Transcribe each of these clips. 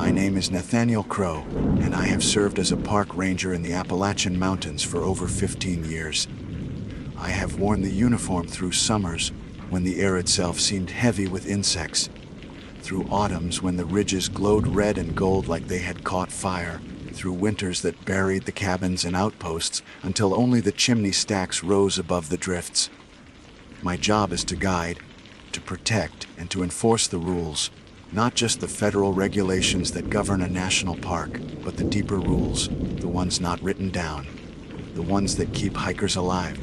My name is Nathaniel Crow, and I have served as a park ranger in the Appalachian Mountains for over 15 years. I have worn the uniform through summers when the air itself seemed heavy with insects, through autumns when the ridges glowed red and gold like they had caught fire, through winters that buried the cabins and outposts until only the chimney stacks rose above the drifts. My job is to guide, to protect, and to enforce the rules, not just the federal regulations that govern a national park, but the deeper rules, the ones not written down, the ones that keep hikers alive.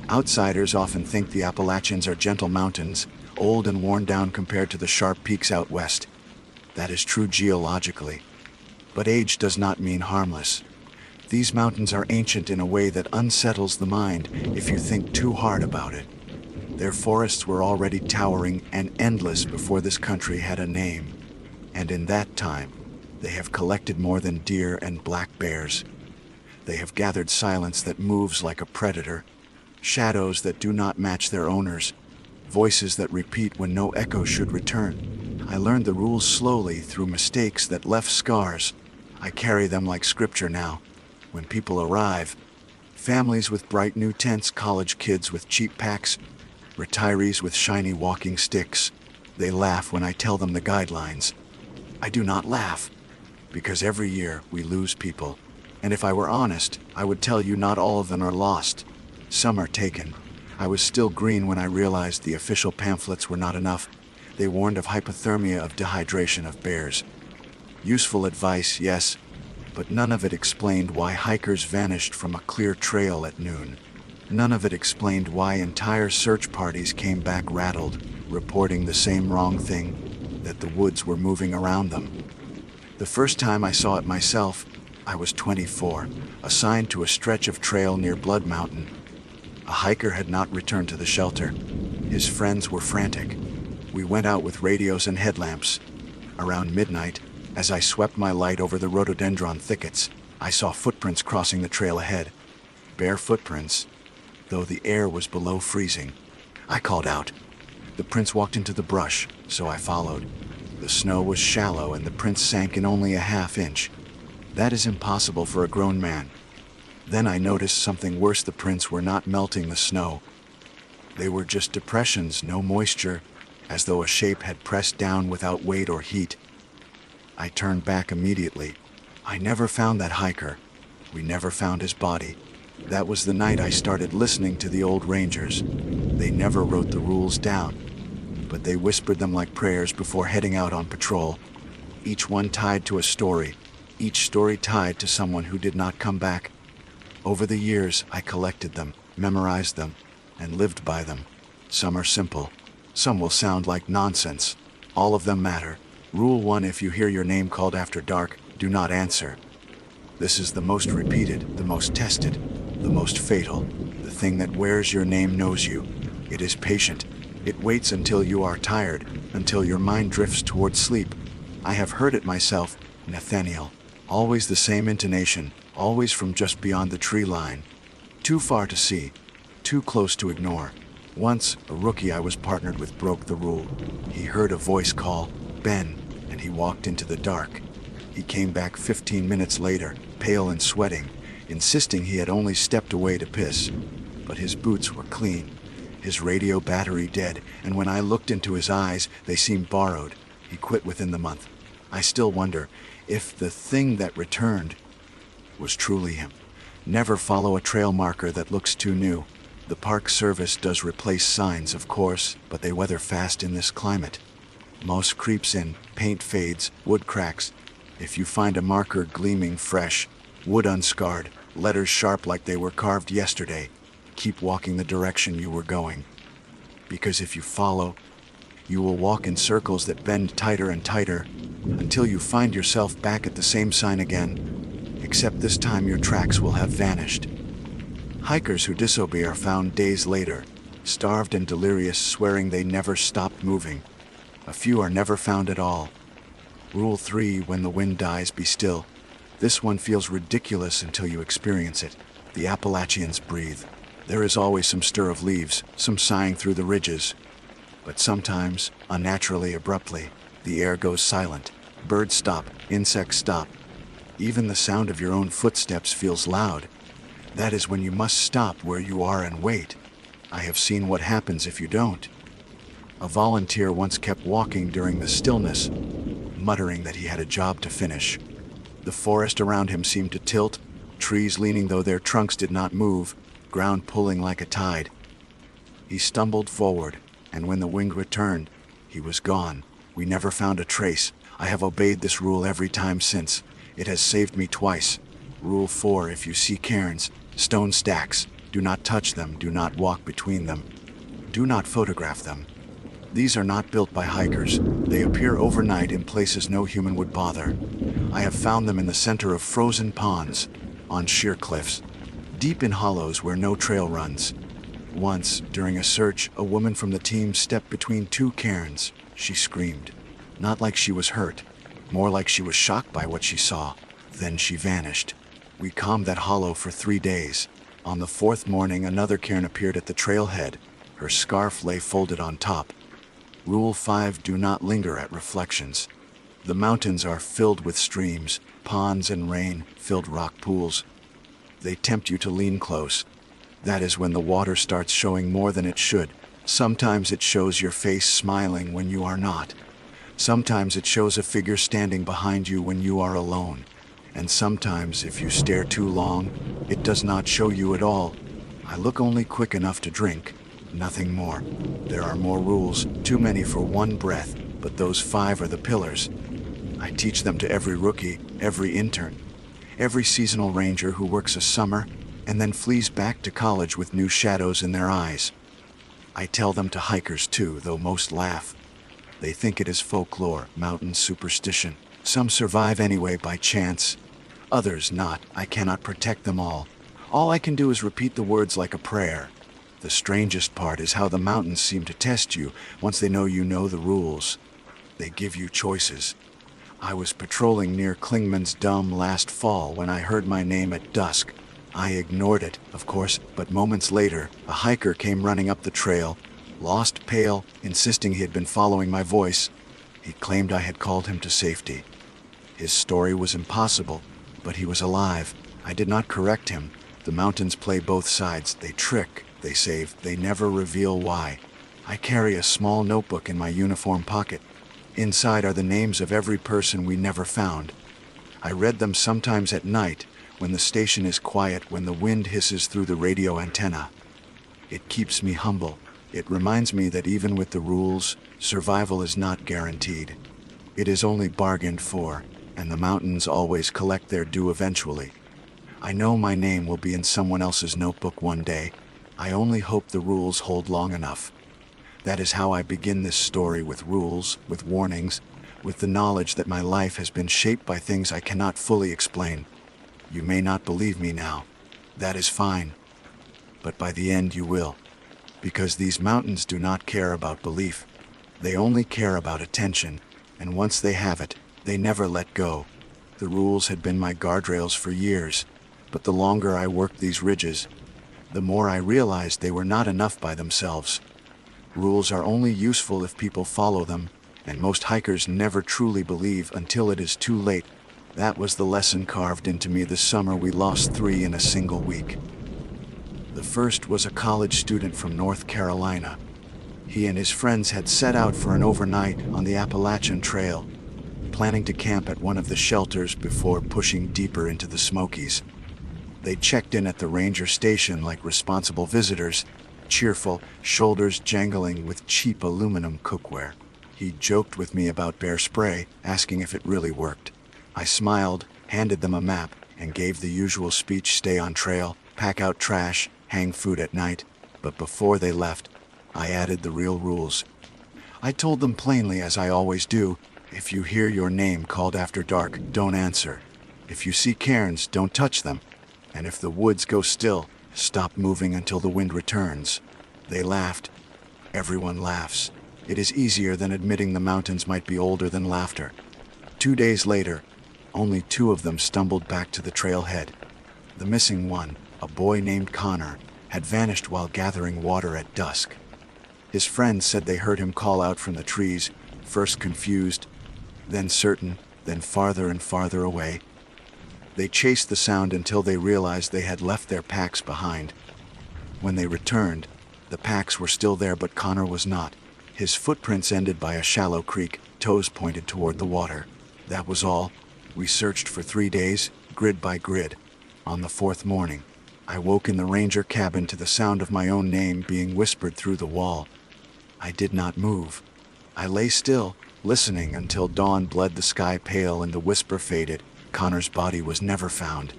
Outsiders often think the Appalachians are gentle mountains, old and worn down compared to the sharp peaks out west. That is true geologically. But age does not mean harmless. These mountains are ancient in a way that unsettles the mind if you think too hard about it. Their forests were already towering and endless before this country had a name. And in that time, they have collected more than deer and black bears. They have gathered silence that moves like a predator, shadows that do not match their owners, voices that repeat when no echo should return. I learned the rules slowly through mistakes that left scars. I carry them like scripture now. When people arrive, families with bright new tents, college kids with cheap packs, retirees with shiny walking sticks, they laugh when I tell them the guidelines. I do not laugh, because every year we lose people. And if I were honest, I would tell you not all of them are lost. Some are taken. I was still green when I realized the official pamphlets were not enough. They warned of hypothermia, of dehydration of bears. Useful advice, yes, but none of it explained why hikers vanished from a clear trail at noon. None of it explained why entire search parties came back rattled, reporting the same wrong thing, that the woods were moving around them. The first time I saw it myself, I was 24, assigned to a stretch of trail near Blood Mountain. A hiker had not returned to the shelter. His friends were frantic. We went out with radios and headlamps. Around midnight, as I swept my light over the rhododendron thickets, I saw footprints crossing the trail ahead. Bare footprints, though the air was below freezing. I called out. The prints walked into the brush, so I followed. The snow was shallow and the prints sank in only a half-inch. That is impossible for a grown man. Then I noticed something worse. The prints were not melting the snow. They were just depressions, no moisture, as though a shape had pressed down without weight or heat. I turned back immediately. I never found that hiker. We never found his body. That was the night I started listening to the old rangers. They never wrote the rules down, but they whispered them like prayers before heading out on patrol. Each one tied to a story, each story tied to someone who did not come back. Over the years, I collected them, memorized them, and lived by them. Some are simple. Some will sound like nonsense. All of them matter. Rule 1: if you hear your name called after dark, do not answer. This is the most repeated, the most tested, the most fatal. The thing that wears your name knows you. It is patient. It waits until you are tired, until your mind drifts toward sleep. I have heard it myself, Nathaniel. Always the same intonation, always from just beyond the tree line. Too far to see, too close to ignore. Once, a rookie I was partnered with broke the rule. He heard a voice call, "Ben," and he walked into the dark. He came back 15 minutes later, pale and sweating, insisting he had only stepped away to piss. But his boots were clean, his radio battery dead, and when I looked into his eyes, they seemed borrowed. He quit within the month. I still wonder if the thing that returned was truly him. Never follow a trail marker that looks too new. The Park Service does replace signs, of course, but they weather fast in this climate. Moss creeps in, paint fades, wood cracks. If you find a marker gleaming fresh, wood unscarred, letters sharp like they were carved yesterday, keep walking the direction you were going. Because if you follow, you will walk in circles that bend tighter and tighter until you find yourself back at the same sign again, except this time your tracks will have vanished. Hikers who disobey are found days later, starved and delirious, swearing they never stopped moving. A few are never found at all. Rule 3: when the wind dies, be still. This one feels ridiculous until you experience it. The Appalachians breathe. There is always some stir of leaves, some sighing through the ridges. But sometimes, unnaturally abruptly, the air goes silent. Birds stop, insects stop. Even the sound of your own footsteps feels loud. That is when you must stop where you are and wait. I have seen what happens if you don't. A volunteer once kept walking during the stillness, muttering that he had a job to finish. The forest around him seemed to tilt, trees leaning though their trunks did not move, ground pulling like a tide. He stumbled forward, and when the wind returned, he was gone. We never found a trace. I have obeyed this rule every time since. It has saved me twice. Rule 4: if you see cairns, stone stacks, do not touch them, do not walk between them. Do not photograph them. These are not built by hikers. They appear overnight in places no human would bother. I have found them in the center of frozen ponds, on sheer cliffs, deep in hollows where no trail runs. Once, during a search, a woman from the team stepped between two cairns. She screamed. Not like she was hurt, more like she was shocked by what she saw. Then she vanished. We combed that hollow for 3 days. On the 4th morning, another cairn appeared at the trailhead. Her scarf lay folded on top. Rule 5: do not linger at reflections. The mountains are filled with streams, ponds and rain-filled rock pools. They tempt you to lean close. That is when the water starts showing more than it should. Sometimes it shows your face smiling when you are not. Sometimes it shows a figure standing behind you when you are alone. And sometimes, if you stare too long, it does not show you at all. I look only quick enough to drink, nothing more. There are more rules, too many for one breath, but those 5 are the pillars. I teach them to every rookie, every intern, every seasonal ranger who works a summer and then flees back to college with new shadows in their eyes. I tell them to hikers too, though most laugh. They think it is folklore, mountain superstition. Some survive anyway by chance, others not. I cannot protect them all. All I can do is repeat the words like a prayer. The strangest part is how the mountains seem to test you once they know you know the rules. They give you choices. I was patrolling near Klingman's Dome last fall when I heard my name at dusk. I ignored it, of course, but moments later, a hiker came running up the trail, lost, pale, insisting he had been following my voice. He claimed I had called him to safety. His story was impossible, but he was alive. I did not correct him. The mountains play both sides. They trick, they save, they never reveal why. I carry a small notebook in my uniform pocket. Inside are the names of every person we never found. I read them sometimes at night, when the station is quiet, when the wind hisses through the radio antenna. It keeps me humble. It reminds me that even with the rules, survival is not guaranteed. It is only bargained for, and the mountains always collect their due eventually. I know my name will be in someone else's notebook one day. I only hope the rules hold long enough. That is how I begin this story, with rules, with warnings, with the knowledge that my life has been shaped by things I cannot fully explain. You may not believe me now. That is fine. But by the end you will. Because these mountains do not care about belief. They only care about attention, and once they have it, they never let go. The rules had been my guardrails for years, but the longer I worked these ridges, the more I realized they were not enough by themselves. Rules are only useful if people follow them, and most hikers never truly believe until it is too late. That was the lesson carved into me the summer we lost 3 in a single week. The first was a college student from North Carolina. He and his friends had set out for an overnight on the Appalachian Trail, planning to camp at one of the shelters before pushing deeper into the Smokies. They checked in at the ranger station like responsible visitors, cheerful, shoulders jangling with cheap aluminum cookware. He joked with me about bear spray, asking if it really worked. I smiled, handed them a map, and gave the usual speech: stay on trail, pack out trash, hang food at night. But before they left, I added the real rules. I told them plainly, as I always do, if you hear your name called after dark, don't answer. If you see cairns, don't touch them. And if the woods go still, stop moving until the wind returns. They laughed. Everyone laughs. It is easier than admitting the mountains might be older than laughter. 2 days later, only 2 of them stumbled back to the trailhead. The missing one, a boy named Connor, had vanished while gathering water at dusk. His friends said they heard him call out from the trees, first confused, then certain. then farther and farther away. They chased the sound until they realized they had left their packs behind. When they returned, the packs were still there, but Connor was not. His footprints ended by a shallow creek, toes pointed toward the water. That was all. We searched for 3 days, grid by grid. On the 4th morning, I woke in the ranger cabin to the sound of my own name being whispered through the wall. I did not move. I lay still, listening until dawn bled the sky pale and the whisper faded. Connor's body was never found.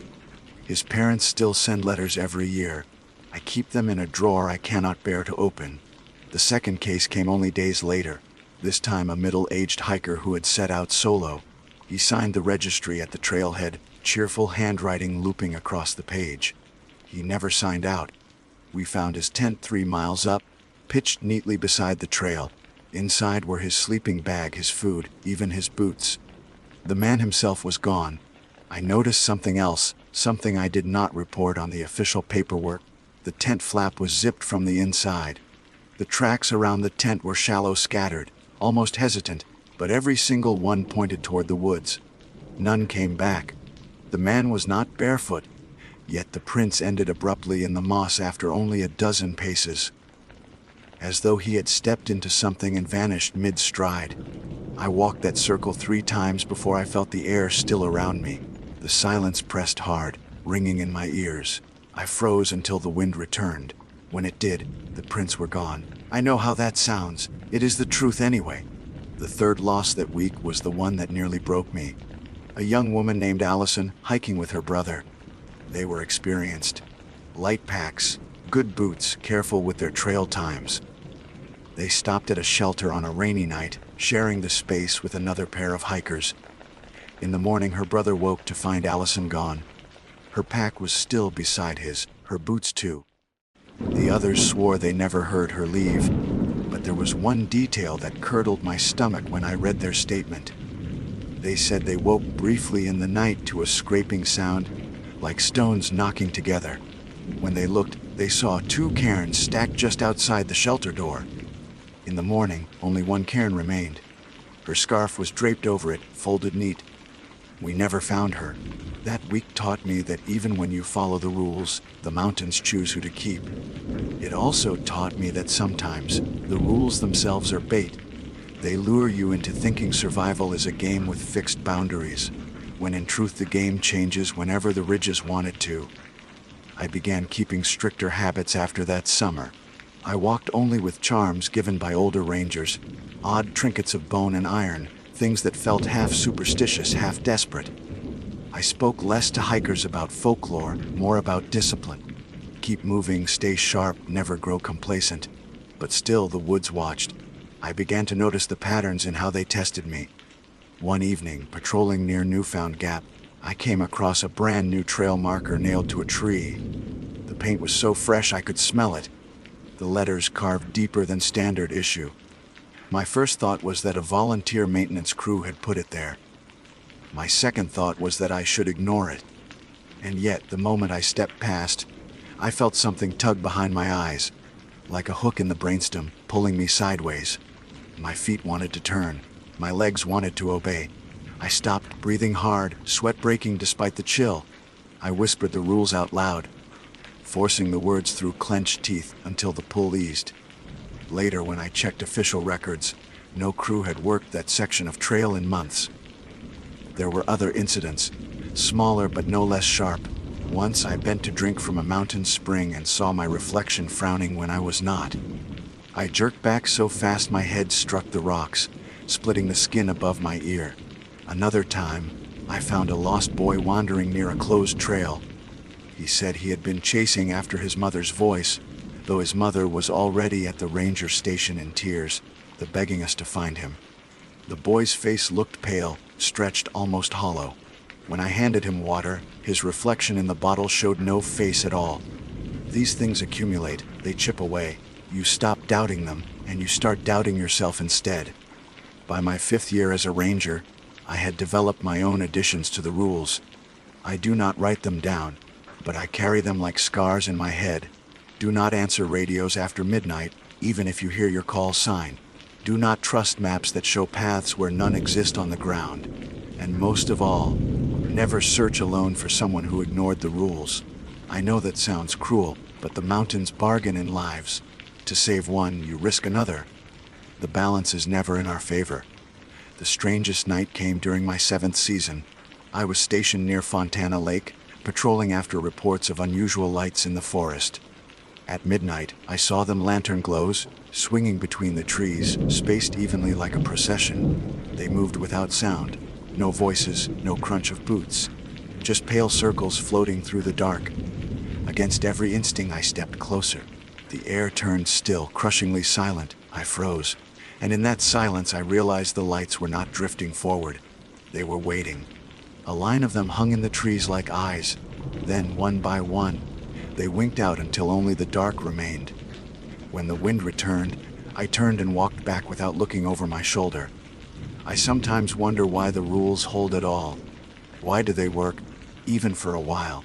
His parents still send letters every year. I keep them in a drawer I cannot bear to open. The second case came only days later, this time a middle-aged hiker who had set out solo. He signed the registry at the trailhead, cheerful handwriting looping across the page. He never signed out. We found his tent 3 miles up, pitched neatly beside the trail. Inside were his sleeping bag, his food, even his boots. The man himself was gone. I noticed something else, something I did not report on the official paperwork. The tent flap was zipped from the inside. The tracks around the tent were shallow, scattered, almost hesitant, but every single one pointed toward the woods. None came back. The man was not barefoot, yet the prints ended abruptly in the moss after only a dozen paces, as though he had stepped into something and vanished mid-stride. I walked that circle 3 times before I felt the air still around me. The silence pressed hard, ringing in my ears. I froze until the wind returned. When it did, the prints were gone. I know how that sounds. It is the truth anyway. The third loss that week was the one that nearly broke me. A young woman named Allison, hiking with her brother. They were experienced. Light packs, good boots, careful with their trail times. They stopped at a shelter on a rainy night, sharing the space with another pair of hikers. In the morning, her brother woke to find Allison gone. Her pack was still beside his, her boots too. The others swore they never heard her leave, but there was one detail that curdled my stomach when I read their statement. They said they woke briefly in the night to a scraping sound, like stones knocking together. When they looked, they saw 2 cairns stacked just outside the shelter door. In the morning, only 1 cairn remained. Her scarf was draped over it, folded neat. We never found her. That week taught me that even when you follow the rules, the mountains choose who to keep. It also taught me that sometimes the rules themselves are bait. They lure you into thinking survival is a game with fixed boundaries, when in truth the game changes whenever the ridges want it to. I began keeping stricter habits after that summer. I walked only with charms given by older rangers, odd trinkets of bone and iron, things that felt half superstitious, half desperate. I spoke less to hikers about folklore, more about discipline. Keep moving, stay sharp, never grow complacent. But still the woods watched. I began to notice the patterns in how they tested me. One evening, patrolling near Newfound Gap, I came across a brand new trail marker nailed to a tree. The paint was so fresh I could smell it. The letters carved deeper than standard issue. My first thought was that a volunteer maintenance crew had put it there. My second thought was that I should ignore it. And yet, the moment I stepped past, I felt something tug behind my eyes, like a hook in the brainstem, pulling me sideways. My feet wanted to turn. My legs wanted to obey. I stopped, breathing hard, sweat breaking despite the chill. I whispered the rules out loud, forcing the words through clenched teeth until the pull eased. Later, when I checked official records, no crew had worked that section of trail in months. There were other incidents, smaller but no less sharp. Once I bent to drink from a mountain spring and saw my reflection frowning when I was not. I jerked back so fast my head struck the rocks, splitting the skin above my ear. Another time, I found a lost boy wandering near a closed trail. He said he had been chasing after his mother's voice, though his mother was already at the ranger station in tears, begging us to find him. The boy's face looked pale, stretched almost hollow. When I handed him water, his reflection in the bottle showed no face at all. These things accumulate, they chip away. You stop doubting them, and you start doubting yourself instead. By my 5th year as a ranger, I had developed my own additions to the rules. I do not write them down, but I carry them like scars in my head. Do not answer radios after midnight, even if you hear your call sign. Do not trust maps that show paths where none exist on the ground. And most of all, never search alone for someone who ignored the rules. I know that sounds cruel, but the mountains bargain in lives. To save one, you risk another. The balance is never in our favor. The strangest night came during my 7th season. I was stationed near Fontana Lake, patrolling after reports of unusual lights in the forest. At midnight, I saw them lantern glows, swinging between the trees, spaced evenly like a procession. They moved without sound. No voices, no crunch of boots. Just pale circles floating through the dark. Against every instinct, I stepped closer. The air turned still, crushingly silent. I froze. And in that silence, I realized the lights were not drifting forward. They were waiting. A line of them hung in the trees like eyes. Then, one by one, they winked out until only the dark remained. When the wind returned, I turned and walked back without looking over my shoulder. I sometimes wonder why the rules hold at all. Why do they work, even for a while?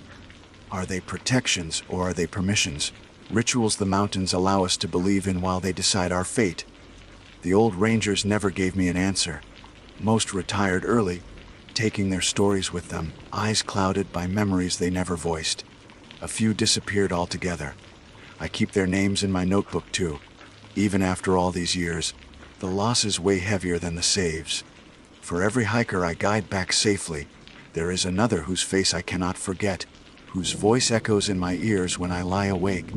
Are they protections or are they permissions? Rituals the mountains allow us to believe in while they decide our fate. The old rangers never gave me an answer. Most retired early, taking their stories with them, eyes clouded by memories they never voiced. A few disappeared altogether. I keep their names in my notebook too. Even after all these years, the losses weigh heavier than the saves. For every hiker I guide back safely, there is another whose face I cannot forget, whose voice echoes in my ears when I lie awake.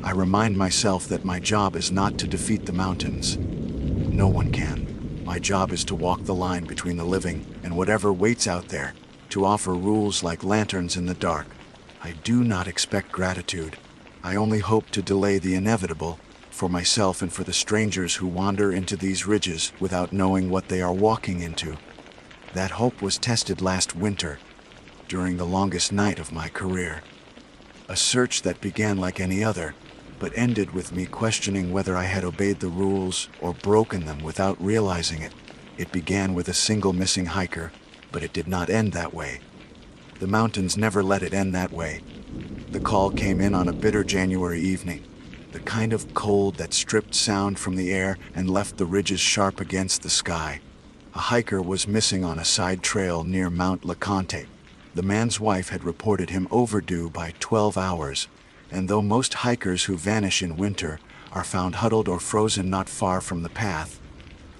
I remind myself that my job is not to defeat the mountains. No one can. My job is to walk the line between the living and whatever waits out there, to offer rules like lanterns in the dark. I do not expect gratitude. I only hope to delay the inevitable, for myself and for the strangers who wander into these ridges without knowing what they are walking into. That hope was tested last winter, during the longest night of my career. A search that began like any other, but ended with me questioning whether I had obeyed the rules or broken them without realizing it. It began with a single missing hiker, but it did not end that way. The mountains never let it end that way. The call came in on a bitter January evening, the kind of cold that stripped sound from the air and left the ridges sharp against the sky. A hiker was missing on a side trail near Mount LeConte. The man's wife had reported him overdue by 12 hours, and though most hikers who vanish in winter are found huddled or frozen not far from the path,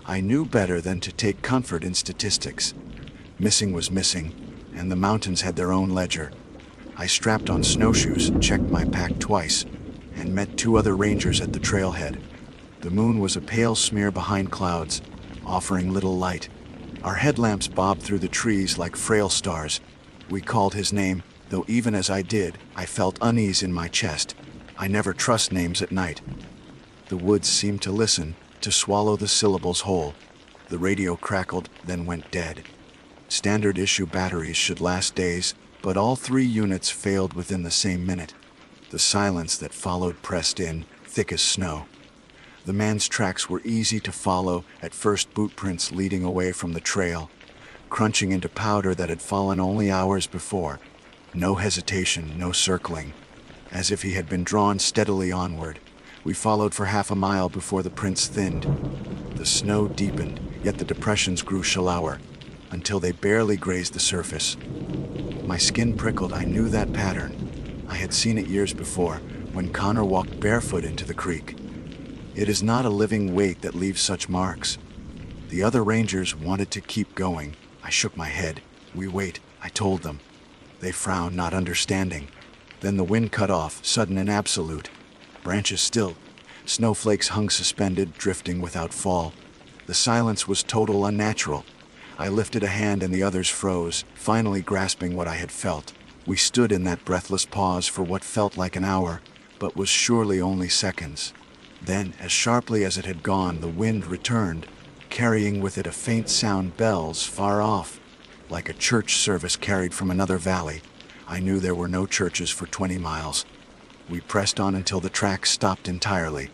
I knew better than to take comfort in statistics. Missing was missing, and the mountains had their own ledger. I strapped on snowshoes, checked my pack twice, and met 2 other rangers at the trailhead. The moon was a pale smear behind clouds, offering little light. Our headlamps bobbed through the trees like frail stars. We called his name, though even as I did, I felt unease in my chest. I never trust names at night. The woods seemed to listen, to swallow the syllables whole. The radio crackled, then went dead. Standard issue batteries should last days, but all 3 units failed within the same minute. The silence that followed pressed in, thick as snow. The man's tracks were easy to follow, at first boot prints leading away from the trail, crunching into powder that had fallen only hours before. No hesitation, no circling. As if he had been drawn steadily onward. We followed for half a mile before the prints thinned. The snow deepened, yet the depressions grew shallower, until they barely grazed the surface. My skin prickled. I knew that pattern. I had seen it years before, when Connor walked barefoot into the creek. It is not a living weight that leaves such marks. The other rangers wanted to keep going. I shook my head. We wait, I told them. They frowned, not understanding. Then the wind cut off, sudden and absolute. Branches still. Snowflakes hung suspended, drifting without fall. The silence was total, unnatural. I lifted a hand and the others froze, finally grasping what I had felt. We stood in that breathless pause for what felt like an hour, but was surely only seconds. Then, as sharply as it had gone, the wind returned, carrying with it a faint sound, bells far off, like a church service carried from another valley. I knew there were no churches for 20 miles. We pressed on until the tracks stopped entirely.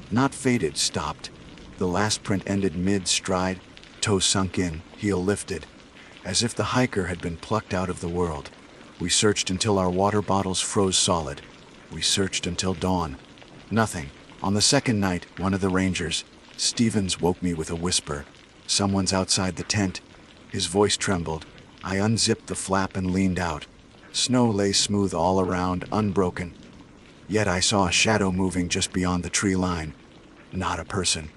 Not faded, stopped. The last print ended mid-stride, toes sunk in, heel lifted, as if the hiker had been plucked out of the world. We searched until our water bottles froze solid. We searched until dawn. Nothing. On the second night, one of the rangers, Stevens, woke me with a whisper. Someone's outside the tent. His voice trembled. I unzipped the flap and leaned out. Snow lay smooth all around, unbroken. Yet I saw a shadow moving just beyond the tree line. Not a person.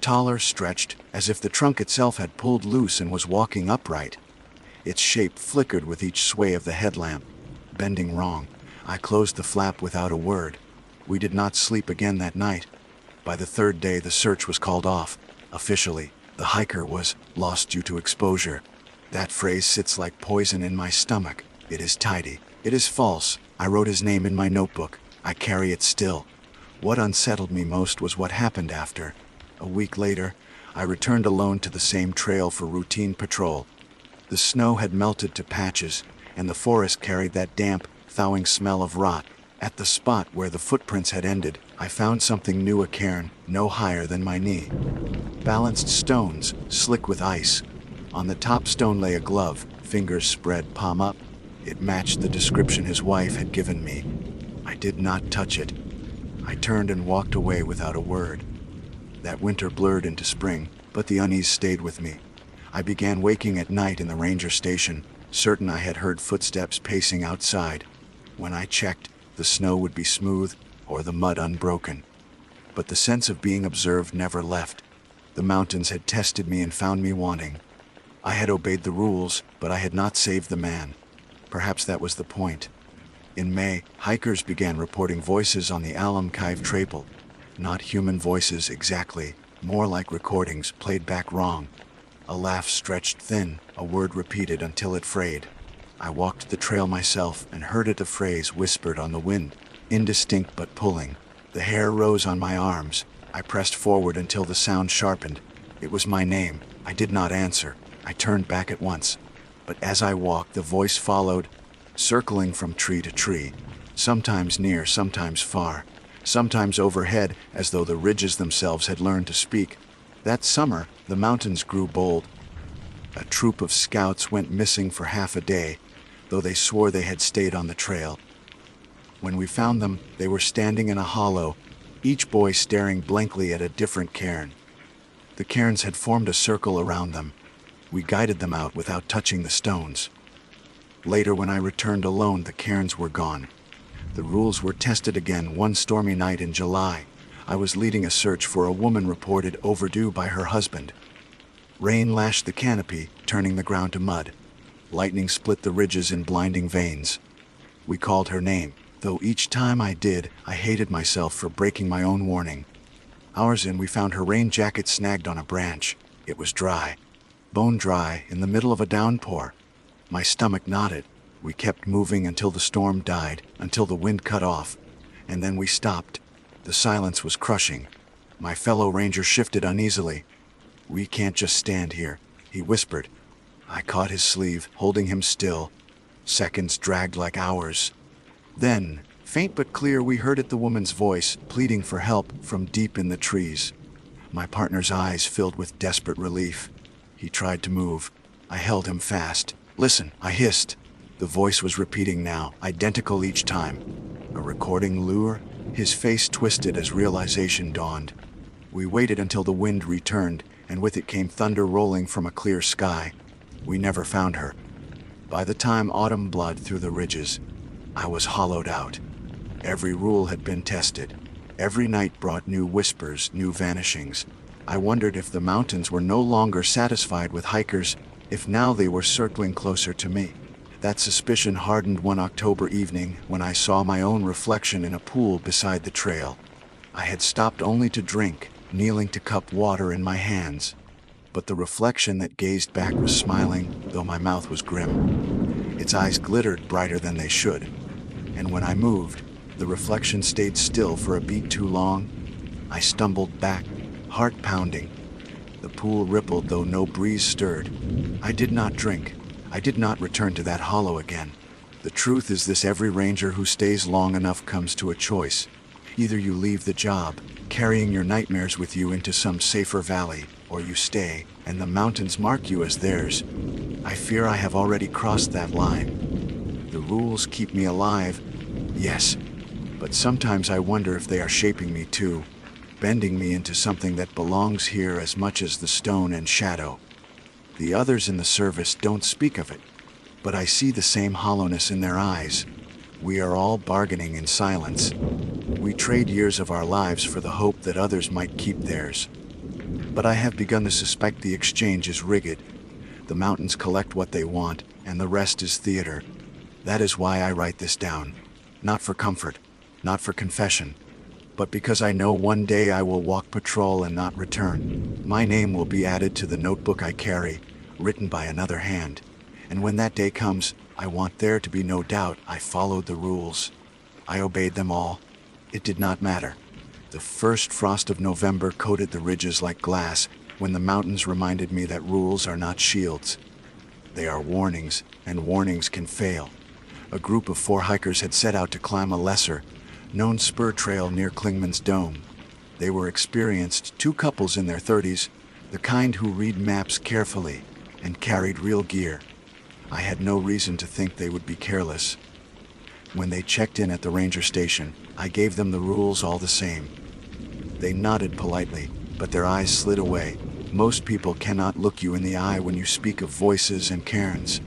Taller, stretched, as if the trunk itself had pulled loose and was walking upright. Its shape flickered with each sway of the headlamp, bending wrong. I closed the flap without a word. We did not sleep again that night. By the third day, the search was called off. Officially, the hiker was lost due to exposure. That phrase sits like poison in my stomach. It is tidy. It is false. I wrote his name in my notebook. I carry it still. What unsettled me most was what happened after. A week later, I returned alone to the same trail for routine patrol. The snow had melted to patches, and the forest carried that damp, thawing smell of rot. At the spot where the footprints had ended, I found something new, a cairn, no higher than my knee. Balanced stones, slick with ice. On the top stone lay a glove, fingers spread palm up. It matched the description his wife had given me. I did not touch it. I turned and walked away without a word. That winter blurred into spring, but the unease stayed with me. I began waking at night in the ranger station, certain I had heard footsteps pacing outside. When I checked, the snow would be smooth or the mud unbroken. But the sense of being observed never left. The mountains had tested me and found me wanting. I had obeyed the rules, but I had not saved the man. Perhaps that was the point. In May, hikers began reporting voices on the Alum Cave Trail. Not human voices exactly, more like recordings played back wrong. A laugh stretched thin, a word repeated until it frayed. I walked the trail myself and heard it, a phrase whispered on the wind, indistinct but pulling. The hair rose on my arms. I pressed forward until the sound sharpened. It was my name. I did not answer. I turned back at once. But as I walked, the voice followed, circling from tree to tree, sometimes near, sometimes far, sometimes overhead, as though the ridges themselves had learned to speak. That summer, the mountains grew bold. A troop of scouts went missing for half a day, though they swore they had stayed on the trail. When we found them, they were standing in a hollow, each boy staring blankly at a different cairn. The cairns had formed a circle around them. We guided them out without touching the stones. Later, when I returned alone, the cairns were gone. The rules were tested again one stormy night in July. I was leading a search for a woman reported overdue by her husband. Rain lashed the canopy, turning the ground to mud. Lightning split the ridges in blinding veins. We called her name, though each time I did, I hated myself for breaking my own warning. Hours in, we found her rain jacket snagged on a branch. It was dry, bone dry, in the middle of a downpour. My stomach knotted. We kept moving until the storm died, until the wind cut off, and then we stopped. The silence was crushing. My fellow ranger shifted uneasily. "We can't just stand here," he whispered. I caught his sleeve, holding him still. Seconds dragged like hours. Then, faint but clear, we heard it, the woman's voice, pleading for help from deep in the trees. My partner's eyes filled with desperate relief. He tried to move. I held him fast. "Listen," I hissed. The voice was repeating now, identical each time. A recording lure? His face twisted as realization dawned. We waited until the wind returned, and with it came thunder rolling from a clear sky. We never found her. By the time autumn blood through the ridges, I was hollowed out. Every rule had been tested. Every night brought new whispers, new vanishings. I wondered if the mountains were no longer satisfied with hikers, if now they were circling closer to me. That suspicion hardened one October evening when I saw my own reflection in a pool beside the trail. I had stopped only to drink, kneeling to cup water in my hands. But the reflection that gazed back was smiling, though my mouth was grim. Its eyes glittered brighter than they should. And when I moved, the reflection stayed still for a beat too long. I stumbled back, heart pounding. The pool rippled, though no breeze stirred. I did not drink. I did not return to that hollow again. The truth is this: every ranger who stays long enough comes to a choice. Either you leave the job, carrying your nightmares with you into some safer valley, or you stay, and the mountains mark you as theirs. I fear I have already crossed that line. The rules keep me alive, yes, but sometimes I wonder if they are shaping me too, bending me into something that belongs here as much as the stone and shadow. The others in the service don't speak of it, but I see the same hollowness in their eyes. We are all bargaining in silence. We trade years of our lives for the hope that others might keep theirs. But I have begun to suspect the exchange is rigged. The mountains collect what they want, and the rest is theater. That is why I write this down. Not for comfort, not for confession, but because I know one day I will walk patrol and not return. My name will be added to the notebook I carry, written by another hand. And when that day comes, I want there to be no doubt I followed the rules. I obeyed them all. It did not matter. The first frost of November coated the ridges like glass when the mountains reminded me that rules are not shields. They are warnings, and warnings can fail. A group of 4 hikers had set out to climb a lesser-known spur trail near Klingman's Dome. They were experienced, 2 couples in their 30s, the kind who read maps carefully and carried real gear. I had no reason to think they would be careless. When they checked in at the ranger station, I gave them the rules all the same. They nodded politely, but their eyes slid away. Most people cannot look you in the eye when you speak of voices and cairns.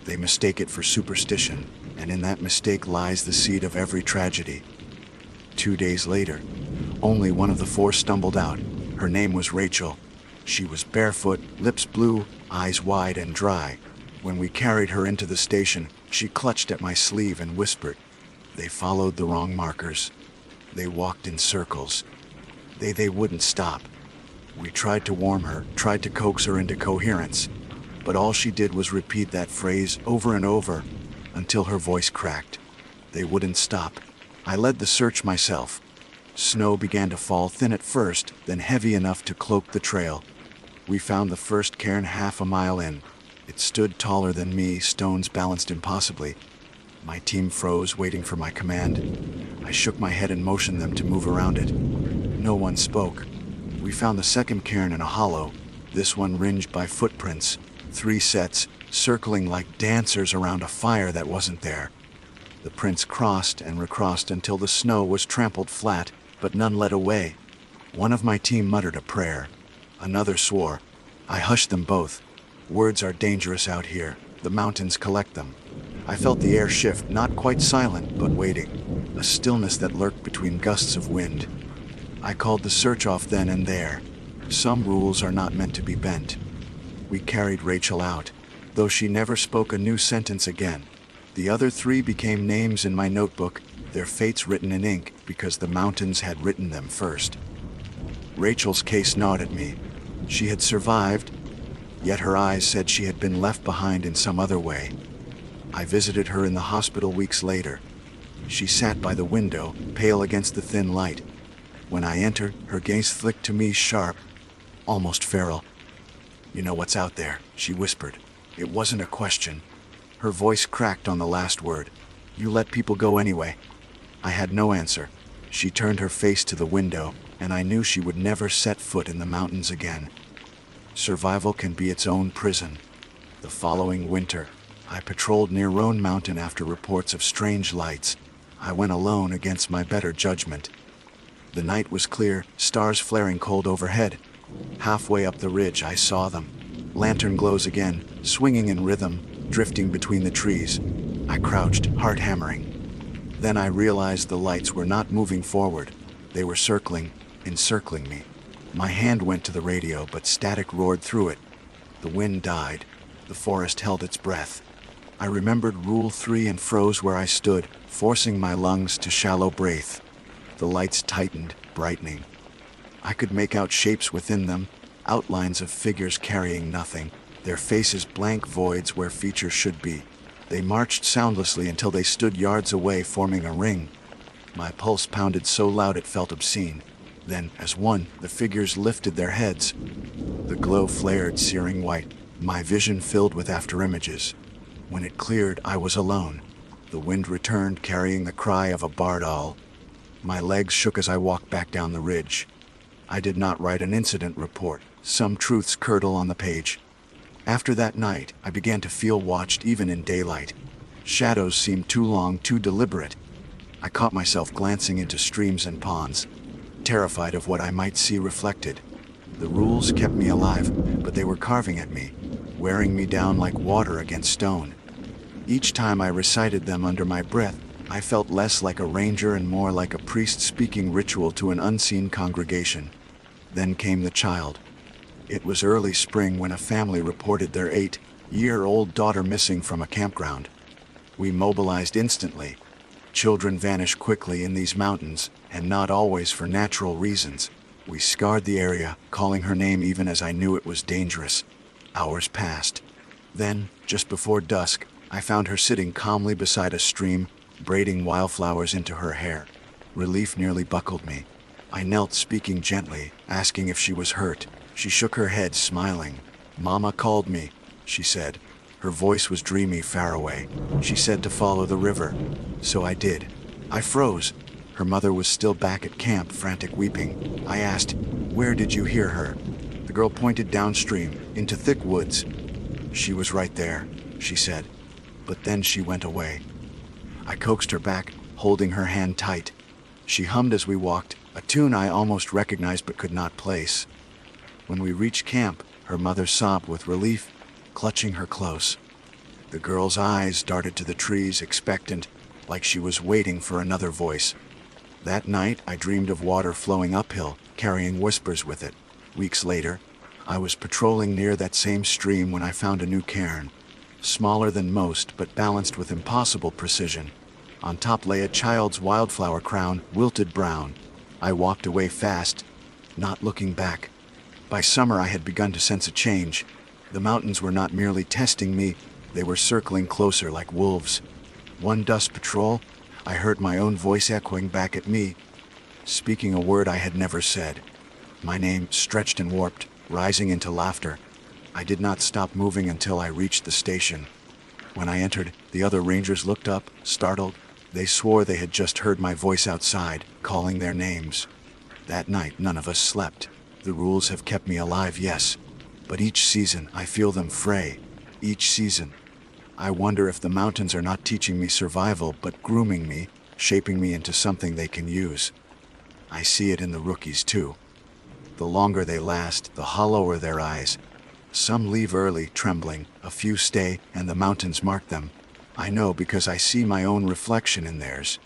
They mistake it for superstition, and in that mistake lies the seed of every tragedy. 2 days later, only one of the 4 stumbled out. Her name was Rachel. She was barefoot, lips blue, eyes wide and dry. When we carried her into the station, she clutched at my sleeve and whispered. They followed the wrong markers. They walked in circles. They wouldn't stop. We tried to warm her, tried to coax her into coherence, but all she did was repeat that phrase over and over until her voice cracked. They wouldn't stop. I led the search myself. Snow began to fall, thin at first, then heavy enough to cloak the trail. We found the first cairn half a mile in. It stood taller than me, stones balanced impossibly. My team froze, waiting for my command. I shook my head and motioned them to move around it. No one spoke. We found the second cairn in a hollow, this one ringed by footprints, 3 sets, circling like dancers around a fire that wasn't there. The prints crossed and recrossed until the snow was trampled flat, but none led away. One of my team muttered a prayer. Another swore. I hushed them both. Words are dangerous out here. The mountains collect them. I felt the air shift, not quite silent, but waiting. A stillness that lurked between gusts of wind. I called the search off then and there. Some rules are not meant to be bent. We carried Rachel out, though she never spoke a new sentence again. The other 3 became names in my notebook, their fates written in ink because the mountains had written them first. Rachel's case gnawed at me. She had survived, yet her eyes said she had been left behind in some other way. I visited her in the hospital weeks later. She sat by the window, pale against the thin light. When I entered, her gaze flicked to me sharp, almost feral. "You know what's out there," she whispered. It wasn't a question. Her voice cracked on the last word. "You let people go anyway." I had no answer. She turned her face to the window, and I knew she would never set foot in the mountains again. Survival can be its own prison. The following winter, I patrolled near Roan Mountain after reports of strange lights. I went alone against my better judgment. The night was clear, stars flaring cold overhead. Halfway up the ridge, I saw them. Lantern glows again, swinging in rhythm, drifting between the trees. I crouched, heart hammering. Then I realized the lights were not moving forward. They were circling, encircling me. My hand went to the radio, but static roared through it. The wind died. The forest held its breath. I remembered Rule 3 and froze where I stood, forcing my lungs to shallow breath. The lights tightened, brightening. I could make out shapes within them, outlines of figures carrying nothing, their faces blank voids where features should be. They marched soundlessly until they stood yards away, forming a ring. My pulse pounded so loud it felt obscene. Then, as one, the figures lifted their heads. The glow flared, searing white, my vision filled with afterimages. When it cleared, I was alone. The wind returned, carrying the cry of a barred owl. My legs shook as I walked back down the ridge. I did not write an incident report. Some truths curdle on the page. After that night, I began to feel watched even in daylight. Shadows seemed too long, too deliberate. I caught myself glancing into streams and ponds, terrified of what I might see reflected. The rules kept me alive, but they were carving at me. wearing me down like water against stone. Each time I recited them under my breath, I felt less like a ranger and more like a priest speaking ritual to an unseen congregation. Then came the child. It was early spring when a family reported their 8-year-old daughter missing from a campground. We mobilized instantly. Children vanish quickly in these mountains, and not always for natural reasons. We scoured the area, calling her name even as I knew it was dangerous. Hours passed. Then, just before dusk, I found her sitting calmly beside a stream, braiding wildflowers into her hair. Relief nearly buckled me. I knelt, speaking gently, asking if she was hurt. She shook her head, smiling. "Mama called me," she said. Her voice was dreamy, far away. She said to follow the river. So I did. I froze. Her mother was still back at camp, frantic weeping. I asked, "Where did you hear her?" The girl pointed downstream, into thick woods. "She was right there," she said. But then she went away. I coaxed her back, holding her hand tight. She hummed as we walked, a tune I almost recognized but could not place. When we reached camp, her mother sobbed with relief, clutching her close. The girl's eyes darted to the trees, expectant, like she was waiting for another voice. That night, I dreamed of water flowing uphill, carrying whispers with it. Weeks later, I was patrolling near that same stream when I found a new cairn. Smaller than most, but balanced with impossible precision. On top lay a child's wildflower crown, wilted brown. I walked away fast, not looking back. By summer, I had begun to sense a change. The mountains were not merely testing me, they were circling closer like wolves. One dusk patrol, I heard my own voice echoing back at me, speaking a word I had never said. My name stretched and warped, rising into laughter. I did not stop moving until I reached the station. When I entered, the other rangers looked up, startled. They swore they had just heard my voice outside, calling their names. That night, none of us slept. The rules have kept me alive, yes, but each season I feel them fray. Each season. I wonder if the mountains are not teaching me survival, but grooming me, shaping me into something they can use. I see it in the rookies, too. The longer they last, the hollower their eyes. Some leave early, trembling, a few stay, and the mountains mark them. I know because I see my own reflection in theirs.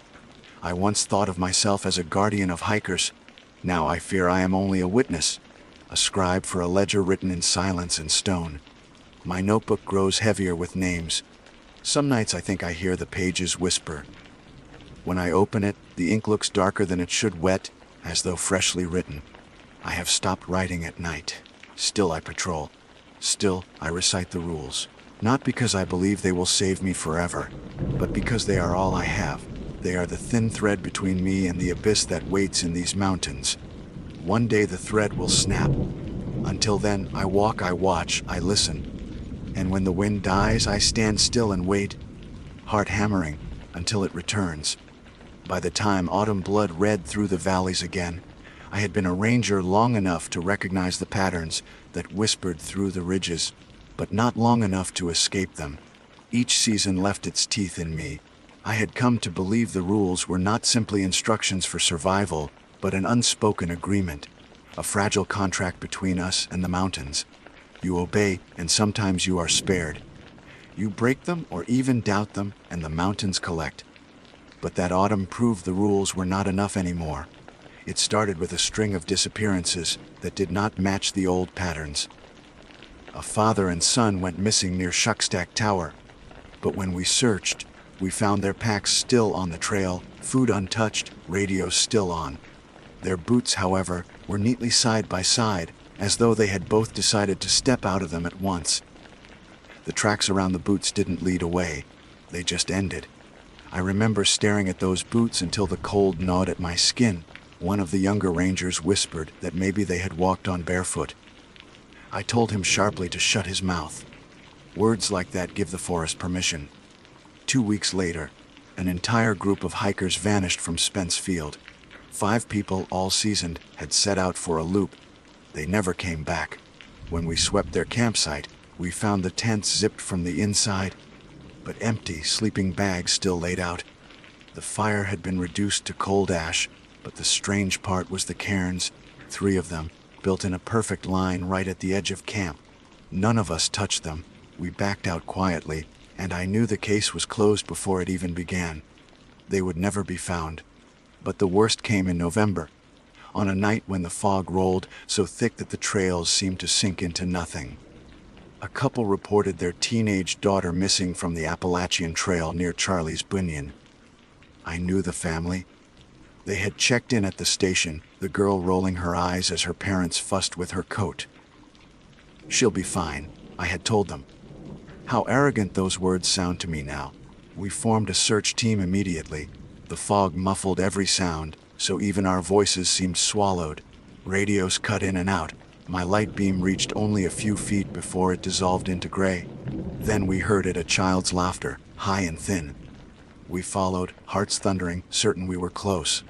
I once thought of myself as a guardian of hikers. Now I fear I am only a witness, a scribe for a ledger written in silence and stone. My notebook grows heavier with names. Some nights I think I hear the pages whisper. When I open it, the ink looks darker than it should, wet, as though freshly written. I have stopped writing at night. Still I patrol. Still I recite the rules. Not because I believe they will save me forever, but because they are all I have. They are the thin thread between me and the abyss that waits in these mountains. One day the thread will snap. Until then, I walk, I watch, I listen. And when the wind dies, I stand still and wait, heart hammering, until it returns. By the time autumn blood red through the valleys again, I had been a ranger long enough to recognize the patterns that whispered through the ridges, but not long enough to escape them. Each season left its teeth in me. I had come to believe the rules were not simply instructions for survival, but an unspoken agreement, a fragile contract between us and the mountains. You obey, and sometimes you are spared. You break them or even doubt them, and the mountains collect. But that autumn proved the rules were not enough anymore. It started with a string of disappearances that did not match the old patterns. A father and son went missing near Shuckstack Tower, but when we searched, we found their packs still on the trail, food untouched, radios still on. Their boots, however, were neatly side by side, as though they had both decided to step out of them at once. The tracks around the boots didn't lead away, they just ended. I remember staring at those boots until the cold gnawed at my skin. One of the younger rangers whispered that maybe they had walked on barefoot. I told him sharply to shut his mouth. Words like that give the forest permission. 2 weeks later, an entire group of hikers vanished from Spence Field. 5 people, all seasoned, had set out for a loop. They never came back. When we swept their campsite, we found the tents zipped from the inside, but empty, sleeping bags still laid out. The fire had been reduced to cold ash, but the strange part was the cairns, 3 of them, built in a perfect line right at the edge of camp. None of us touched them. We backed out quietly, and I knew the case was closed before it even began. They would never be found. But the worst came in November, on a night when the fog rolled so thick that the trails seemed to sink into nothing. A couple reported their teenage daughter missing from the Appalachian Trail near Charlie's Bunyan. I knew the family. They had checked in at the station, the girl rolling her eyes as her parents fussed with her coat. "She'll be fine," I had told them. How arrogant those words sound to me now. We formed a search team immediately. The fog muffled every sound, so even our voices seemed swallowed. Radios cut in and out. My light beam reached only a few feet before it dissolved into gray. Then we heard it, a child's laughter, high and thin. We followed, hearts thundering, certain we were close.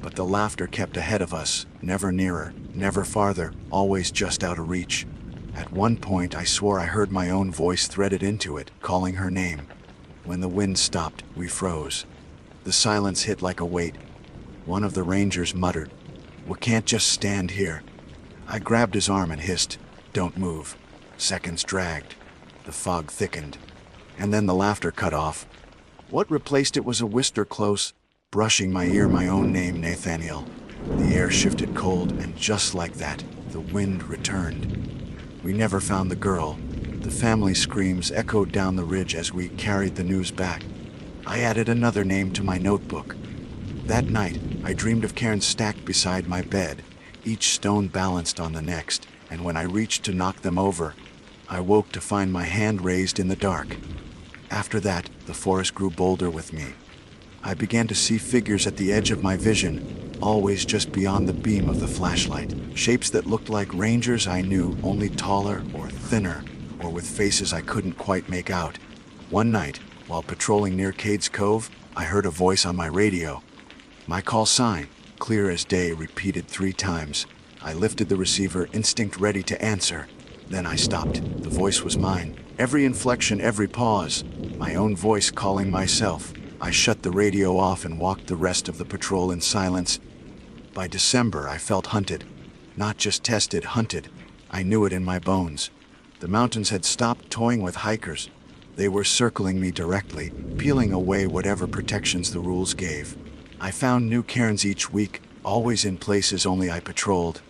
But the laughter kept ahead of us, never nearer, never farther, always just out of reach. At one point I swore I heard my own voice threaded into it, calling her name. When the wind stopped, we froze. The silence hit like a weight. One of the rangers muttered, "We can't just stand here." I grabbed his arm and hissed, "Don't move." Seconds dragged. The fog thickened. And then the laughter cut off. What replaced it was a whisper close, brushing my ear, my own name, Nathaniel. The air shifted cold, and just like that, the wind returned. We never found the girl. The family screams echoed down the ridge as we carried the news back. I added another name to my notebook. That night, I dreamed of cairns stacked beside my bed, each stone balanced on the next, and when I reached to knock them over, I woke to find my hand raised in the dark. After that, the forest grew bolder with me. I began to see figures at the edge of my vision, always just beyond the beam of the flashlight. Shapes that looked like rangers I knew, only taller or thinner, or with faces I couldn't quite make out. One night, while patrolling near Cades Cove, I heard a voice on my radio. My call sign, clear as day, repeated 3 times. I lifted the receiver, instinct ready to answer. Then I stopped. The voice was mine. Every inflection, every pause, my own voice calling myself. I shut the radio off and walked the rest of the patrol in silence. By December, I felt hunted. Not just tested, hunted. I knew it in my bones. The mountains had stopped toying with hikers. They were circling me directly, peeling away whatever protections the rules gave. I found new cairns each week, always in places only I patrolled.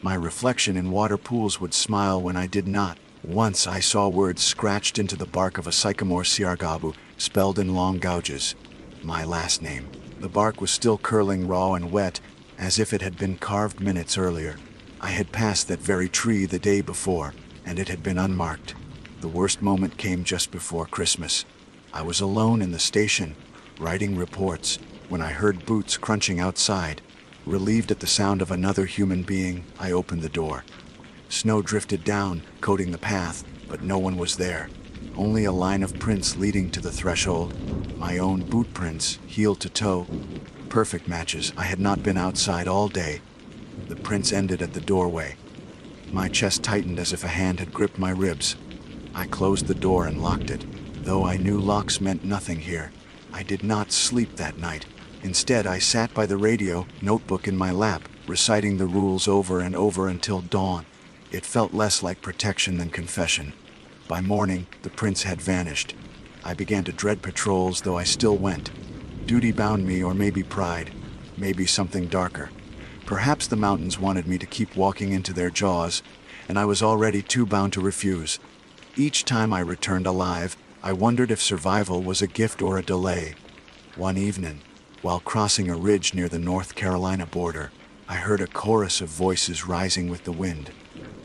My reflection in water pools would smile when I did not. Once I saw words scratched into the bark of a sycamore siargabu, spelled in long gouges. My last name. The bark was still curling raw and wet, as if it had been carved minutes earlier. I had passed that very tree the day before, and it had been unmarked. The worst moment came just before Christmas. I was alone in the station, writing reports, when I heard boots crunching outside. Relieved at the sound of another human being, I opened the door. Snow drifted down, coating the path, but no one was there. Only a line of prints leading to the threshold. My own boot prints, heel to toe. Perfect matches. I had not been outside all day. The prints ended at the doorway. My chest tightened as if a hand had gripped my ribs. I closed the door and locked it. Though I knew locks meant nothing here, I did not sleep that night. Instead, I sat by the radio, notebook in my lap, reciting the rules over and over until dawn. It felt less like protection than confession. By morning, the prints had vanished. I began to dread patrols, though I still went. Duty bound me, or maybe pride, maybe something darker. Perhaps the mountains wanted me to keep walking into their jaws, and I was already too bound to refuse. Each time I returned alive, I wondered if survival was a gift or a delay. One evening, while crossing a ridge near the North Carolina border, I heard a chorus of voices rising with the wind.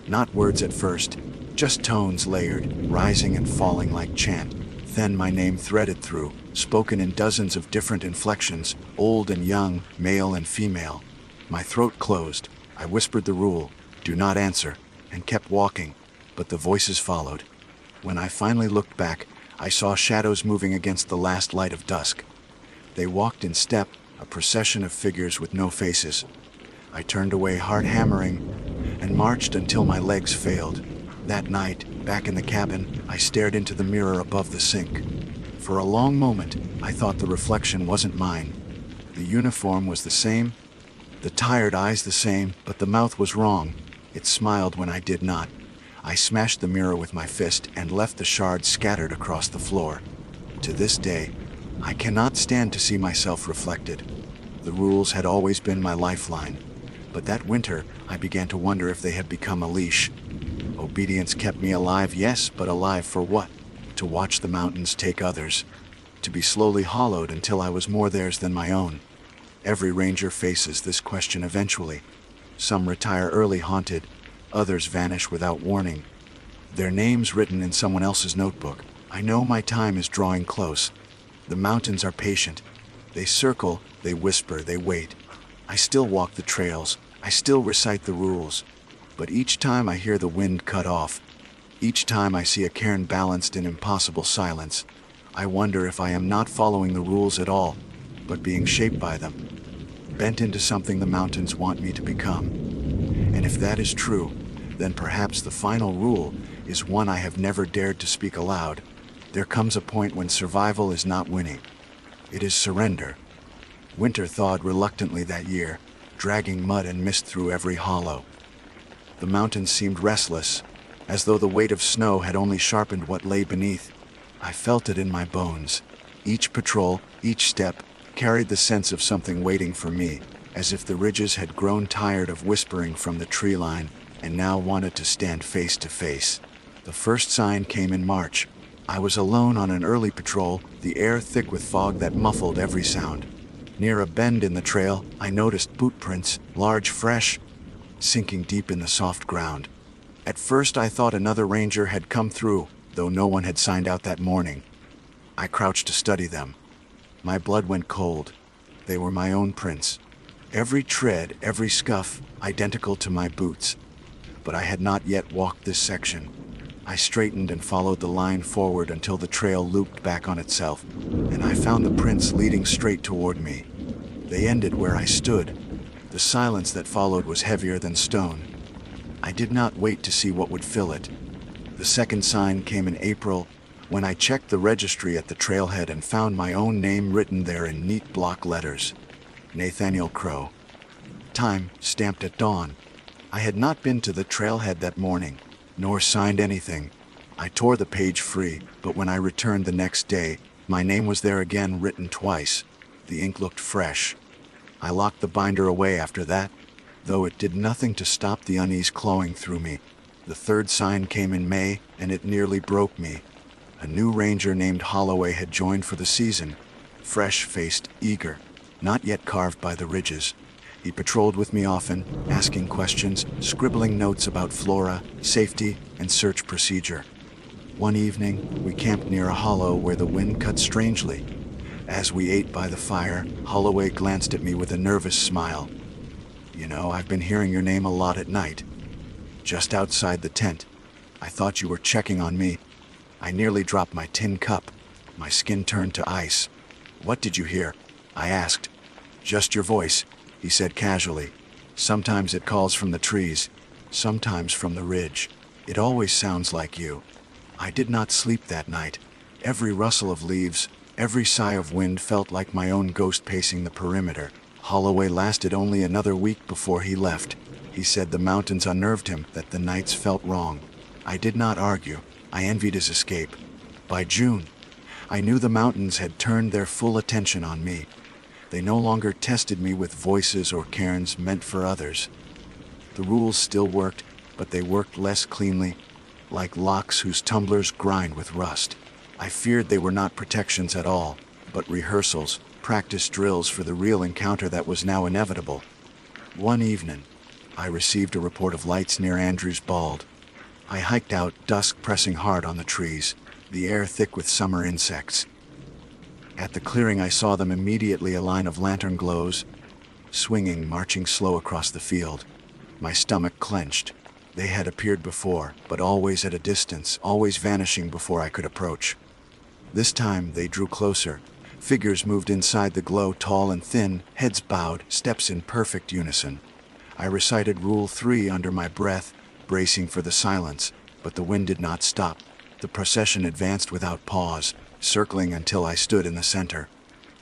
Not words at first, just tones layered, rising and falling like chant. Then my name threaded through, spoken in dozens of different inflections, old and young, male and female. My throat closed. I whispered the rule, "Do not answer," and kept walking, but the voices followed. When I finally looked back, I saw shadows moving against the last light of dusk. They walked in step, a procession of figures with no faces. I turned away, heart hammering, and marched until my legs failed. That night, back in the cabin, I stared into the mirror above the sink. For a long moment, I thought the reflection wasn't mine. The uniform was the same, the tired eyes the same, but the mouth was wrong. It smiled when I did not. I smashed the mirror with my fist and left the shards scattered across the floor. To this day, I cannot stand to see myself reflected. The rules had always been my lifeline, but that winter I began to wonder if they had become a leash. Obedience kept me alive, yes, but alive for what? To watch the mountains take others, to be slowly hollowed until I was more theirs than my own. Every ranger faces this question eventually. Some retire early haunted, others vanish without warning. Their names written in someone else's notebook. I know my time is drawing close. The mountains are patient. They circle, they whisper, they wait. I still walk the trails. I still recite the rules. But each time I hear the wind cut off, each time I see a cairn balanced in impossible silence, I wonder if I am not following the rules at all, but being shaped by them, bent into something the mountains want me to become. And if that is true, then perhaps the final rule is one I have never dared to speak aloud. There comes a point when survival is not winning. It is surrender. Winter thawed reluctantly that year, dragging mud and mist through every hollow. The mountains seemed restless, as though the weight of snow had only sharpened what lay beneath. I felt it in my bones. Each patrol, each step, carried the sense of something waiting for me, as if the ridges had grown tired of whispering from the tree line and now wanted to stand face to face. The first sign came in March. I was alone on an early patrol, the air thick with fog that muffled every sound. Near a bend in the trail, I noticed boot prints, large, fresh, sinking deep in the soft ground. At first I thought another ranger had come through, though no one had signed out that morning. I crouched to study them. My blood went cold. They were my own prints. Every tread, every scuff, identical to my boots. But I had not yet walked this section. I straightened and followed the line forward until the trail looped back on itself, and I found the prints leading straight toward me. They ended where I stood. The silence that followed was heavier than stone. I did not wait to see what would fill it. The second sign came in April, when I checked the registry at the trailhead and found my own name written there in neat block letters. Nathaniel Crow. Time stamped at dawn. I had not been to the trailhead that morning, nor signed anything. I tore the page free, but when I returned the next day, my name was there again, written twice. The ink looked fresh. I locked the binder away after that, though it did nothing to stop the unease clawing through me. The third sign came in May, and it nearly broke me. A new ranger named Holloway had joined for the season, fresh-faced, eager, not yet carved by the ridges. He patrolled with me often, asking questions, scribbling notes about flora, safety, and search procedure. One evening, we camped near a hollow where the wind cut strangely. As we ate by the fire, Holloway glanced at me with a nervous smile. "You know, I've been hearing your name a lot at night. Just outside the tent. I thought you were checking on me." I nearly dropped my tin cup. My skin turned to ice. "What did you hear?" I asked. "Just your voice," he said casually. "Sometimes it calls from the trees, sometimes from the ridge. It always sounds like you." I did not sleep that night. Every rustle of leaves, every sigh of wind felt like my own ghost pacing the perimeter. Holloway lasted only another week before he left. He said the mountains unnerved him, that the nights felt wrong. I did not argue. I envied his escape. By June, I knew the mountains had turned their full attention on me. They no longer tested me with voices or cairns meant for others. The rules still worked, but they worked less cleanly, like locks whose tumblers grind with rust. I feared they were not protections at all, but rehearsals, practice drills for the real encounter that was now inevitable. One evening, I received a report of lights near Andrews Bald. I hiked out, dusk pressing hard on the trees, the air thick with summer insects. At the clearing I saw them immediately, a line of lantern glows, swinging, marching slow across the field. My stomach clenched. They had appeared before, but always at a distance, always vanishing before I could approach. This time they drew closer. Figures moved inside the glow, tall and thin, heads bowed, steps in perfect unison. I recited Rule 3 under my breath, bracing for the silence, but the wind did not stop. The procession advanced without pause, circling until I stood in the center.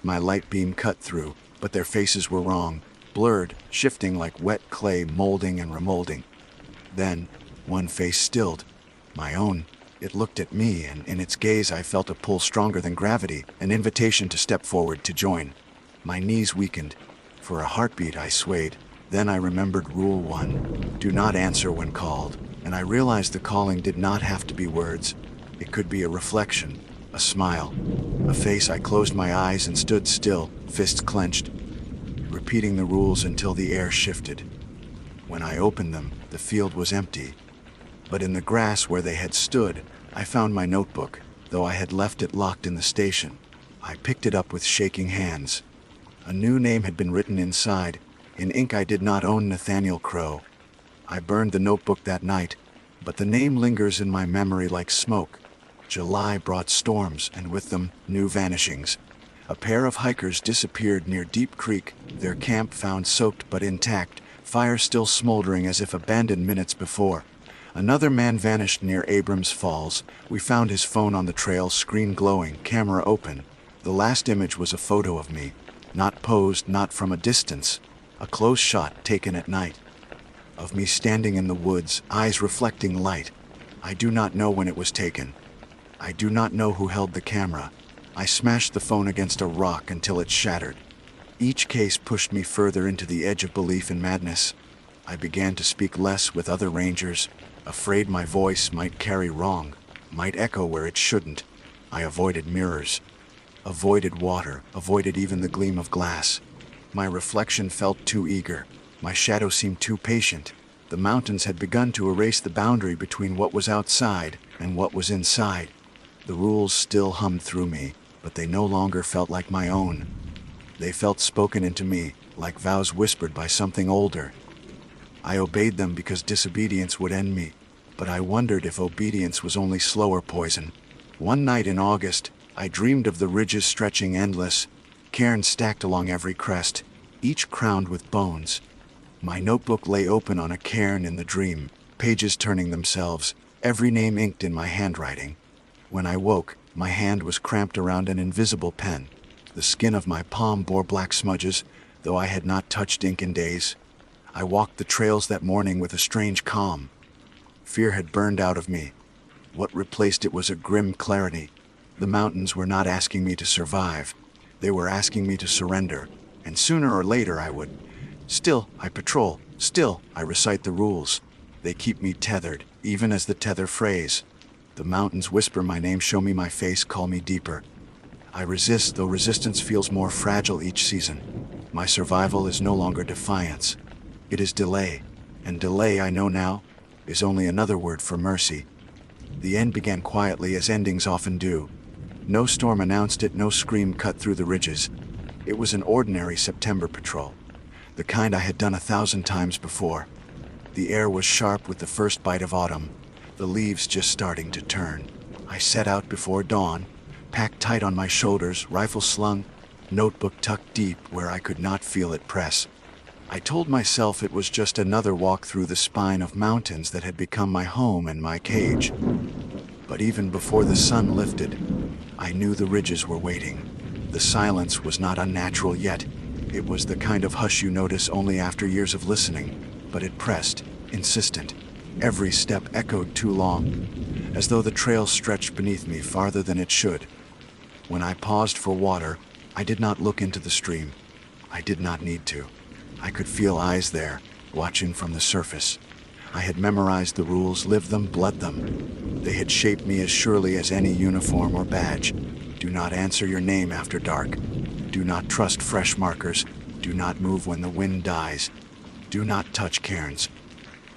My light beam cut through, but their faces were wrong, blurred, shifting like wet clay, molding and remolding. Then, one face stilled, My own. It looked at me, and in its gaze I felt a pull stronger than gravity, an invitation to step forward to join. My knees weakened. For a heartbeat I swayed. Then I remembered Rule 1. Do not answer when called. And I realized the calling did not have to be words. It could be a reflection, a smile, a face. I closed my eyes and stood still, fists clenched, repeating the rules until the air shifted. When I opened them, the field was empty. But in the grass where they had stood, I found my notebook, though I had left it locked in the station. I picked it up with shaking hands. A new name had been written inside, in ink I did not own: Nathaniel Crow. I burned the notebook that night, but the name lingers in my memory like smoke. July brought storms, and with them, new vanishings. A pair of hikers disappeared near Deep Creek, their camp found soaked but intact, fire still smoldering as if abandoned minutes before. Another man vanished near Abrams Falls. We found his phone on the trail, screen glowing, camera open. The last image was a photo of me, not posed, not from a distance, a close shot taken at night. Of me standing in the woods, eyes reflecting light. I do not know when it was taken. I do not know who held the camera. I smashed the phone against a rock until it shattered. Each case pushed me further into the edge of belief in madness. I began to speak less with other rangers, afraid my voice might carry wrong, might echo where it shouldn't. I avoided mirrors, avoided water, avoided even the gleam of glass. My reflection felt too eager. My shadow seemed too patient. The mountains had begun to erase the boundary between what was outside and what was inside. The rules still hummed through me, but they no longer felt like my own. They felt spoken into me, like vows whispered by something older. I obeyed them because disobedience would end me, but I wondered if obedience was only slower poison. One night in August, I dreamed of the ridges stretching endless, cairns stacked along every crest, each crowned with bones. My notebook lay open on a cairn in the dream, pages turning themselves, every name inked in my handwriting. When I woke, my hand was cramped around an invisible pen. The skin of my palm bore black smudges, though I had not touched ink in days. I walked the trails that morning with a strange calm. Fear had burned out of me. What replaced it was a grim clarity. The mountains were not asking me to survive. They were asking me to surrender, and sooner or later I would. Still, I patrol. Still, I recite the rules. They keep me tethered, even as the tether frays. The mountains whisper my name, show me my face, call me deeper. I resist, though resistance feels more fragile each season. My survival is no longer defiance. It is delay, and delay, I know now, is only another word for mercy. The end began quietly, as endings often do. No storm announced it, no scream cut through the ridges. It was an ordinary September patrol, the kind I had done 1,000 times before. The air was sharp with the first bite of autumn, the leaves just starting to turn. I set out before dawn, packed tight on my shoulders, rifle slung, notebook tucked deep where I could not feel it press. I told myself it was just another walk through the spine of mountains that had become my home and my cage. But even before the sun lifted, I knew the ridges were waiting. The silence was not unnatural yet. It was the kind of hush you notice only after years of listening, but it pressed, insistent. Every step echoed too long, as though the trail stretched beneath me farther than it should. When I paused for water, I did not look into the stream. I did not need to. I could feel eyes there, watching from the surface. I had memorized the rules, lived them, bled them. They had shaped me as surely as any uniform or badge. Do not answer your name after dark. Do not trust fresh markers. Do not move when the wind dies. Do not touch cairns.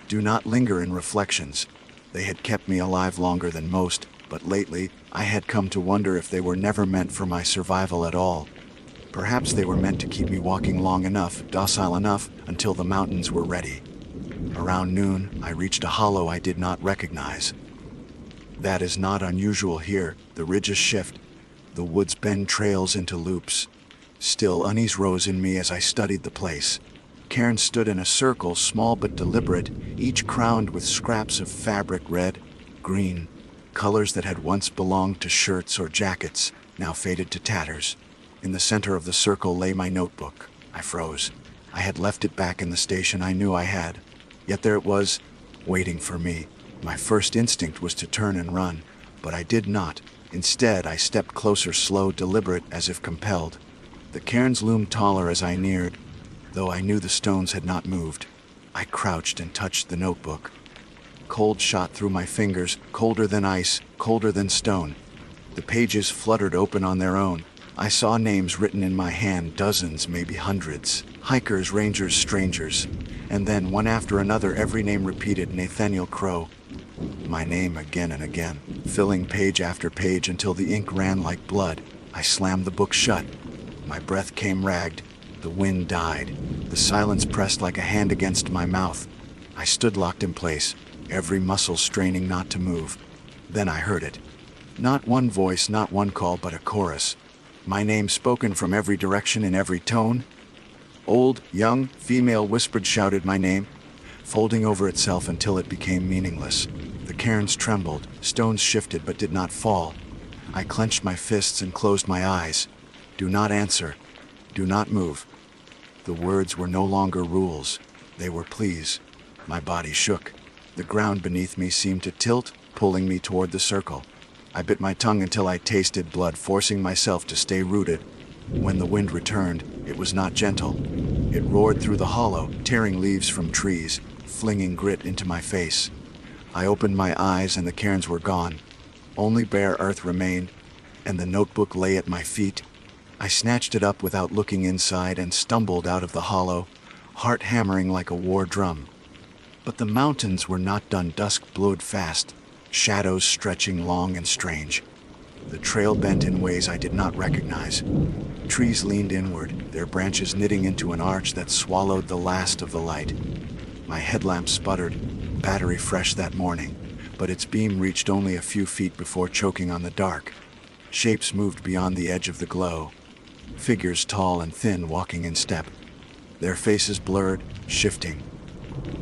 Do not linger in reflections. They had kept me alive longer than most, but lately I had come to wonder if they were never meant for my survival at all. Perhaps they were meant to keep me walking long enough, docile enough, until the mountains were ready. Around noon, I reached a hollow I did not recognize. That is not unusual here. The ridges shift. The woods bend trails into loops. Still, unease rose in me as I studied the place. Cairns stood in a circle, small but deliberate, each crowned with scraps of fabric, red, green, colors that had once belonged to shirts or jackets, now faded to tatters. In the center of the circle lay my notebook. I froze. I had left it back in the station. I knew I had. Yet there it was, waiting for me. My first instinct was to turn and run, but I did not. Instead, I stepped closer, slow, deliberate, as if compelled. The cairns loomed taller as I neared, though I knew the stones had not moved. I crouched and touched the notebook. Cold shot through my fingers, colder than ice, colder than stone. The pages fluttered open on their own. I saw names written in my hand, dozens, maybe hundreds. Hikers, rangers, strangers. And then, one after another, every name repeated, Nathaniel Crow. My name again and again, filling page after page until the ink ran like blood. I slammed the book shut. My breath came ragged. The wind died. The silence pressed like a hand against my mouth. I stood locked in place, every muscle straining not to move. Then I heard it. Not one voice, not one call, but a chorus. My name spoken from every direction in every tone. Old, young, female whispered, shouted my name, folding over itself until it became meaningless. The cairns trembled, stones shifted but did not fall. I clenched my fists and closed my eyes. Do not answer. Do not move. The words were no longer rules. They were pleas. My body shook. The ground beneath me seemed to tilt, pulling me toward the circle. I bit my tongue until I tasted blood, forcing myself to stay rooted. When the wind returned, it was not gentle. It roared through the hollow, tearing leaves from trees, flinging grit into my face. I opened my eyes and the cairns were gone. Only bare earth remained, and the notebook lay at my feet. I snatched it up without looking inside and stumbled out of the hollow, heart hammering like a war drum. But the mountains were not done. Dusk glowed fast, shadows stretching long and strange. The trail bent in ways I did not recognize. Trees leaned inward, their branches knitting into an arch that swallowed the last of the light. My headlamp sputtered, battery fresh that morning, but its beam reached only a few feet before choking on the dark. Shapes moved beyond the edge of the glow. Figures tall and thin walking in step. Their faces blurred, shifting.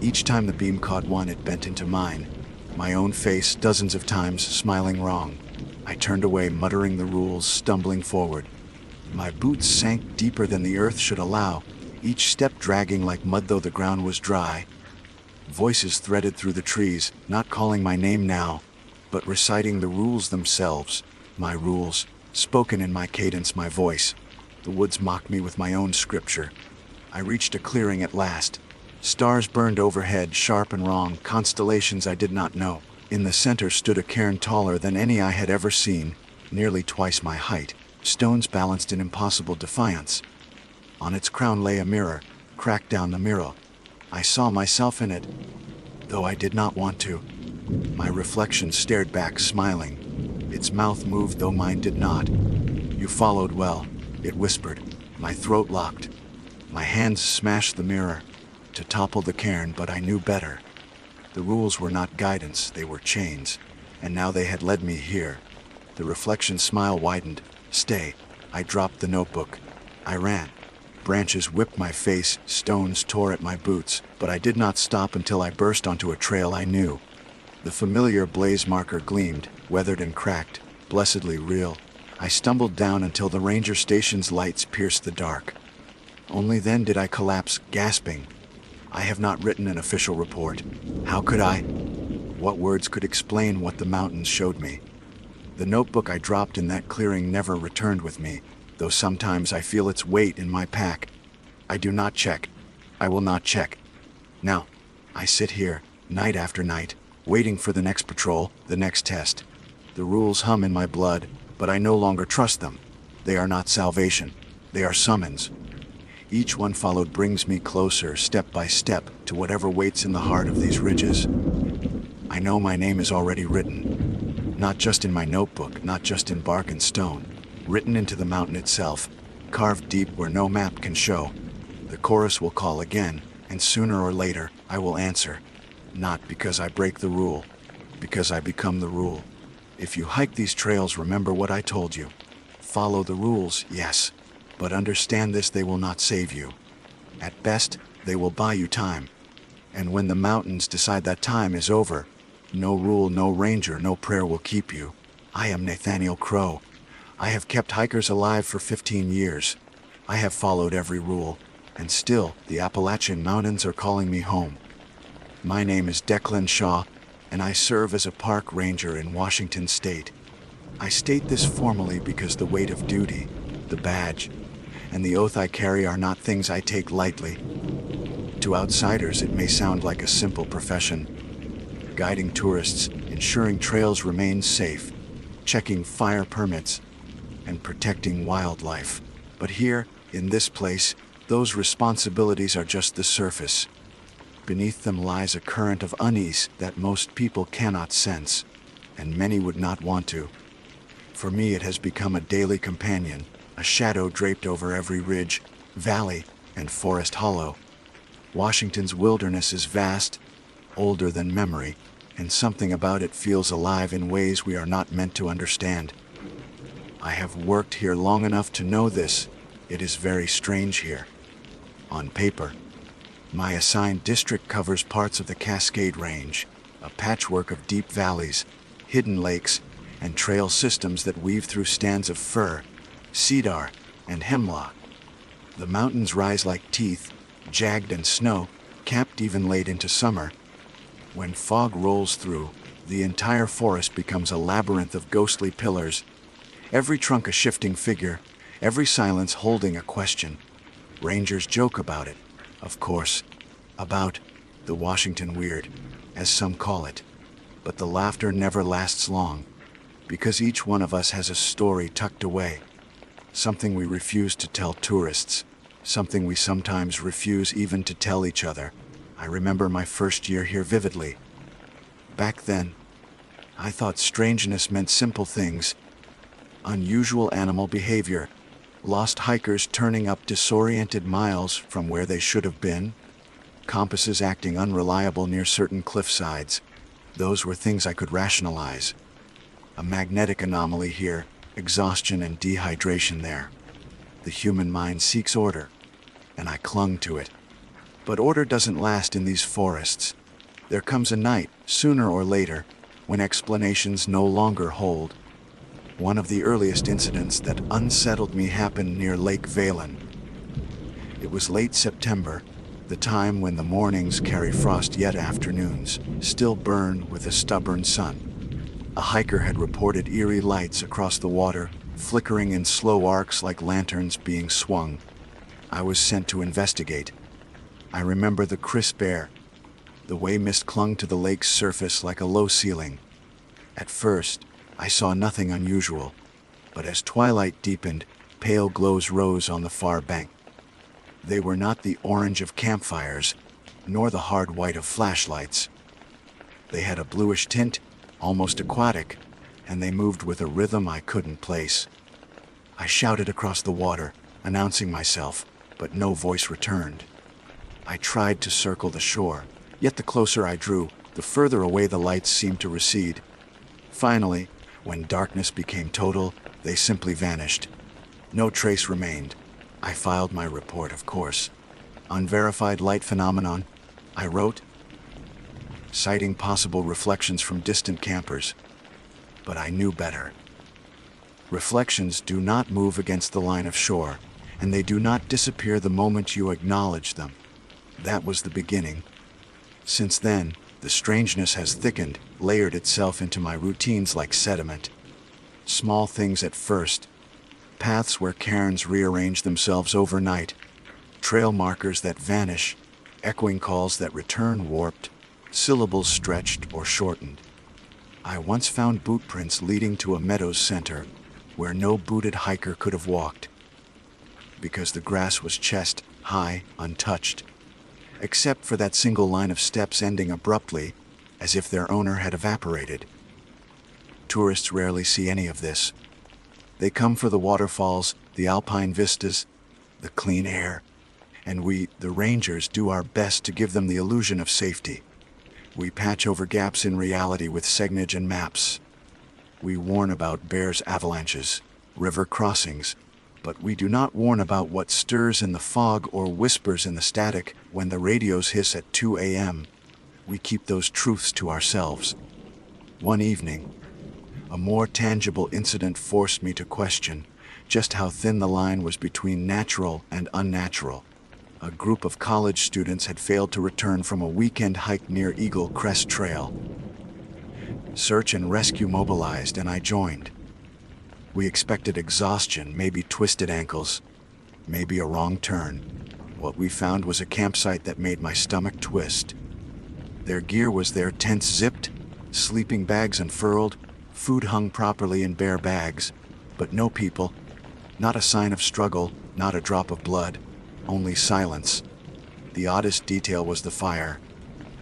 Each time the beam caught one, it bent into mine. My own face, dozens of times, smiling wrong. I turned away, muttering the rules, stumbling forward. My boots sank deeper than the earth should allow, each step dragging like mud though the ground was dry. Voices threaded through the trees, not calling my name now, but reciting the rules themselves. My rules, spoken in my cadence, my voice. The woods mocked me with my own scripture. I reached a clearing at last. Stars burned overhead, sharp and wrong, constellations I did not know. In the center stood a cairn taller than any I had ever seen, nearly twice my height, stones balanced in impossible defiance. On its crown lay a mirror, cracked down the mirror. I saw myself in it, though I did not want to. My reflection stared back, smiling. Its mouth moved, though mine did not. You followed well, it whispered. My throat locked. My hands smashed the mirror to topple the cairn, but I knew better. The rules were not guidance, they were chains, and now they had led me here. The reflection's smile widened. Stay. I dropped the notebook. I ran. Branches whipped my face, stones tore at my boots, but I did not stop until I burst onto a trail I knew. The familiar blaze marker gleamed, weathered and cracked, blessedly real. I stumbled down until the ranger station's lights pierced the dark. Only then did I collapse, gasping. I have not written an official report. How could I? What words could explain what the mountains showed me? The notebook I dropped in that clearing never returned with me, though sometimes I feel its weight in my pack. I do not check. I will not check. Now, I sit here, night after night, waiting for the next patrol, the next test. The rules hum in my blood, but I no longer trust them. They are not salvation. They are summons. Each one followed brings me closer, step by step, to whatever waits in the heart of these ridges. I know my name is already written. Not just in my notebook, not just in bark and stone. Written into the mountain itself, carved deep where no map can show. The chorus will call again, and sooner or later, I will answer. Not because I break the rule, because I become the rule. If you hike these trails, remember what I told you. Follow the rules, yes, but understand this: they will not save you. At best, they will buy you time. And when the mountains decide that time is over, no rule, no ranger, no prayer will keep you. I am Nathaniel Crow. I have kept hikers alive for 15 years. I have followed every rule, and still, the Appalachian Mountains are calling me home. My name is Declan Shaw, and I serve as a park ranger in Washington State. I state this formally because the weight of duty, the badge, and the oath I carry are not things I take lightly. To outsiders, it may sound like a simple profession: guiding tourists, ensuring trails remain safe, checking fire permits, and protecting wildlife. But here, in this place, those responsibilities are just the surface. Beneath them lies a current of unease that most people cannot sense, and many would not want to. For me, it has become a daily companion, a shadow draped over every ridge, valley, and forest hollow. Washington's wilderness is vast, older than memory, and something about it feels alive in ways we are not meant to understand. I have worked here long enough to know this. It is very strange here. On paper, my assigned district covers parts of the Cascade Range, a patchwork of deep valleys, hidden lakes, and trail systems that weave through stands of fir, cedar, and hemlock. The mountains rise like teeth, jagged and snow-capped even late into summer. When fog rolls through, the entire forest becomes a labyrinth of ghostly pillars, every trunk a shifting figure, every silence holding a question. Rangers joke about it, of course, about the Washington Weird, as some call it. But the laughter never lasts long, because each one of us has a story tucked away, something we refuse to tell tourists, something we sometimes refuse even to tell each other. I remember my first year here vividly. Back then, I thought strangeness meant simple things: unusual animal behavior, lost hikers turning up disoriented miles from where they should have been, compasses acting unreliable near certain cliff sides. Those were things I could rationalize. A magnetic anomaly here, exhaustion and dehydration there. The human mind seeks order, and I clung to it. But order doesn't last in these forests. There comes a night, sooner or later, when explanations no longer hold. One of the earliest incidents that unsettled me happened near Lake Valen. It was late September, the time when the mornings carry frost yet afternoons still burn with a stubborn sun. A hiker had reported eerie lights across the water, flickering in slow arcs like lanterns being swung. I was sent to investigate. I remember the crisp air, the way mist clung to the lake's surface like a low ceiling. At first, I saw nothing unusual, but as twilight deepened, pale glows rose on the far bank. They were not the orange of campfires, nor the hard white of flashlights. They had a bluish tint, almost aquatic, and they moved with a rhythm I couldn't place. I shouted across the water, announcing myself, but no voice returned. I tried to circle the shore, yet the closer I drew, the further away the lights seemed to recede. Finally, when darkness became total, they simply vanished. No trace remained. I filed my report, of course. Unverified light phenomenon, I wrote, citing possible reflections from distant campers. But I knew better. Reflections do not move against the line of shore, and they do not disappear the moment you acknowledge them. That was the beginning. Since then, the strangeness has thickened, layered itself into my routines like sediment. Small things at first. Paths where cairns rearrange themselves overnight. Trail markers that vanish. Echoing calls that return warped. Syllables stretched or shortened. I once found boot prints leading to a meadow's center, where no booted hiker could have walked, because the grass was chest high, untouched, except for that single line of steps ending abruptly, as if their owner had evaporated. Tourists rarely see any of this. They come for the waterfalls, the alpine vistas, the clean air, and we, the rangers, do our best to give them the illusion of safety. We patch over gaps in reality with signage and maps. We warn about bears' avalanches, river crossings, but we do not warn about what stirs in the fog or whispers in the static when the radios hiss at 2 a.m. We keep those truths to ourselves. One evening, a more tangible incident forced me to question just how thin the line was between natural and unnatural. A group of college students had failed to return from a weekend hike near Eagle Crest Trail. Search and rescue mobilized, and I joined. We expected exhaustion, maybe twisted ankles, maybe a wrong turn. What we found was a campsite that made my stomach twist. Their gear was there, tents zipped, sleeping bags unfurled, food hung properly in bare bags, but no people, not a sign of struggle, not a drop of blood, only silence. The oddest detail was the fire.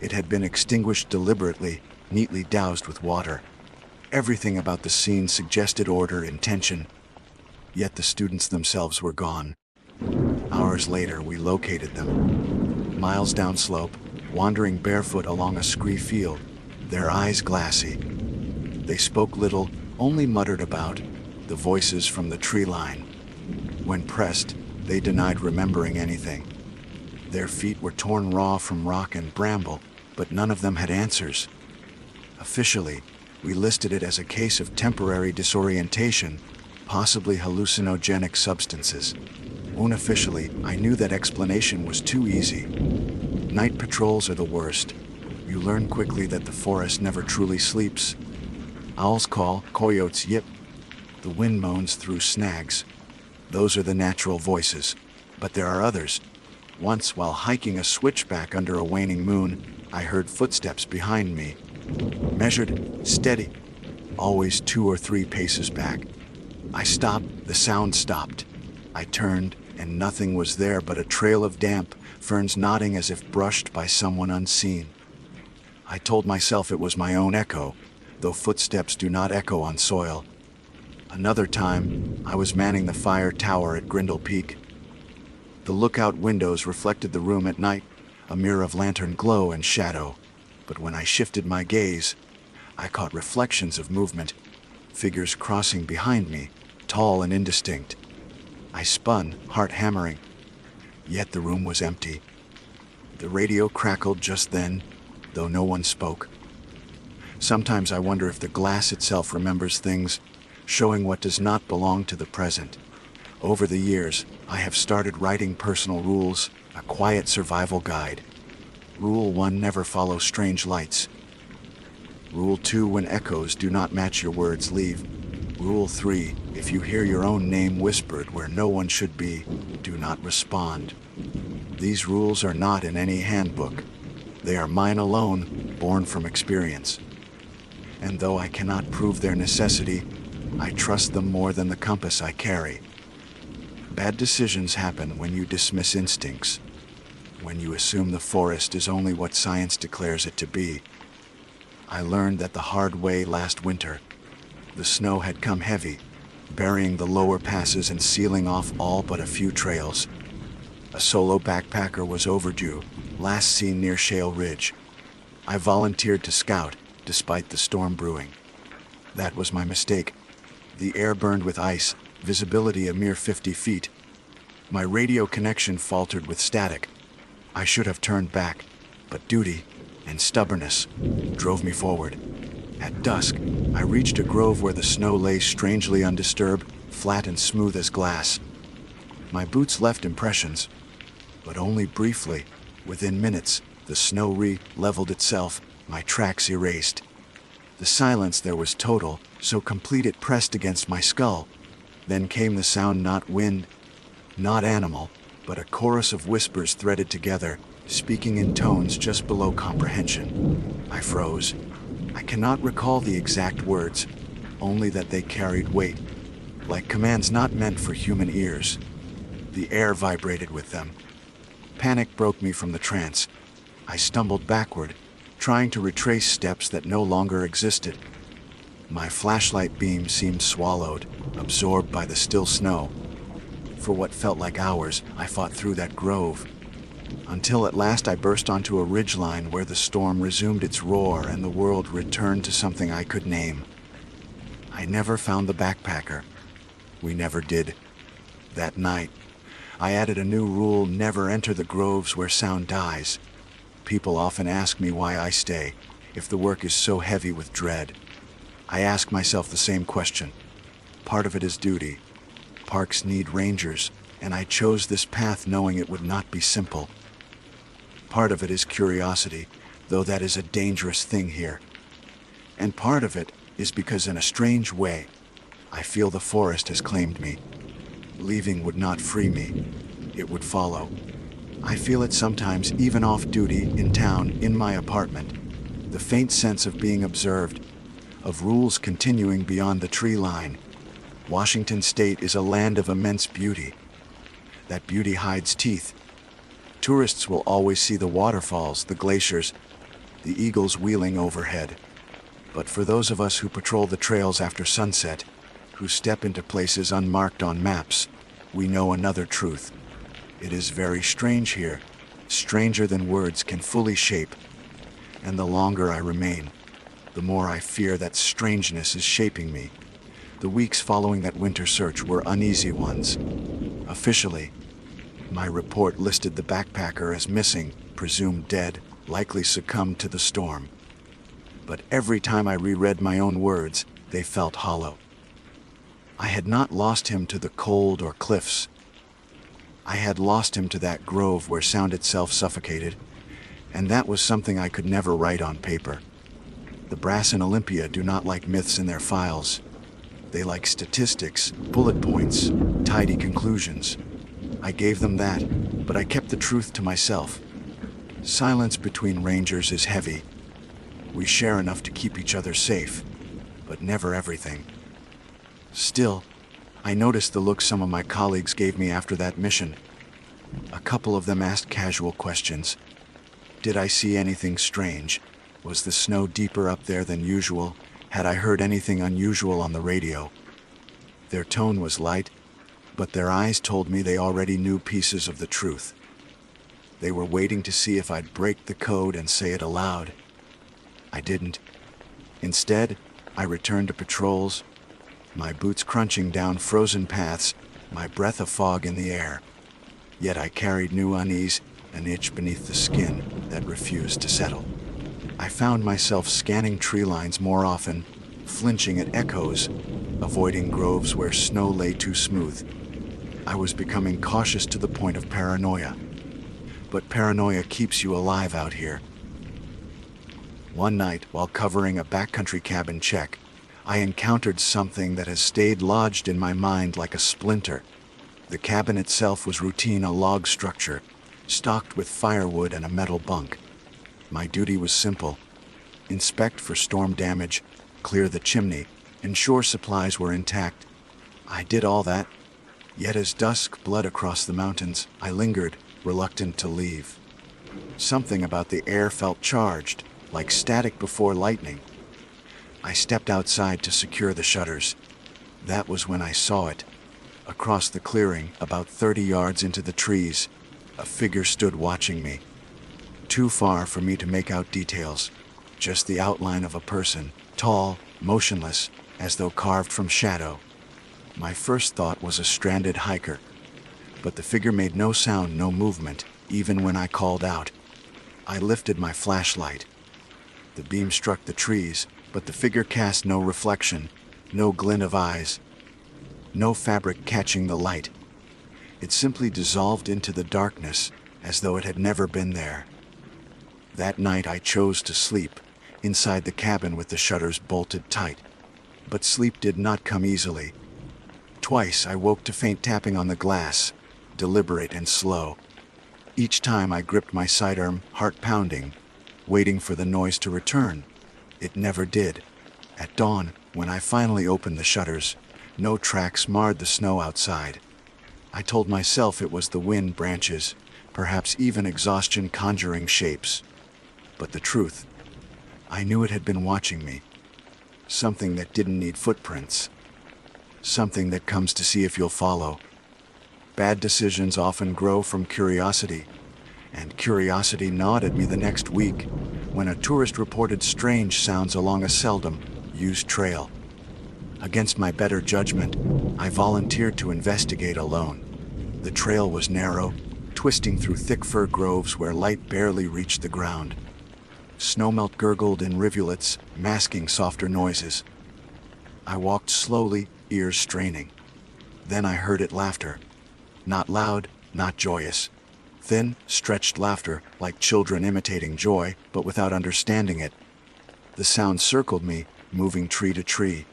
It had been extinguished deliberately, neatly doused with water. Everything about the scene suggested order, intention, yet the students themselves were gone. Hours later, we located them. Miles downslope, wandering barefoot along a scree field, their eyes glassy. They spoke little, only muttered about the voices from the tree line. When pressed, they denied remembering anything. Their feet were torn raw from rock and bramble, but none of them had answers. Officially, we listed it as a case of temporary disorientation, possibly hallucinogenic substances. Unofficially, I knew that explanation was too easy. Night patrols are the worst. You learn quickly that the forest never truly sleeps. Owls call, coyotes yip. The wind moans through snags. Those are the natural voices. But there are others. Once, while hiking a switchback under a waning moon, I heard footsteps behind me. Measured, steady, always 2 or 3 paces back. I stopped, the sound stopped. I turned, and nothing was there but a trail of damp, ferns nodding as if brushed by someone unseen. I told myself it was my own echo, though footsteps do not echo on soil. Another time, I was manning the fire tower at Grindle Peak. The lookout windows reflected the room at night, a mirror of lantern glow and shadow. But when I shifted my gaze, I caught reflections of movement, figures crossing behind me, tall and indistinct. I spun, heart hammering. Yet the room was empty. The radio crackled just then, though no one spoke. Sometimes I wonder if the glass itself remembers things, showing what does not belong to the present. Over the years, I have started writing personal rules, a quiet survival guide. Rule 1, never follow strange lights. Rule 2, when echoes do not match your words, leave. Rule 3, if you hear your own name whispered where no one should be, do not respond. These rules are not in any handbook. They are mine alone, born from experience. And though I cannot prove their necessity, I trust them more than the compass I carry. Bad decisions happen when you dismiss instincts, when you assume the forest is only what science declares it to be. I learned that the hard way last winter. The snow had come heavy, burying the lower passes and sealing off all but a few trails. A solo backpacker was overdue, last seen near Shale Ridge. I volunteered to scout, despite the storm brewing. That was my mistake. The air burned with ice, visibility a mere 50 feet. My radio connection faltered with static. I should have turned back, but duty and stubbornness drove me forward. At dusk, I reached a grove where the snow lay strangely undisturbed, flat and smooth as glass. My boots left impressions, but only briefly. Within minutes, the snow re-leveled itself, my tracks erased. The silence there was total, so complete it pressed against my skull. Then came the sound, not wind, not animal, but a chorus of whispers threaded together, speaking in tones just below comprehension. I froze. I cannot recall the exact words, only that they carried weight, like commands not meant for human ears. The air vibrated with them. Panic broke me from the trance. I stumbled backward, trying to retrace steps that no longer existed. My flashlight beam seemed swallowed, absorbed by the still snow. For what felt like hours, I fought through that grove, until at last I burst onto a ridgeline where the storm resumed its roar and the world returned to something I could name. I never found the backpacker. We never did. That night, I added a new rule: never enter the groves where sound dies. People often ask me why I stay, if the work is so heavy with dread. I ask myself the same question. Part of it is duty. Parks need rangers, and I chose this path knowing it would not be simple. Part of it is curiosity, though that is a dangerous thing here. And part of it is because in a strange way, I feel the forest has claimed me. Leaving would not free me. It would follow. I feel it sometimes even off duty, in town, in my apartment. The faint sense of being observed, of rules continuing beyond the tree line. Washington State is a land of immense beauty. That beauty hides teeth. Tourists will always see the waterfalls, the glaciers, the eagles wheeling overhead. But for those of us who patrol the trails after sunset, who step into places unmarked on maps, we know another truth. It is very strange here, stranger than words can fully shape. And the longer I remain, the more I fear that strangeness is shaping me. The weeks following that winter search were uneasy ones. Officially, my report listed the backpacker as missing, presumed dead, likely succumbed to the storm. But every time I reread my own words, they felt hollow. I had not lost him to the cold or cliffs. I had lost him to that grove where sound itself suffocated, and that was something I could never write on paper. The brass in Olympia do not like myths in their files. They like statistics, bullet points, tidy conclusions. I gave them that, but I kept the truth to myself. Silence between rangers is heavy. We share enough to keep each other safe, but never everything. Still, I noticed the look some of my colleagues gave me after that mission. A couple of them asked casual questions. Did I see anything strange? Was the snow deeper up there than usual? Had I heard anything unusual on the radio? Their tone was light, but their eyes told me they already knew pieces of the truth. They were waiting to see if I'd break the code and say it aloud. I didn't. Instead, I returned to patrols, my boots crunching down frozen paths, my breath of fog in the air. Yet I carried new unease, an itch beneath the skin that refused to settle. I found myself scanning tree lines more often, flinching at echoes, avoiding groves where snow lay too smooth. I was becoming cautious to the point of paranoia. But paranoia keeps you alive out here. One night, while covering a backcountry cabin check, I encountered something that has stayed lodged in my mind like a splinter. The cabin itself was routine, a log structure, stocked with firewood and a metal bunk. My duty was simple: inspect for storm damage, clear the chimney, ensure supplies were intact. I did all that, yet as dusk bled across the mountains, I lingered, reluctant to leave. Something about the air felt charged, like static before lightning. I stepped outside to secure the shutters. That was when I saw it. Across the clearing, about 30 yards into the trees, a figure stood watching me. Too far for me to make out details, just the outline of a person, tall, motionless, as though carved from shadow. My first thought was a stranded hiker, but the figure made no sound, no movement, even when I called out. I lifted my flashlight. The beam struck the trees, but the figure cast no reflection, no glint of eyes, no fabric catching the light. It simply dissolved into the darkness, as though it had never been there. That night I chose to sleep, inside the cabin with the shutters bolted tight. But sleep did not come easily. Twice I woke to faint tapping on the glass, deliberate and slow. Each time I gripped my sidearm, heart pounding, waiting for the noise to return. It never did. At dawn, when I finally opened the shutters, no tracks marred the snow outside. I told myself it was the wind, branches, perhaps even exhaustion conjuring shapes. But the truth, I knew it had been watching me. Something that didn't need footprints. Something that comes to see if you'll follow. Bad decisions often grow from curiosity, and curiosity gnawed at me the next week when a tourist reported strange sounds along a seldom used trail. Against my better judgment, I volunteered to investigate alone. The trail was narrow, twisting through thick fir groves where light barely reached the ground. Snowmelt gurgled in rivulets, masking softer noises. I walked slowly, ears straining. Then I heard it laughter. Not loud, not joyous. Thin, stretched laughter, like children imitating joy, but without understanding it. The sound circled me, moving tree to tree.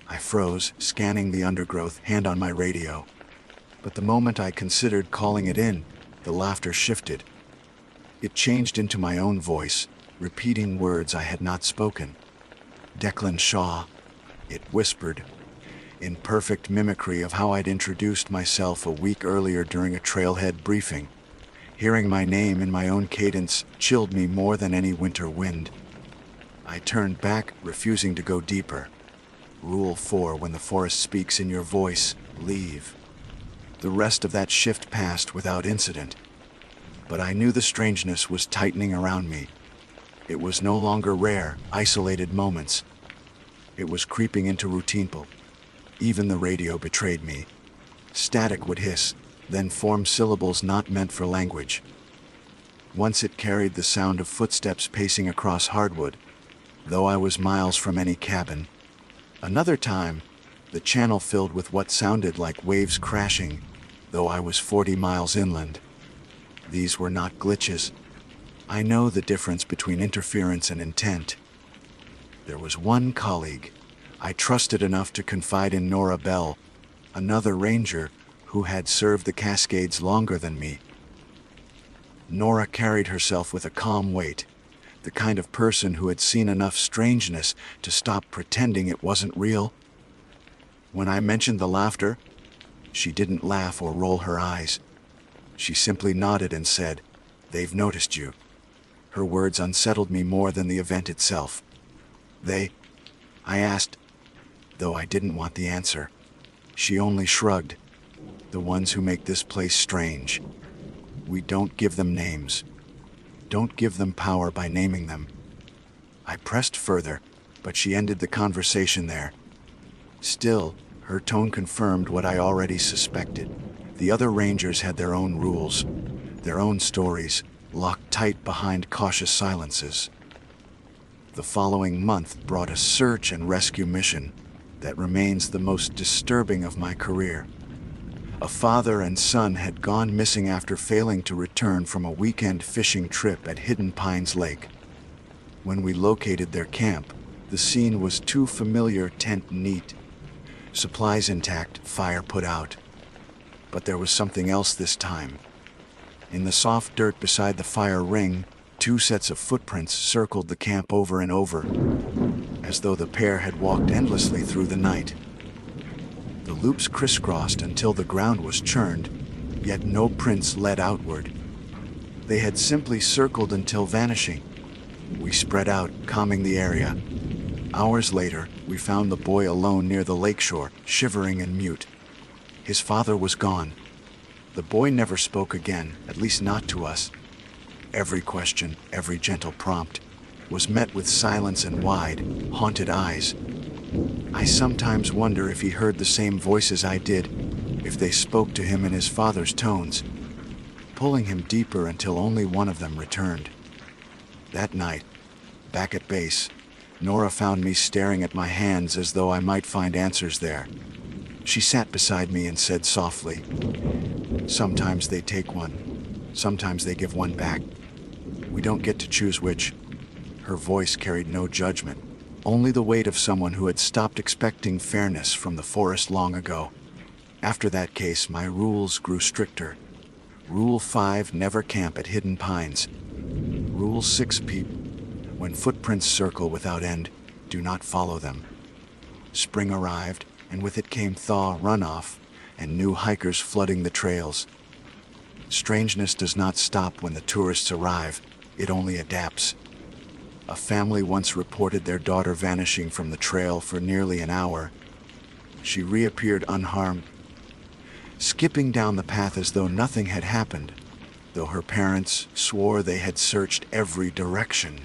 I froze, scanning the undergrowth, hand on my radio. But the moment I considered calling it in, the laughter shifted. It changed into my own voice, repeating words I had not spoken. Declan Shaw, it whispered, in perfect mimicry of how I'd introduced myself a week earlier during a trailhead briefing. Hearing my name in my own cadence chilled me more than any winter wind. I turned back, refusing to go deeper. Rule 4: when the forest speaks in your voice, leave. The rest of that shift passed without incident. But I knew the strangeness was tightening around me. It was no longer rare, isolated moments. It was creeping into routine. Even the radio betrayed me. Static would hiss, then form syllables not meant for language. Once it carried the sound of footsteps pacing across hardwood, though I was miles from any cabin. Another time, the channel filled with what sounded like waves crashing, though I was 40 miles inland. These were not glitches. I know the difference between interference and intent. There was one colleague I trusted enough to confide in, Nora Bell, another ranger who had served the Cascades longer than me. Nora carried herself with a calm weight, the kind of person who had seen enough strangeness to stop pretending it wasn't real. When I mentioned the laughter, she didn't laugh or roll her eyes. She simply nodded and said, "They've noticed you." Her words unsettled me more than the event itself. "They?" I asked, though I didn't want the answer. She only shrugged. "The ones who make this place strange. We don't give them names. Don't give them power by naming them." I pressed further, but she ended the conversation there. Still, her tone confirmed what I already suspected. The other rangers had their own rules, their own stories, locked tight behind cautious silences. The following month brought a search and rescue mission that remains the most disturbing of my career. A father and son had gone missing after failing to return from a weekend fishing trip at Hidden Pines Lake. When we located their camp, the scene was too familiar: tent neat, supplies intact, fire put out. But there was something else this time. In the soft dirt beside the fire ring, 2 sets of footprints circled the camp over and over, as though the pair had walked endlessly through the night. The loops crisscrossed until the ground was churned, yet no prints led outward. They had simply circled until vanishing. We spread out, calming the area. Hours later, we found the boy alone near the lakeshore, shivering and mute. His father was gone. The boy never spoke again, at least not to us. Every question, every gentle prompt, was met with silence and wide, haunted eyes. I sometimes wonder if he heard the same voices I did, if they spoke to him in his father's tones, pulling him deeper until only one of them returned. That night, back at base, Nora found me staring at my hands as though I might find answers there. She sat beside me and said softly, "Sometimes they take one, sometimes they give one back. We don't get to choose which." Her voice carried no judgment, only the weight of someone who had stopped expecting fairness from the forest long ago. After that case, my rules grew stricter. Rule 5: never camp at Hidden Pines. Rule 6: when footprints circle without end, do not follow them. Spring arrived, and with it came thaw, runoff, and new hikers flooding the trails. Strangeness does not stop when the tourists arrive, it only adapts. A family once reported their daughter vanishing from the trail for nearly an hour. She reappeared unharmed, skipping down the path as though nothing had happened, though her parents swore they had searched every direction.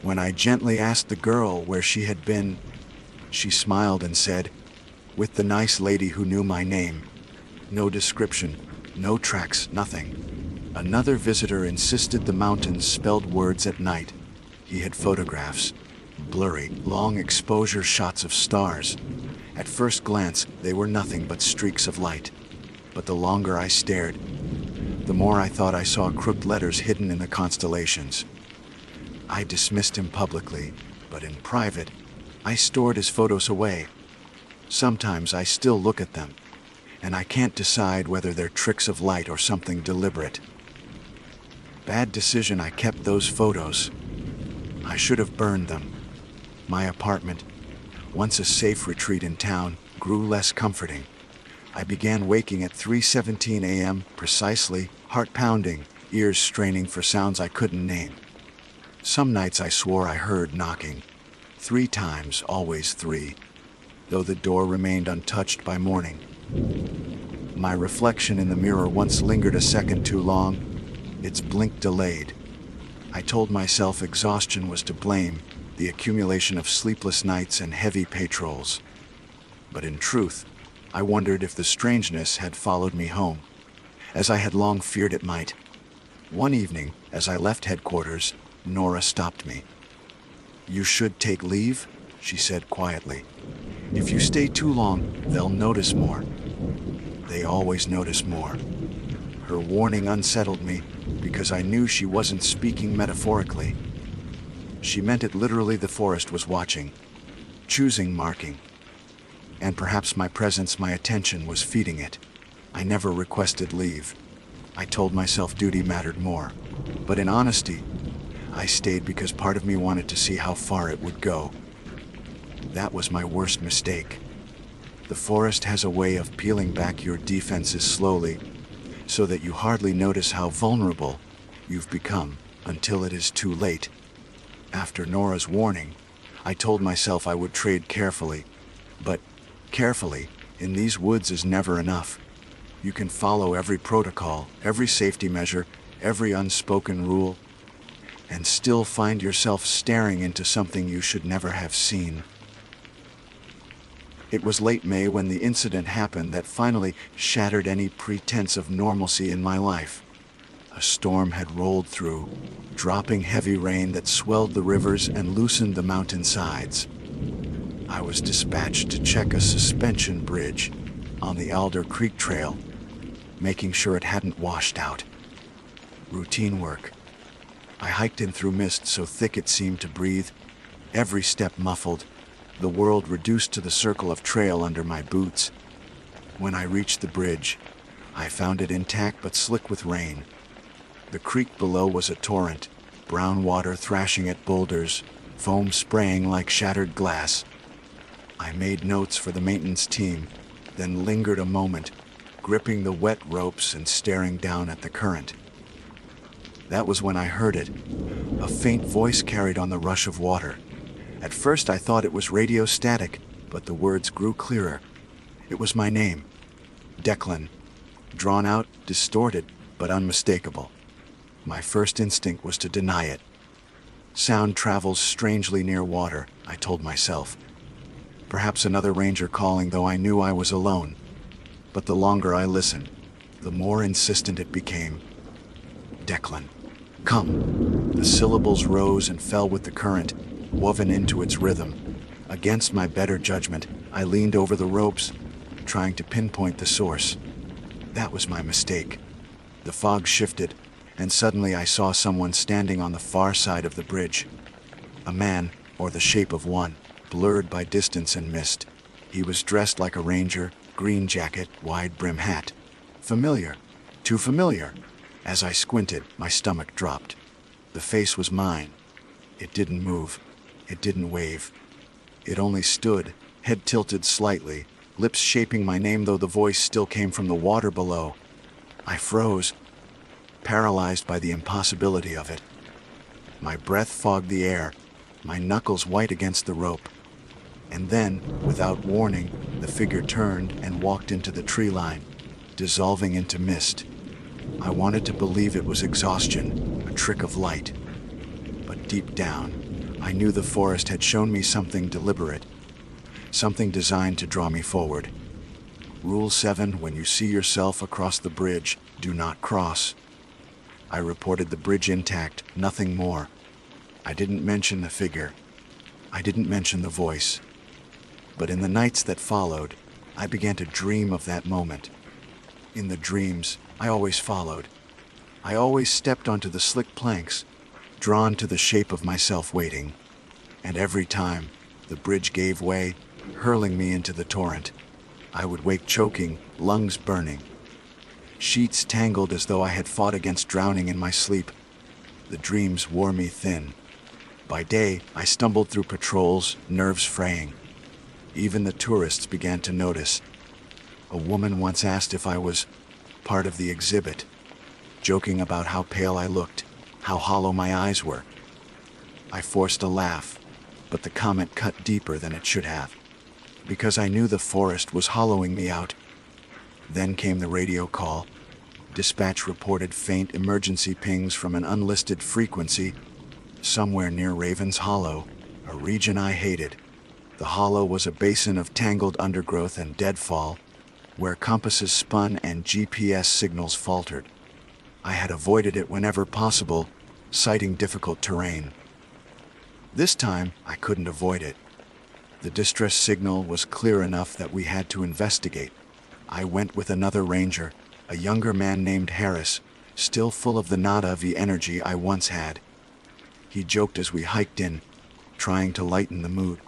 When I gently asked the girl where she had been, she smiled and said, "With the nice lady who knew my name." No description, no tracks, nothing. Another visitor insisted the mountains spelled words at night. He had photographs, blurry, long exposure shots of stars. At first glance, they were nothing but streaks of light. But the longer I stared, the more I thought I saw crooked letters hidden in the constellations. I dismissed him publicly, but in private, I stored his photos away. Sometimes I still look at them, and I can't decide whether they're tricks of light or something deliberate. Bad decision, I kept those photos. I should have burned them. My apartment, once a safe retreat in town, grew less comforting. I began waking at 3:17 a.m. precisely, heart pounding, ears straining for sounds I couldn't name. Some nights I swore I heard knocking. 3 times, always 3, though the door remained untouched by morning. My reflection in the mirror once lingered a second too long, its blink delayed. I told myself exhaustion was to blame, the accumulation of sleepless nights and heavy patrols. But in truth, I wondered if the strangeness had followed me home, as I had long feared it might. One evening, as I left headquarters, Nora stopped me. "You should take leave," she said quietly. "If you stay too long, they'll notice more." They always notice more. Her warning unsettled me because I knew she wasn't speaking metaphorically. She meant it literally. The forest was watching, choosing, marking. And perhaps my presence, my attention, was feeding it. I never requested leave. I told myself duty mattered more. But in honesty, I stayed because part of me wanted to see how far it would go. That was my worst mistake. The forest has a way of peeling back your defenses slowly, so that you hardly notice how vulnerable you've become until it is too late. After Nora's warning, I told myself I would trade carefully. But carefully, in these woods, is never enough. You can follow every protocol, every safety measure, every unspoken rule, and still find yourself staring into something you should never have seen. It was late May when the incident happened that finally shattered any pretense of normalcy in my life. A storm had rolled through, dropping heavy rain that swelled the rivers and loosened the mountain sides. I was dispatched to check a suspension bridge on the Alder Creek Trail, making sure it hadn't washed out. Routine work. I hiked in through mist so thick it seemed to breathe, every step muffled, the world reduced to the circle of trail under my boots. When I reached the bridge, I found it intact but slick with rain. The creek below was a torrent, brown water thrashing at boulders, foam spraying like shattered glass. I made notes for the maintenance team, then lingered a moment, gripping the wet ropes and staring down at the current. That was when I heard it, a faint voice carried on the rush of water. At first I thought it was radio static, but the words grew clearer. It was my name, Declan, drawn out, distorted, but unmistakable. My first instinct was to deny it. Sound travels strangely near water, I told myself. Perhaps another ranger calling, though I knew I was alone. But the longer I listened, the more insistent it became. Declan, come. The syllables rose and fell with the current, woven into its rhythm. Against my better judgment, I leaned over the ropes, trying to pinpoint the source. That was my mistake. The fog shifted, and suddenly I saw someone standing on the far side of the bridge. A man, or the shape of one, blurred by distance and mist. He was dressed like a ranger, green jacket, wide brim hat. Familiar, too familiar. As I squinted, my stomach dropped. The face was mine. It didn't move. It didn't wave. It only stood, head tilted slightly, lips shaping my name, though the voice still came from the water below. I froze, paralyzed by the impossibility of it. My breath fogged the air, my knuckles white against the rope. And then, without warning, the figure turned and walked into the tree line, dissolving into mist. I wanted to believe it was exhaustion, a trick of light. But deep down, I knew the forest had shown me something deliberate, something designed to draw me forward. Rule 7, when you see yourself across the bridge, do not cross. I reported the bridge intact, nothing more. I didn't mention the figure. I didn't mention the voice. But in the nights that followed, I began to dream of that moment. In the dreams, I always followed. I always stepped onto the slick planks, drawn to the shape of myself waiting. And every time, the bridge gave way, hurling me into the torrent. I would wake choking, lungs burning. Sheets tangled as though I had fought against drowning in my sleep. The dreams wore me thin. By day, I stumbled through patrols, nerves fraying. Even the tourists began to notice. A woman once asked if I was part of the exhibit, joking about how pale I looked, how hollow my eyes were. I forced a laugh, but the comment cut deeper than it should have, because I knew the forest was hollowing me out. Then came the radio call. Dispatch reported faint emergency pings from an unlisted frequency somewhere near Raven's Hollow, a region I hated. The hollow was a basin of tangled undergrowth and deadfall, where compasses spun and GPS signals faltered. I had avoided it whenever possible, citing difficult terrain. This time, I couldn't avoid it. The distress signal was clear enough that we had to investigate. I went with another ranger, a younger man named Harris, still full of the nada-vi energy I once had. He joked as we hiked in, trying to lighten the mood,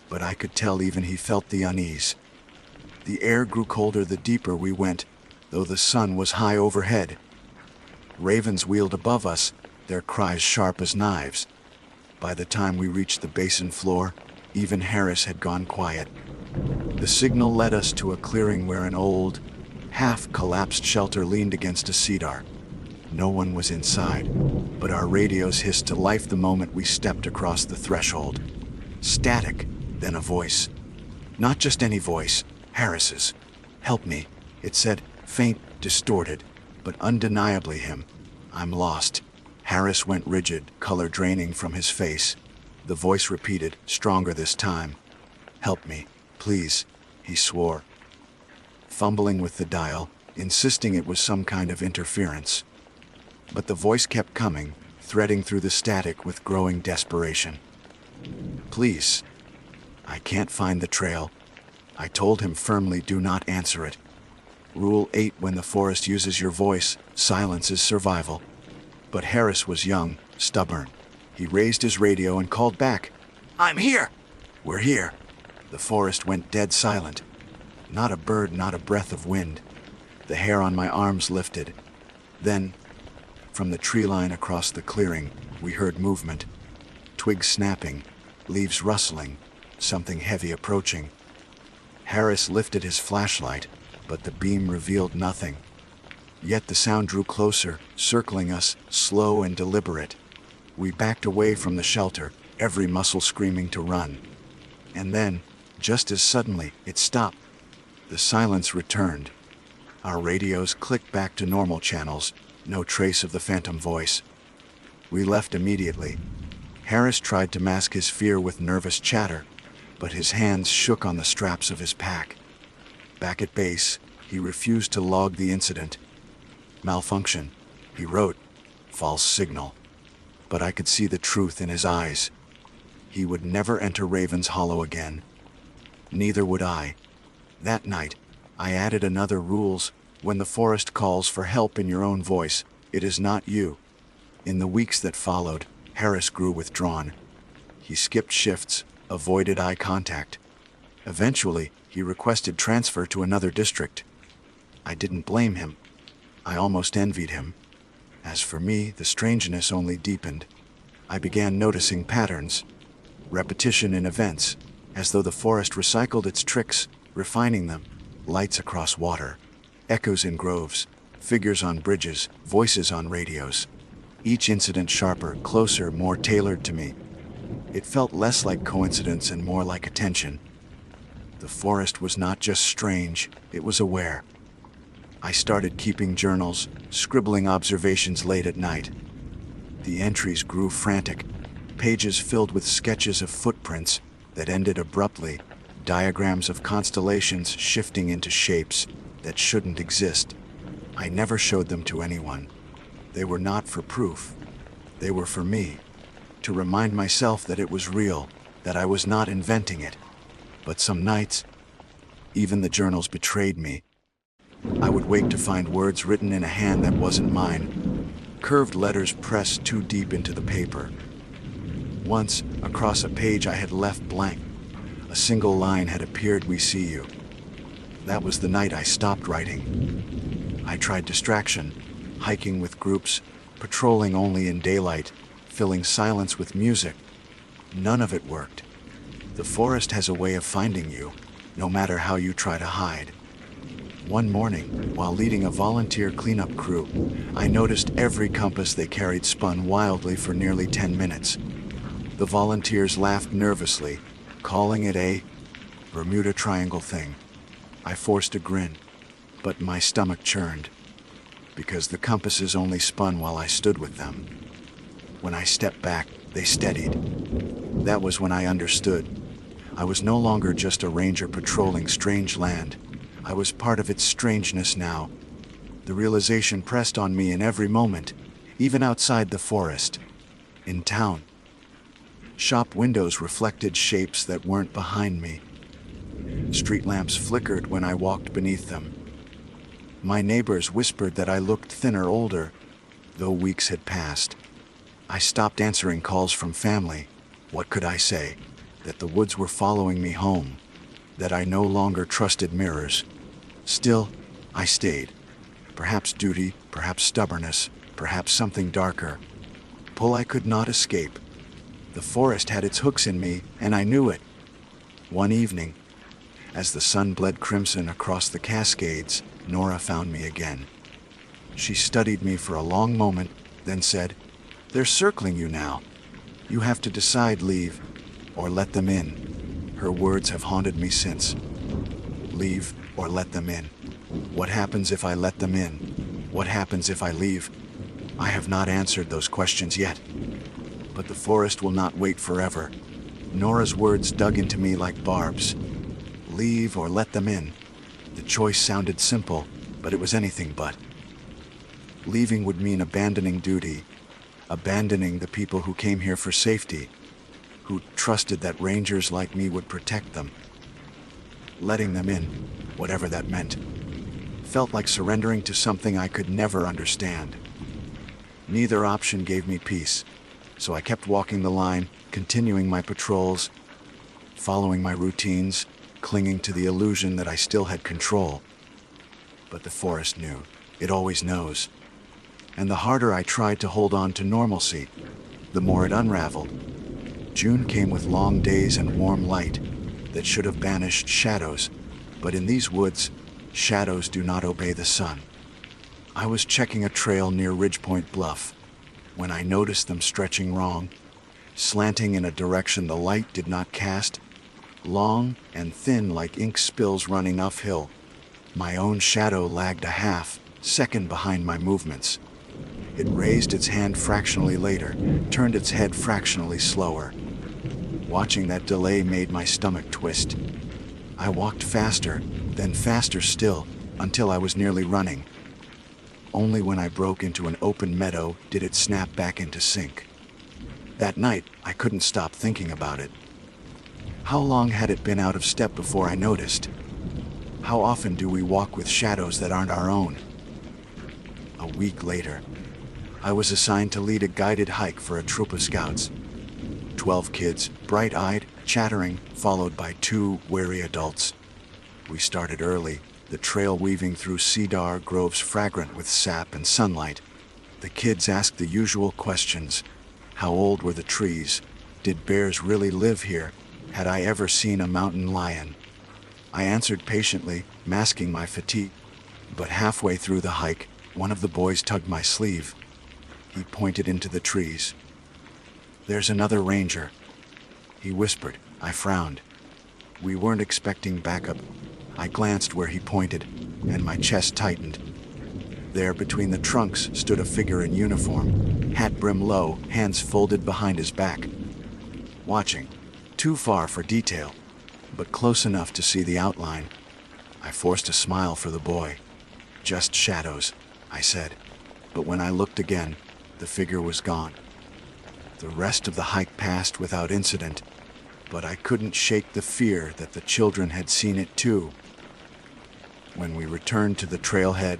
but I could tell even he felt the unease. The air grew colder the deeper we went, though the sun was high overhead. Ravens wheeled above us, their cries sharp as knives. By the time we reached the basin floor, even Harris had gone quiet. The signal led us to a clearing where an old, half-collapsed shelter leaned against a cedar. No one was inside, but our radios hissed to life the moment we stepped across the threshold. Static, then a voice. Not just any voice, Harris's. "Help me," it said, faint, distorted, but undeniably him. "I'm lost." Harris went rigid, color draining from his face. The voice repeated, stronger this time. "Help me, please," he swore, fumbling with the dial, insisting it was some kind of interference. But the voice kept coming, threading through the static with growing desperation. "Please. I can't find the trail." I told him firmly, "Do not answer it. Rule 8: when the forest uses your voice, silence is survival." But Harris was young, stubborn. He raised his radio and called back, "I'm here!" "We're here." The forest went dead silent. Not a bird, not a breath of wind. The hair on my arms lifted. Then, from the tree line across the clearing, we heard movement. Twigs snapping, leaves rustling, something heavy approaching. Harris lifted his flashlight, but the beam revealed nothing. Yet the sound drew closer, circling us, slow and deliberate. We backed away from the shelter, every muscle screaming to run. And then, just as suddenly, it stopped. The silence returned. Our radios clicked back to normal channels, no trace of the phantom voice. We left immediately. Harris tried to mask his fear with nervous chatter, but his hands shook on the straps of his pack. Back at base, he refused to log the incident. "Malfunction," he wrote. "False signal." But I could see the truth in his eyes. He would never enter Raven's Hollow again. Neither would I. That night, I added another rules: when the forest calls for help in your own voice, it is not you. In the weeks that followed, Harris grew withdrawn. He skipped shifts, avoided eye contact. Eventually, he requested transfer to another district. I didn't blame him. I almost envied him. As for me, the strangeness only deepened. I began noticing patterns, repetition in events, as though the forest recycled its tricks, refining them. Lights across water, echoes in groves, figures on bridges, voices on radios. Each incident sharper, closer, more tailored to me. It felt less like coincidence and more like attention. The forest was not just strange, it was aware. I started keeping journals, scribbling observations late at night. The entries grew frantic, pages filled with sketches of footprints that ended abruptly, diagrams of constellations shifting into shapes that shouldn't exist. I never showed them to anyone. They were not for proof. They were for me, to remind myself that it was real, that I was not inventing it. But some nights, even the journals betrayed me. I would wake to find words written in a hand that wasn't mine. curved letters pressed too deep into the paper. Once, across a page I had left blank, a single line had appeared, "We see you." That was the night I stopped writing. I tried distraction, hiking with groups, patrolling only in daylight, filling silence with music. None of it worked. The forest has a way of finding you, no matter how you try to hide. One morning, while leading a volunteer cleanup crew, I noticed every compass they carried spun wildly for nearly 10 minutes. The volunteers laughed nervously, calling it a Bermuda Triangle thing. I forced a grin, but my stomach churned, because the compasses only spun while I stood with them. When I stepped back, they steadied. That was when I understood. I was no longer just a ranger patrolling strange land. I was part of its strangeness now. The realization pressed on me in every moment, even outside the forest, in town. Shop windows reflected shapes that weren't behind me. Street lamps flickered when I walked beneath them. My neighbors whispered that I looked thinner, older, though weeks had passed. I stopped answering calls from family. What could I say? That the woods were following me home, that I no longer trusted mirrors. Still, I stayed. Perhaps duty, perhaps stubbornness, perhaps something darker. Pull I could not escape. The forest had its hooks in me, and I knew it. One evening, as the sun bled crimson across the Cascades, Nora found me again. She studied me for a long moment, then said, "They're circling you now. You have to decide, leave or let them in." Her words have haunted me since. Leave or let them in. What happens if I let them in? What happens if I leave? I have not answered those questions yet. But the forest will not wait forever. Nora's words dug into me like barbs. Leave or let them in. The choice sounded simple, but it was anything but. Leaving would mean abandoning duty, abandoning the people who came here for safety, who trusted that rangers like me would protect them. Letting them in, whatever that meant, felt like surrendering to something I could never understand. Neither option gave me peace, so I kept walking the line, continuing my patrols, following my routines, clinging to the illusion that I still had control. But the forest knew. It always knows. And the harder I tried to hold on to normalcy, the more it unraveled. June came with long days and warm light that should have banished shadows, but in these woods, shadows do not obey the sun. I was checking a trail near Ridgepoint Bluff when I noticed them stretching wrong, slanting in a direction the light did not cast, long and thin like ink spills running uphill. My own shadow lagged a half-second behind my movements. It raised its hand fractionally later, turned its head fractionally slower. Watching that delay made my stomach twist. I walked faster, then faster still, until I was nearly running. Only when I broke into an open meadow did it snap back into sync. That night, I couldn't stop thinking about it. How long had it been out of step before I noticed? How often do we walk with shadows that aren't our own? A week later, I was assigned to lead a guided hike for a troop of scouts. 12 kids, bright-eyed, chattering, followed by 2 wary adults. We started early, the trail weaving through cedar groves fragrant with sap and sunlight. The kids asked the usual questions. How old were the trees? Did bears really live here? Had I ever seen a mountain lion? I answered patiently, masking my fatigue. But halfway through the hike, one of the boys tugged my sleeve. He pointed into the trees. "There's another ranger," he whispered. I frowned. We weren't expecting backup. I glanced where he pointed, and my chest tightened. There, between the trunks, stood a figure in uniform, hat brim low, hands folded behind his back. Watching, too far for detail, but close enough to see the outline. I forced a smile for the boy. "Just shadows," I said. But when I looked again, the figure was gone. The rest of the hike passed without incident, but I couldn't shake the fear that the children had seen it too. When we returned to the trailhead,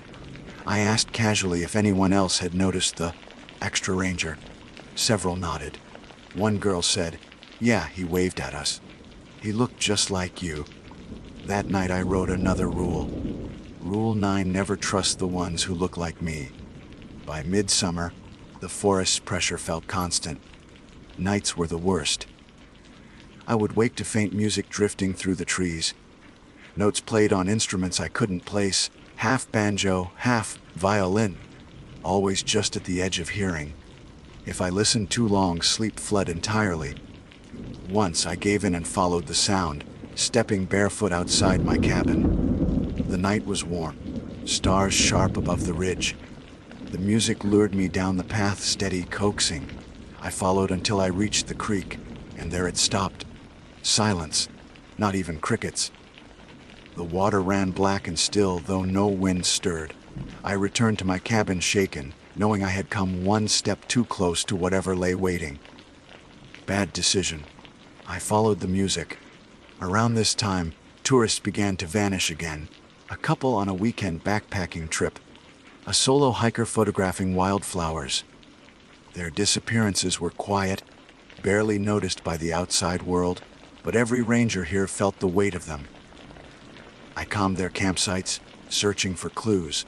I asked casually if anyone else had noticed the Extra ranger. Several nodded. One girl said, "Yeah, he waved at us. He looked just like you." That night I wrote another rule. Rule 9: never trust the ones who look like me. By midsummer, the forest's pressure felt constant. Nights were the worst. I would wake to faint music drifting through the trees. Notes played on instruments I couldn't place, half banjo, half violin, always just at the edge of hearing. If I listened too long, sleep fled entirely. Once I gave in and followed the sound, stepping barefoot outside my cabin. The night was warm, stars sharp above the ridge. The music lured me down the path, steady, coaxing. I followed until I reached the creek, and there it stopped. Silence, not even crickets. The water ran black and still, though no wind stirred. I returned to my cabin shaken, knowing I had come one step too close to whatever lay waiting. Bad decision. I followed the music. Around this time, tourists began to vanish again. A couple on a weekend backpacking trip. A solo hiker photographing wildflowers. Their disappearances were quiet, barely noticed by the outside world, but every ranger here felt the weight of them. I combed their campsites, searching for clues.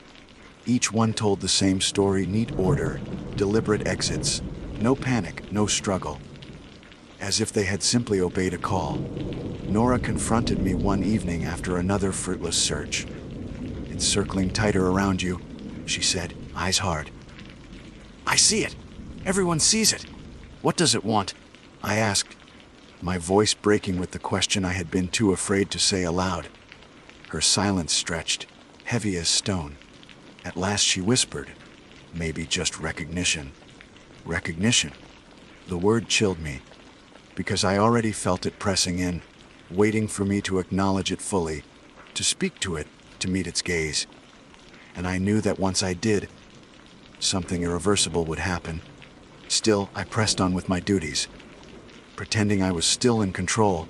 Each one told the same story: neat order, deliberate exits, no panic, no struggle. As if they had simply obeyed a call. Nora confronted me one evening after another fruitless search. "It's circling tighter around you," she said, eyes hard. "I see it. Everyone sees it. What does it want?" I asked, my voice breaking with the question I had been too afraid to say aloud. Her silence stretched, heavy as stone. At last she whispered, "Maybe just recognition." Recognition. The word chilled me, because I already felt it pressing in, waiting for me to acknowledge it fully, to speak to it, to meet its gaze. And I knew that once I did, something irreversible would happen. Still, I pressed on with my duties, pretending I was still in control.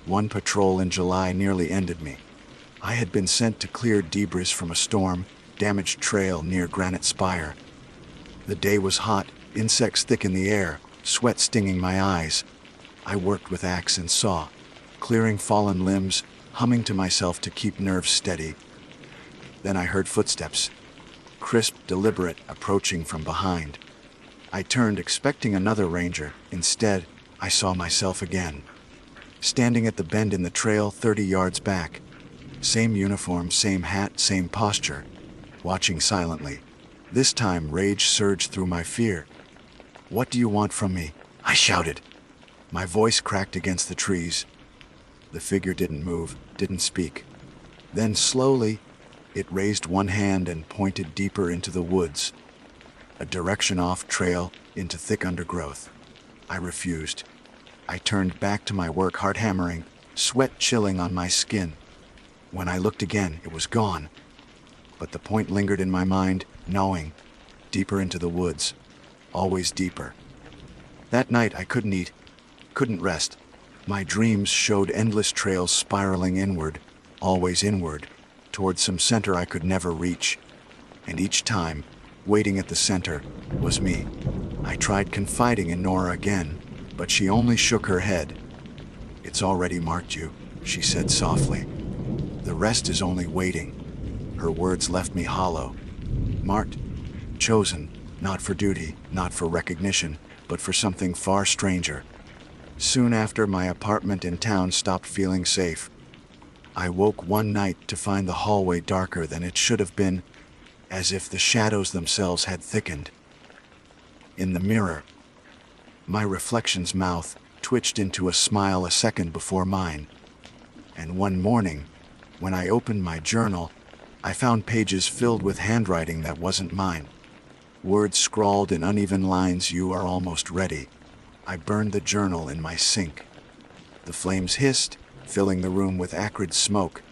One patrol in July nearly ended me. I had been sent to clear debris from a storm, damaged trail near Granite Spire. The day was hot, insects thick in the air, sweat stinging my eyes. I worked with axe and saw, clearing fallen limbs, humming to myself to keep nerves steady. Then I heard footsteps, crisp, deliberate, approaching from behind. I turned, expecting another ranger. Instead, I saw myself again, standing at the bend in the trail 30 yards back. Same uniform, same hat, same posture, watching silently. This time, rage surged through my fear. "What do you want from me?" I shouted. My voice cracked against the trees. The figure didn't move, didn't speak. Then slowly, it raised one hand and pointed deeper into the woods, a direction off trail into thick undergrowth. I refused. I turned back to my work, heart hammering, sweat chilling on my skin. When I looked again, it was gone. But the point lingered in my mind, gnawing, deeper into the woods, always deeper. That night I couldn't eat, couldn't rest. My dreams showed endless trails spiraling inward, always inward, towards some center I could never reach. And each time, waiting at the center, was me. I tried confiding in Nora again, but she only shook her head. "It's already marked you," she said softly. "The rest is only waiting." Her words left me hollow. Marked, chosen, not for duty, not for recognition, but for something far stranger. Soon after, my apartment in town stopped feeling safe. I woke one night to find the hallway darker than it should have been, as if the shadows themselves had thickened. In the mirror, my reflection's mouth twitched into a smile a second before mine. And one morning, when I opened my journal, I found pages filled with handwriting that wasn't mine. Words scrawled in uneven lines: "You are almost ready." I burned the journal in my sink. The flames hissed, filling the room with acrid smoke.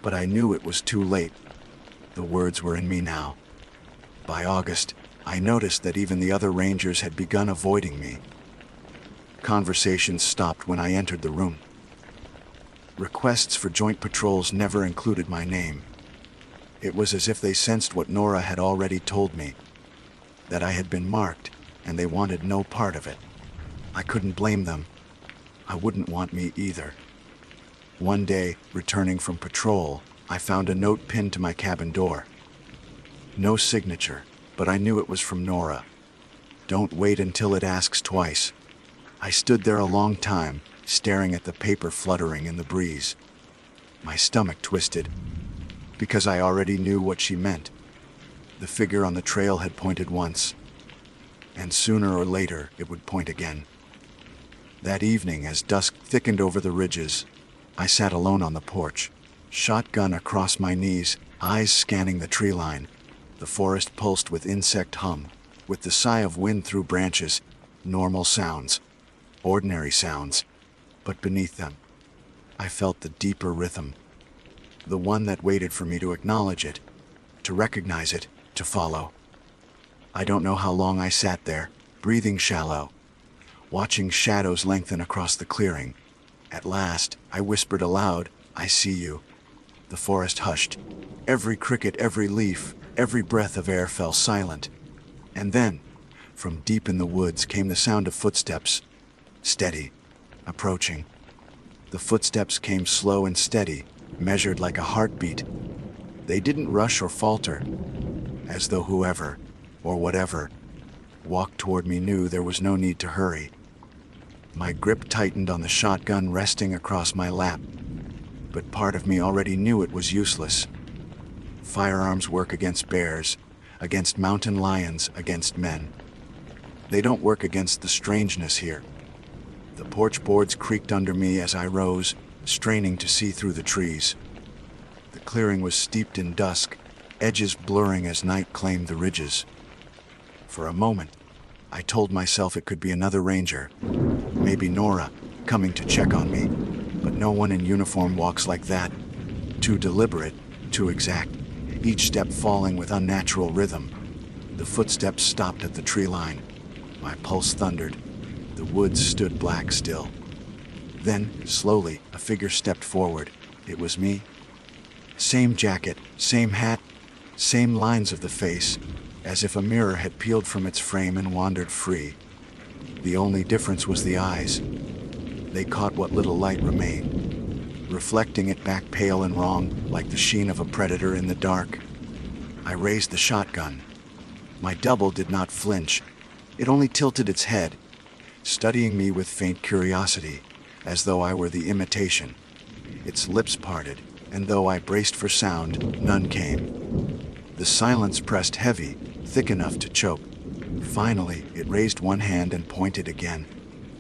But I knew it was too late. The words were in me now. By August, I noticed that even the other rangers had begun avoiding me. Conversations stopped when I entered the room. Requests for joint patrols never included my name. It was as if they sensed what Nora had already told me. that I had been marked, and they wanted no part of it. I couldn't blame them. I wouldn't want me either. One day, returning from patrol, I found a note pinned to my cabin door. No signature, but I knew it was from Nora. Don't wait until it asks twice. I stood there a long time, staring at the paper fluttering in the breeze. My stomach twisted, because I already knew what she meant. The figure on the trail had pointed once, and sooner or later it would point again. That evening, as dusk thickened over the ridges, I sat alone on the porch, shotgun across my knees, eyes scanning the tree line. The forest pulsed with insect hum, with the sigh of wind through branches, normal sounds, ordinary sounds, but beneath them, I felt the deeper rhythm, the one that waited for me to acknowledge it, to recognize it, to follow. I don't know how long I sat there, breathing shallow, watching shadows lengthen across the clearing. At last, I whispered aloud, "I see you." The forest hushed. Every cricket, every leaf, every breath of air fell silent. And then, from deep in the woods came the sound of footsteps, steady, approaching. The footsteps came slow and steady, measured like a heartbeat. They didn't rush or falter, as though whoever, or whatever, walked toward me knew there was no need to hurry. My grip tightened on the shotgun resting across my lap, but part of me already knew it was useless. Firearms work against bears, against mountain lions, against men. They don't work against the strangeness here. The porch boards creaked under me as I rose, straining to see through the trees. The clearing was steeped in dusk, edges blurring as night claimed the ridges. For a moment, I told myself it could be another ranger, maybe Nora, coming to check on me, but no one in uniform walks like that. Too deliberate, too exact, each step falling with unnatural rhythm. The footsteps stopped at the tree line. My pulse thundered. The woods stood black still. Then, slowly, a figure stepped forward. It was me. Same jacket, same hat, same lines of the face, as if a mirror had peeled from its frame and wandered free. The only difference was the eyes. They caught what little light remained, reflecting it back pale and wrong, like the sheen of a predator in the dark. I raised the shotgun. My double did not flinch. It only tilted its head, studying me with faint curiosity, as though I were the imitation. Its lips parted, and though I braced for sound, none came. The silence pressed heavy, thick enough to choke. Finally, it raised one hand and pointed again,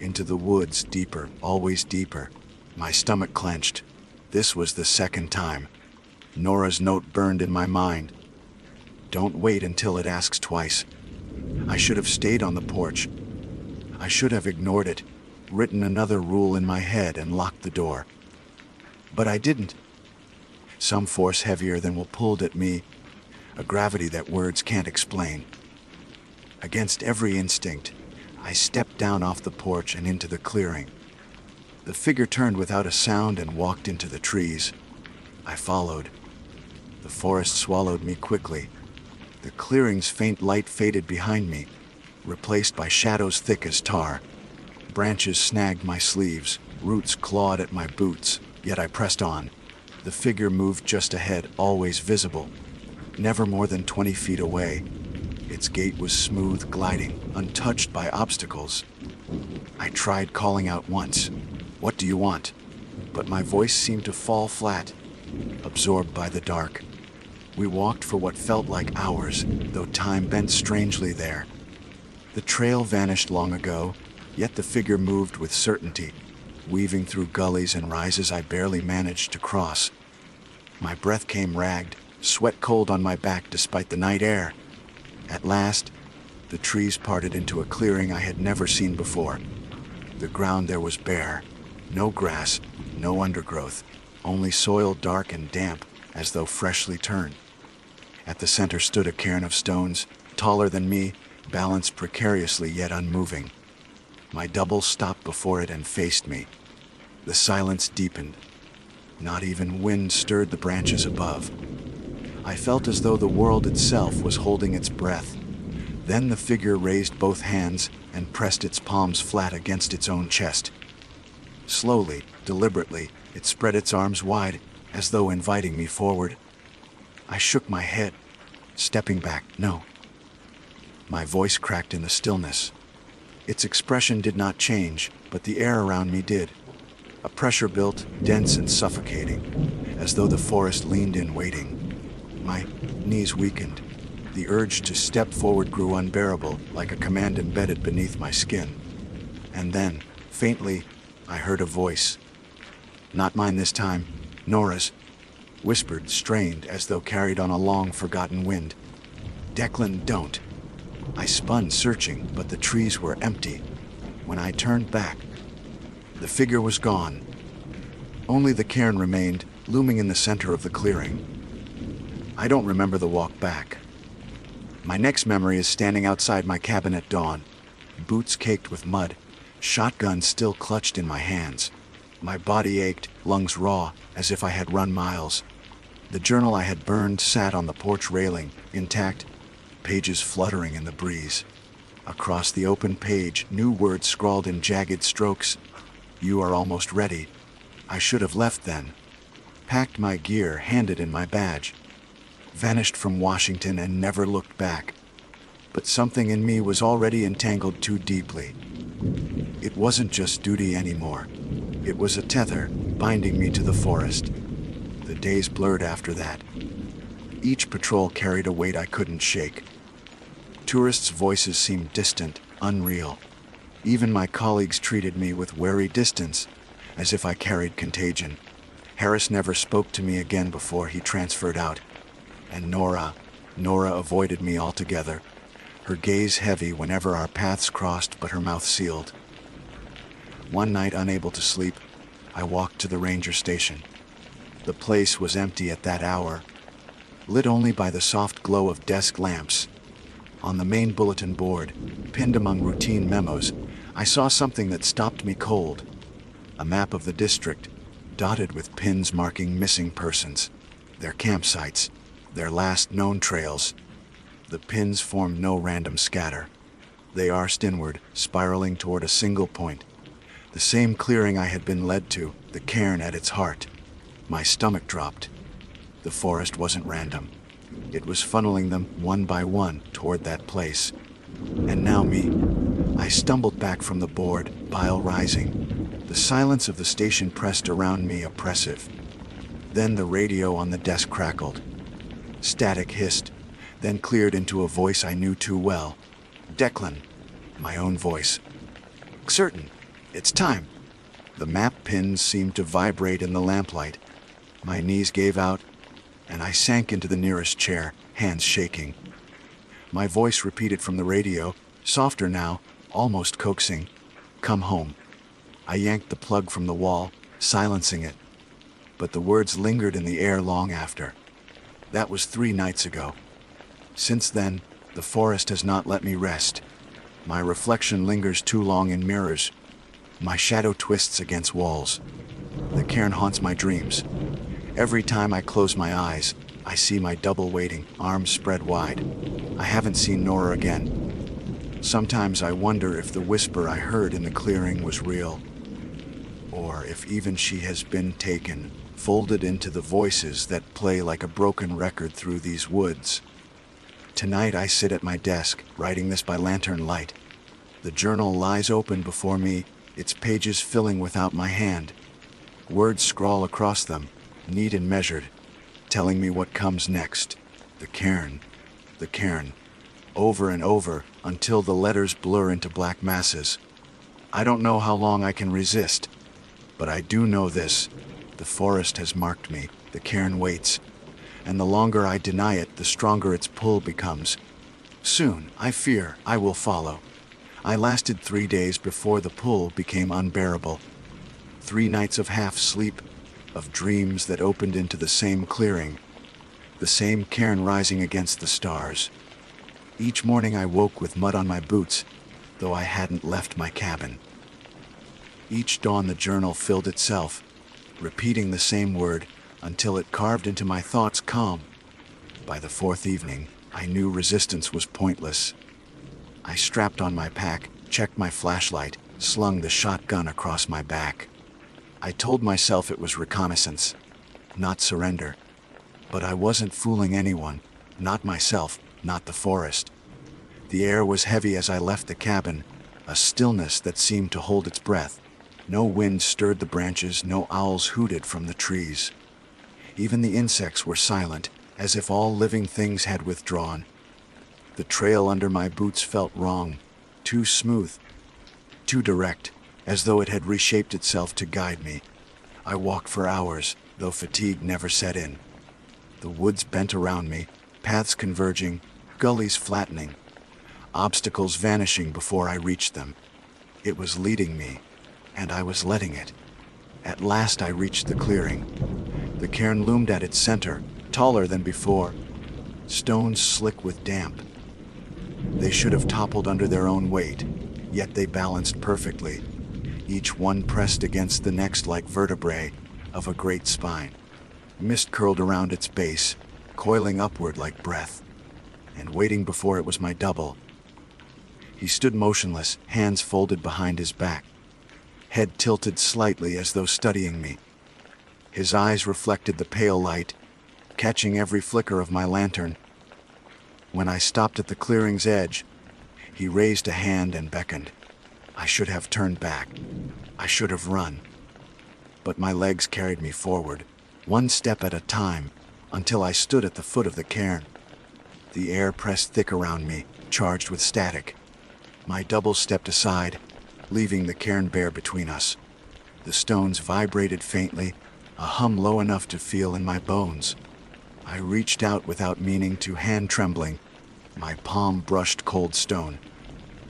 into the woods, deeper, always deeper. My stomach clenched. This was the second time. Nora's note burned in my mind. Don't wait until it asks twice. I should have stayed on the porch. I should have ignored it, written another rule in my head and locked the door. But I didn't. Some force heavier than will pulled at me, a gravity that words can't explain. Against every instinct, I stepped down off the porch and into the clearing. The figure turned without a sound and walked into the trees. I followed. The forest swallowed me quickly. The clearing's faint light faded behind me, replaced by shadows thick as tar. Branches snagged my sleeves, roots clawed at my boots, yet I pressed on. The figure moved just ahead, always visible, never more than 20 feet away. Its gait was smooth, gliding, untouched by obstacles. I tried calling out once, "What do you want?" But my voice seemed to fall flat, absorbed by the dark. We walked for what felt like hours, though time bent strangely there. The trail vanished long ago, yet the figure moved with certainty, weaving through gullies and rises I barely managed to cross. My breath came ragged, sweat cold on my back despite the night air. At last, the trees parted into a clearing I had never seen before. The ground there was bare, no grass, no undergrowth, only soil dark and damp, as though freshly turned. At the center stood a cairn of stones, taller than me, balanced precariously yet unmoving. My double stopped before it and faced me. The silence deepened. Not even wind stirred the branches above. I felt as though the world itself was holding its breath, Then the figure raised both hands and pressed its palms flat against its own chest. Slowly, deliberately, it spread its arms wide, as though inviting me forward. I shook my head, stepping back. No. My voice cracked in the stillness. Its expression did not change, but the air around me did. A pressure built, dense and suffocating, as though the forest leaned in waiting. My knees weakened. The urge to step forward grew unbearable, like a command embedded beneath my skin. And then, faintly, I heard a voice. Not mine this time, Nora's, whispered, strained, as though carried on a long-forgotten wind. "Declan, don't." I spun, searching, but the trees were empty. When I turned back, the figure was gone. Only the cairn remained, looming in the center of the clearing. I don't remember the walk back. My next memory is standing outside my cabin at dawn, boots caked with mud, shotgun still clutched in my hands. My body ached, lungs raw, as if I had run miles. The journal I had burned sat on the porch railing, intact, pages fluttering in the breeze. Across the open page, new words scrawled in jagged strokes. "You are almost ready." I should have left then. Packed my gear, handed in my badge. Vanished from Washington and never looked back. But something in me was already entangled too deeply. It wasn't just duty anymore. It was a tether, binding me to the forest. The days blurred after that. Each patrol carried a weight I couldn't shake. Tourists' voices seemed distant, unreal. Even my colleagues treated me with wary distance, as if I carried contagion. Harris never spoke to me again before he transferred out. And Nora avoided me altogether, her gaze heavy whenever our paths crossed, but her mouth sealed. One night, unable to sleep, I walked to the ranger station. The place was empty at that hour, lit only by the soft glow of desk lamps. On the main bulletin board, pinned among routine memos, I saw something that stopped me cold. A map of the district, dotted with pins marking missing persons, their campsites, their last known trails. The pins formed no random scatter. They arced inward, spiraling toward a single point. The same clearing I had been led to, the cairn at its heart. My stomach dropped. The forest wasn't random. It was funneling them, one by one, toward that place. And now me. I stumbled back from the board, bile rising. The silence of the station pressed around me, oppressive. Then the radio on the desk crackled. Static hissed, then cleared into a voice I knew too well. "Declan." My own voice. "Certain. It's time." The map pins seemed to vibrate in the lamplight. My knees gave out, and I sank into the nearest chair, hands shaking. My voice repeated from the radio, softer now, almost coaxing. "Come home." I yanked the plug from the wall, silencing it. But the words lingered in the air long after. That was 3 nights ago. Since then, the forest has not let me rest. My reflection lingers too long in mirrors. My shadow twists against walls. The cairn haunts my dreams. Every time I close my eyes, I see my double waiting, arms spread wide. I haven't seen Nora again. Sometimes I wonder if the whisper I heard in the clearing was real, or if even she has been taken, folded into the voices that play like a broken record through these woods. Tonight I sit at my desk, writing this by lantern light. The journal lies open before me, its pages filling without my hand. Words scrawl across them, neat and measured, telling me what comes next. The cairn, over and over, until the letters blur into black masses. I don't know how long I can resist, but I do know this. The forest has marked me, the cairn waits, and the longer I deny it, the stronger its pull becomes. Soon, I fear, I will follow. I lasted 3 days before the pull became unbearable. 3 nights of half sleep, of dreams that opened into the same clearing, the same cairn rising against the stars. Each morning I woke with mud on my boots, though I hadn't left my cabin. Each dawn the journal filled itself, repeating the same word until it carved into my thoughts calm. By the 4th evening, I knew resistance was pointless. I strapped on my pack, checked my flashlight, slung the shotgun across my back. I told myself it was reconnaissance, not surrender. But I wasn't fooling anyone, not myself, not the forest. The air was heavy as I left the cabin, a stillness that seemed to hold its breath. No wind stirred the branches, no owls hooted from the trees. Even the insects were silent, as if all living things had withdrawn. The trail under my boots felt wrong, too smooth, too direct, as though it had reshaped itself to guide me. I walked for hours, though fatigue never set in. The woods bent around me, paths converging, gullies flattening, obstacles vanishing before I reached them. It was leading me, and I was letting it. At last I reached the clearing. The cairn loomed at its center, taller than before, stones slick with damp. They should have toppled under their own weight, yet they balanced perfectly, each one pressed against the next like vertebrae of a great spine. Mist curled around its base, coiling upward like breath, and waiting before it was my double. He stood motionless, hands folded behind his back, head tilted slightly as though studying me. His eyes reflected the pale light, catching every flicker of my lantern. When I stopped at the clearing's edge, he raised a hand and beckoned. I should have turned back. I should have run. But my legs carried me forward, one step at a time, until I stood at the foot of the cairn. The air pressed thick around me, charged with static. My double stepped aside, leaving the cairn bare between us. The stones vibrated faintly, a hum low enough to feel in my bones. I reached out without meaning to, hand trembling. My palm brushed cold stone.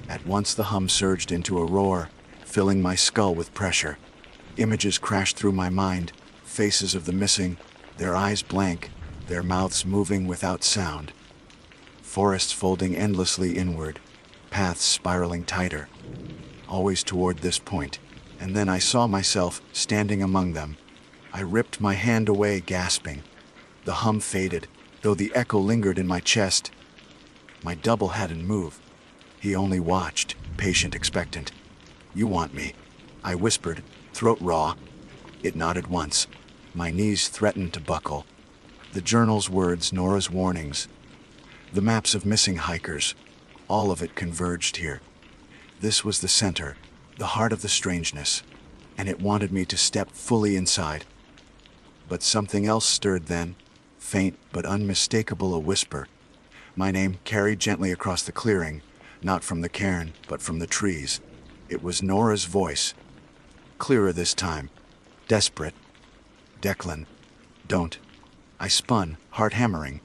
At once the hum surged into a roar, filling my skull with pressure. Images crashed through my mind, faces of the missing, their eyes blank, their mouths moving without sound. Forests folding endlessly inward, paths spiraling tighter, always toward this point. And then I saw myself standing among them. I ripped my hand away, gasping. The hum faded, though the echo lingered in my chest. My double hadn't moved. He only watched, patient, expectant. "You want me," I whispered, throat raw. It nodded once. My knees threatened to buckle. The journal's words, Nora's warnings, the maps of missing hikers, all of it converged here. This was the center, the heart of the strangeness, and it wanted me to step fully inside. But something else stirred then, faint but unmistakable, a whisper. My name carried gently across the clearing, not from the cairn, but from the trees. It was Nora's voice, clearer this time, desperate. "Declan, don't." I spun, heart hammering.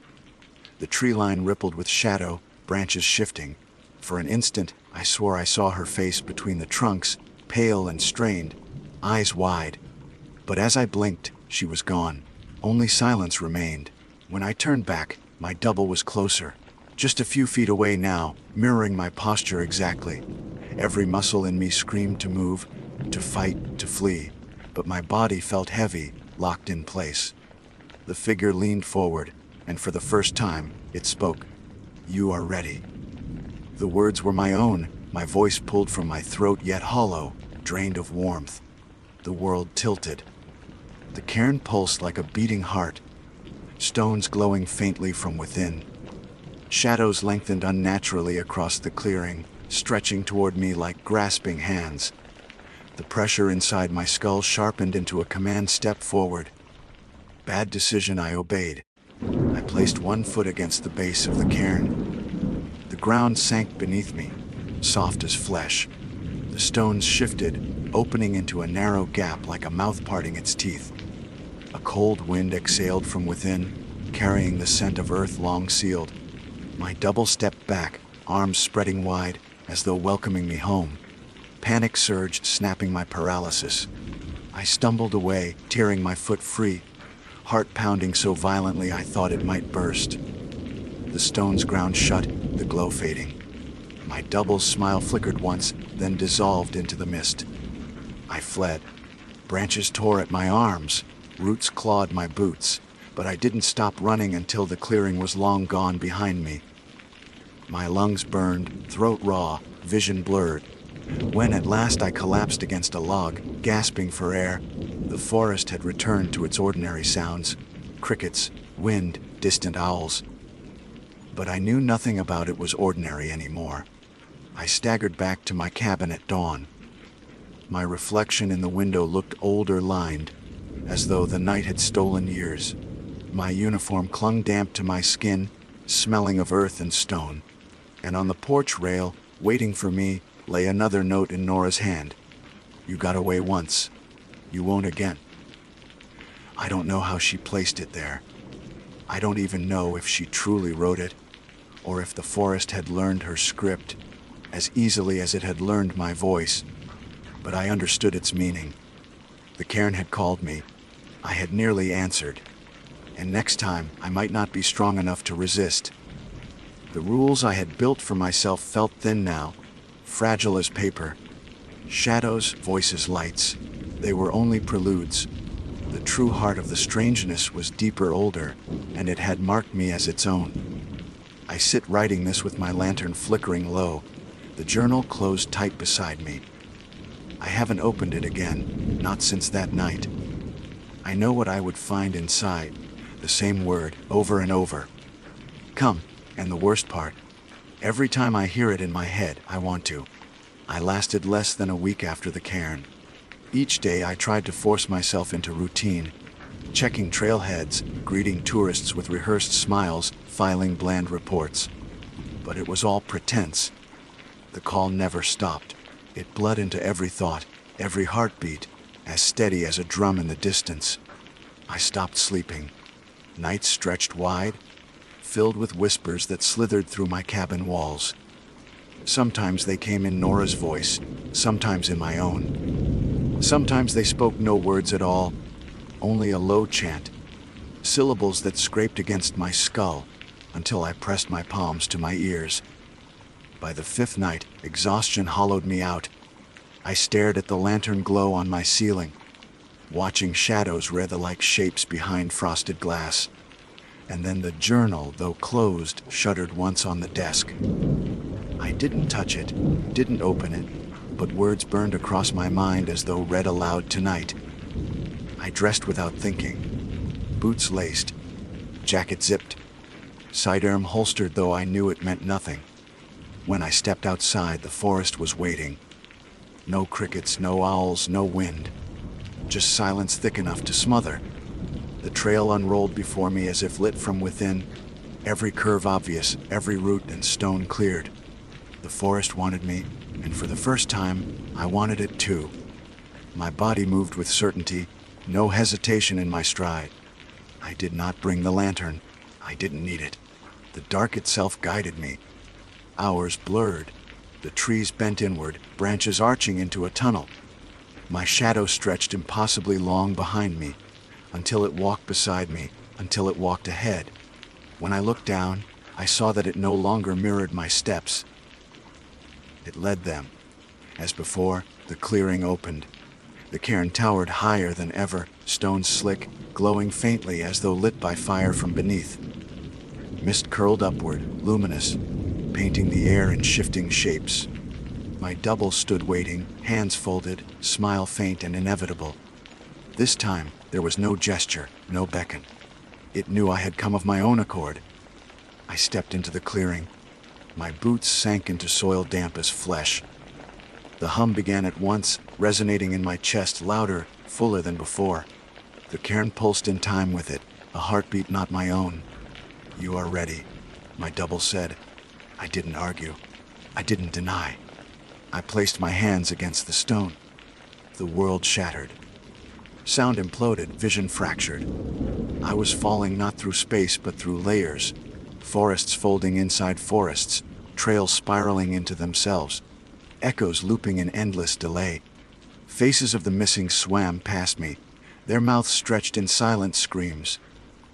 The tree line rippled with shadow, branches shifting. For an instant, I swore I saw her face between the trunks, pale and strained, eyes wide. But as I blinked, she was gone. Only silence remained. When I turned back, my double was closer, just a few feet away now, mirroring my posture exactly. Every muscle in me screamed to move, to fight, to flee, but my body felt heavy, locked in place. The figure leaned forward, and for the first time, it spoke. "You are ready." The words were my own, my voice pulled from my throat, yet hollow, drained of warmth. The world tilted. The cairn pulsed like a beating heart, stones glowing faintly from within. Shadows lengthened unnaturally across the clearing, stretching toward me like grasping hands. The pressure inside my skull sharpened into a command. "Step forward." Bad decision, I obeyed. I placed one foot against the base of the cairn. The ground sank beneath me, soft as flesh. The stones shifted, opening into a narrow gap like a mouth parting its teeth. A cold wind exhaled from within, carrying the scent of earth long sealed. My double stepped back, arms spreading wide, as though welcoming me home. Panic surged, snapping my paralysis. I stumbled away, tearing my foot free, heart pounding so violently I thought it might burst. The stones ground shut, the glow fading. My double's smile flickered once, then dissolved into the mist. I fled. Branches tore at my arms, roots clawed my boots, but I didn't stop running until the clearing was long gone behind me. My lungs burned, throat raw, vision blurred. When at last I collapsed against a log, gasping for air, the forest had returned to its ordinary sounds: crickets, wind, distant owls. But I knew nothing about it was ordinary anymore. I staggered back to my cabin at dawn. My reflection in the window looked older lined, as though the night had stolen years. My uniform clung damp to my skin, smelling of earth and stone. And on the porch rail, waiting for me, lay another note in Nora's hand. "You got away once. You won't again." I don't know how she placed it there. I don't even know if she truly wrote it, or if the forest had learned her script as easily as it had learned my voice. But I understood its meaning. The cairn had called me. I had nearly answered. And next time, I might not be strong enough to resist. The rules I had built for myself felt thin now, fragile as paper. Shadows, voices, lights. They were only preludes. The true heart of the strangeness was deeper, older, and it had marked me as its own. I sit writing this with my lantern flickering low, the journal closed tight beside me. I haven't opened it again, not since that night. I know what I would find inside, the same word, over and over. Come, and the worst part, every time I hear it in my head, I want to. I lasted less than a week after the cairn. Each day I tried to force myself into routine, checking trailheads, greeting tourists with rehearsed smiles, filing bland reports. But it was all pretense. The call never stopped. It bled into every thought, every heartbeat, as steady as a drum in the distance. I stopped sleeping. Nights stretched wide, filled with whispers that slithered through my cabin walls. Sometimes they came in Nora's voice, sometimes in my own. Sometimes they spoke no words at all, only a low chant, syllables that scraped against my skull until I pressed my palms to my ears. By the fifth night, exhaustion hollowed me out. I stared at the lantern glow on my ceiling, watching shadows wreather-like shapes behind frosted glass. And then the journal, though closed, shuddered once on the desk. I didn't touch it, didn't open it, but words burned across my mind as though read aloud tonight. I dressed without thinking, boots laced, jacket zipped, sidearm holstered, though I knew it meant nothing. When I stepped outside, the forest was waiting. No crickets, no owls, no wind. Just silence thick enough to smother. The trail unrolled before me as if lit from within, every curve obvious, every root and stone cleared. The forest wanted me, and for the first time, I wanted it too. My body moved with certainty, no hesitation in my stride. I did not bring the lantern. I didn't need it. The dark itself guided me. Hours blurred, the trees bent inward, branches arching into a tunnel. My shadow stretched impossibly long behind me, until it walked beside me, until it walked ahead. When I looked down, I saw that it no longer mirrored my steps. It led them. As before, the clearing opened. The cairn towered higher than ever, stones slick, glowing faintly as though lit by fire from beneath. Mist curled upward, luminous, painting the air in shifting shapes. My double stood waiting, hands folded, smile faint and inevitable. This time, there was no gesture, no beckon. It knew I had come of my own accord. I stepped into the clearing. My boots sank into soil damp as flesh. The hum began at once, resonating in my chest louder, fuller than before. The cairn pulsed in time with it, a heartbeat not my own. "You are ready," my double said. I didn't argue. I didn't deny. I placed my hands against the stone. The world shattered. Sound imploded, vision fractured. I was falling not through space but through layers. Forests folding inside forests, trails spiraling into themselves, echoes looping in endless delay. Faces of the missing swam past me, their mouths stretched in silent screams.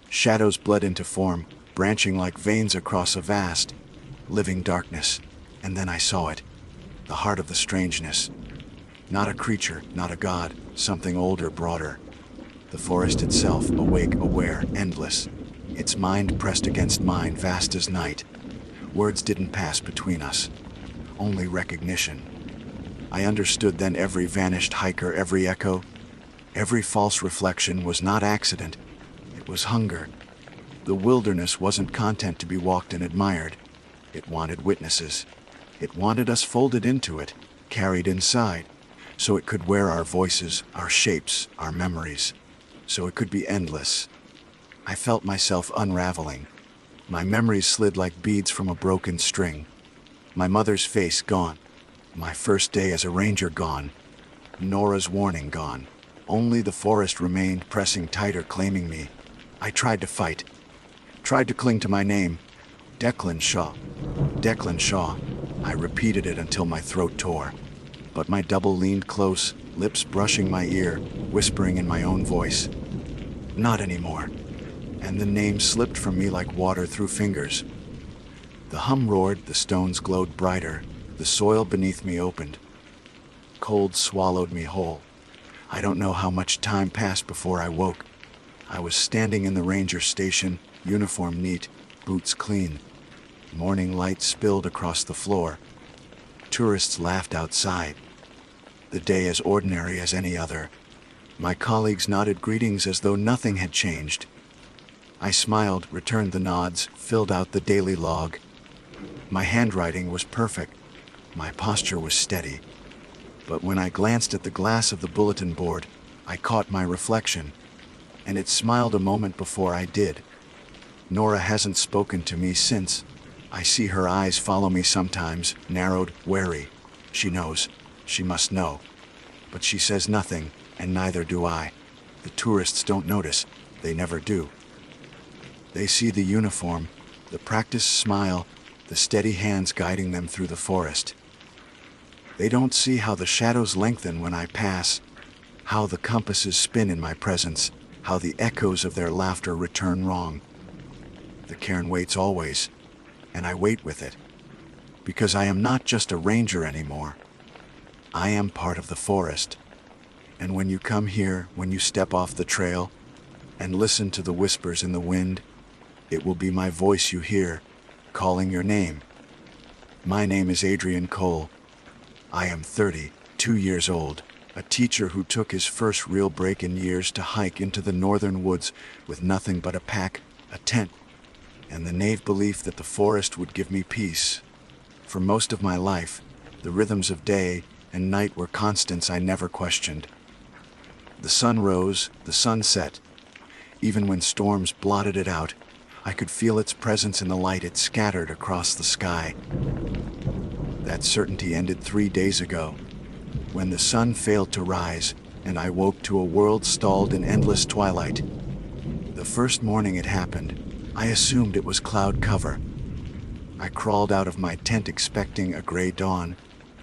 Shadows bled into form, branching like veins across a vast, living darkness. And then I saw it, the heart of the strangeness. Not a creature, not a god, something older, broader. The forest itself, awake, aware, endless. Its mind pressed against mine, vast as night. Words didn't pass between us, only recognition. I understood then every vanished hiker, every echo, every false reflection was not accident, it was hunger. The wilderness wasn't content to be walked and admired. It wanted witnesses. It wanted us folded into it, carried inside, so it could wear our voices, our shapes, our memories, so it could be endless. I felt myself unraveling. My memories slid like beads from a broken string. My mother's face gone. My first day as a ranger gone. Nora's warning gone. Only the forest remained, pressing tighter, claiming me. I tried to fight. Tried to cling to my name. Declan Shaw. Declan Shaw. I repeated it until my throat tore. But my double leaned close, lips brushing my ear, whispering in my own voice. Not anymore. And the name slipped from me like water through fingers. The hum roared, the stones glowed brighter, the soil beneath me opened. Cold swallowed me whole. I don't know how much time passed before I woke. I was standing in the ranger station, uniform neat, boots clean. Morning light spilled across the floor. Tourists laughed outside. The day as ordinary as any other. My colleagues nodded greetings as though nothing had changed. I smiled, returned the nods, filled out the daily log. My handwriting was perfect. My posture was steady. But when I glanced at the glass of the bulletin board, I caught my reflection, and it smiled a moment before I did. Nora hasn't spoken to me since. I see her eyes follow me sometimes, narrowed, wary. She knows. She must know. But she says nothing, and neither do I. The tourists don't notice. They never do. They see the uniform, the practiced smile, the steady hands guiding them through the forest. They don't see how the shadows lengthen when I pass, how the compasses spin in my presence, how the echoes of their laughter return wrong. The cairn waits always, and I wait with it, because I am not just a ranger anymore. I am part of the forest. And when you come here, when you step off the trail, and listen to the whispers in the wind, it will be my voice you hear, calling your name. My name is Adrian Cole. I am 32 years old, a teacher who took his first real break in years to hike into the northern woods with nothing but a pack, a tent, and the naive belief that the forest would give me peace. For most of my life, the rhythms of day and night were constants I never questioned. The sun rose, the sun set. Even when storms blotted it out, I could feel its presence in the light it scattered across the sky. That certainty ended 3 days ago, when the sun failed to rise, and I woke to a world stalled in endless twilight. The first morning it happened, I assumed it was cloud cover. I crawled out of my tent expecting a gray dawn,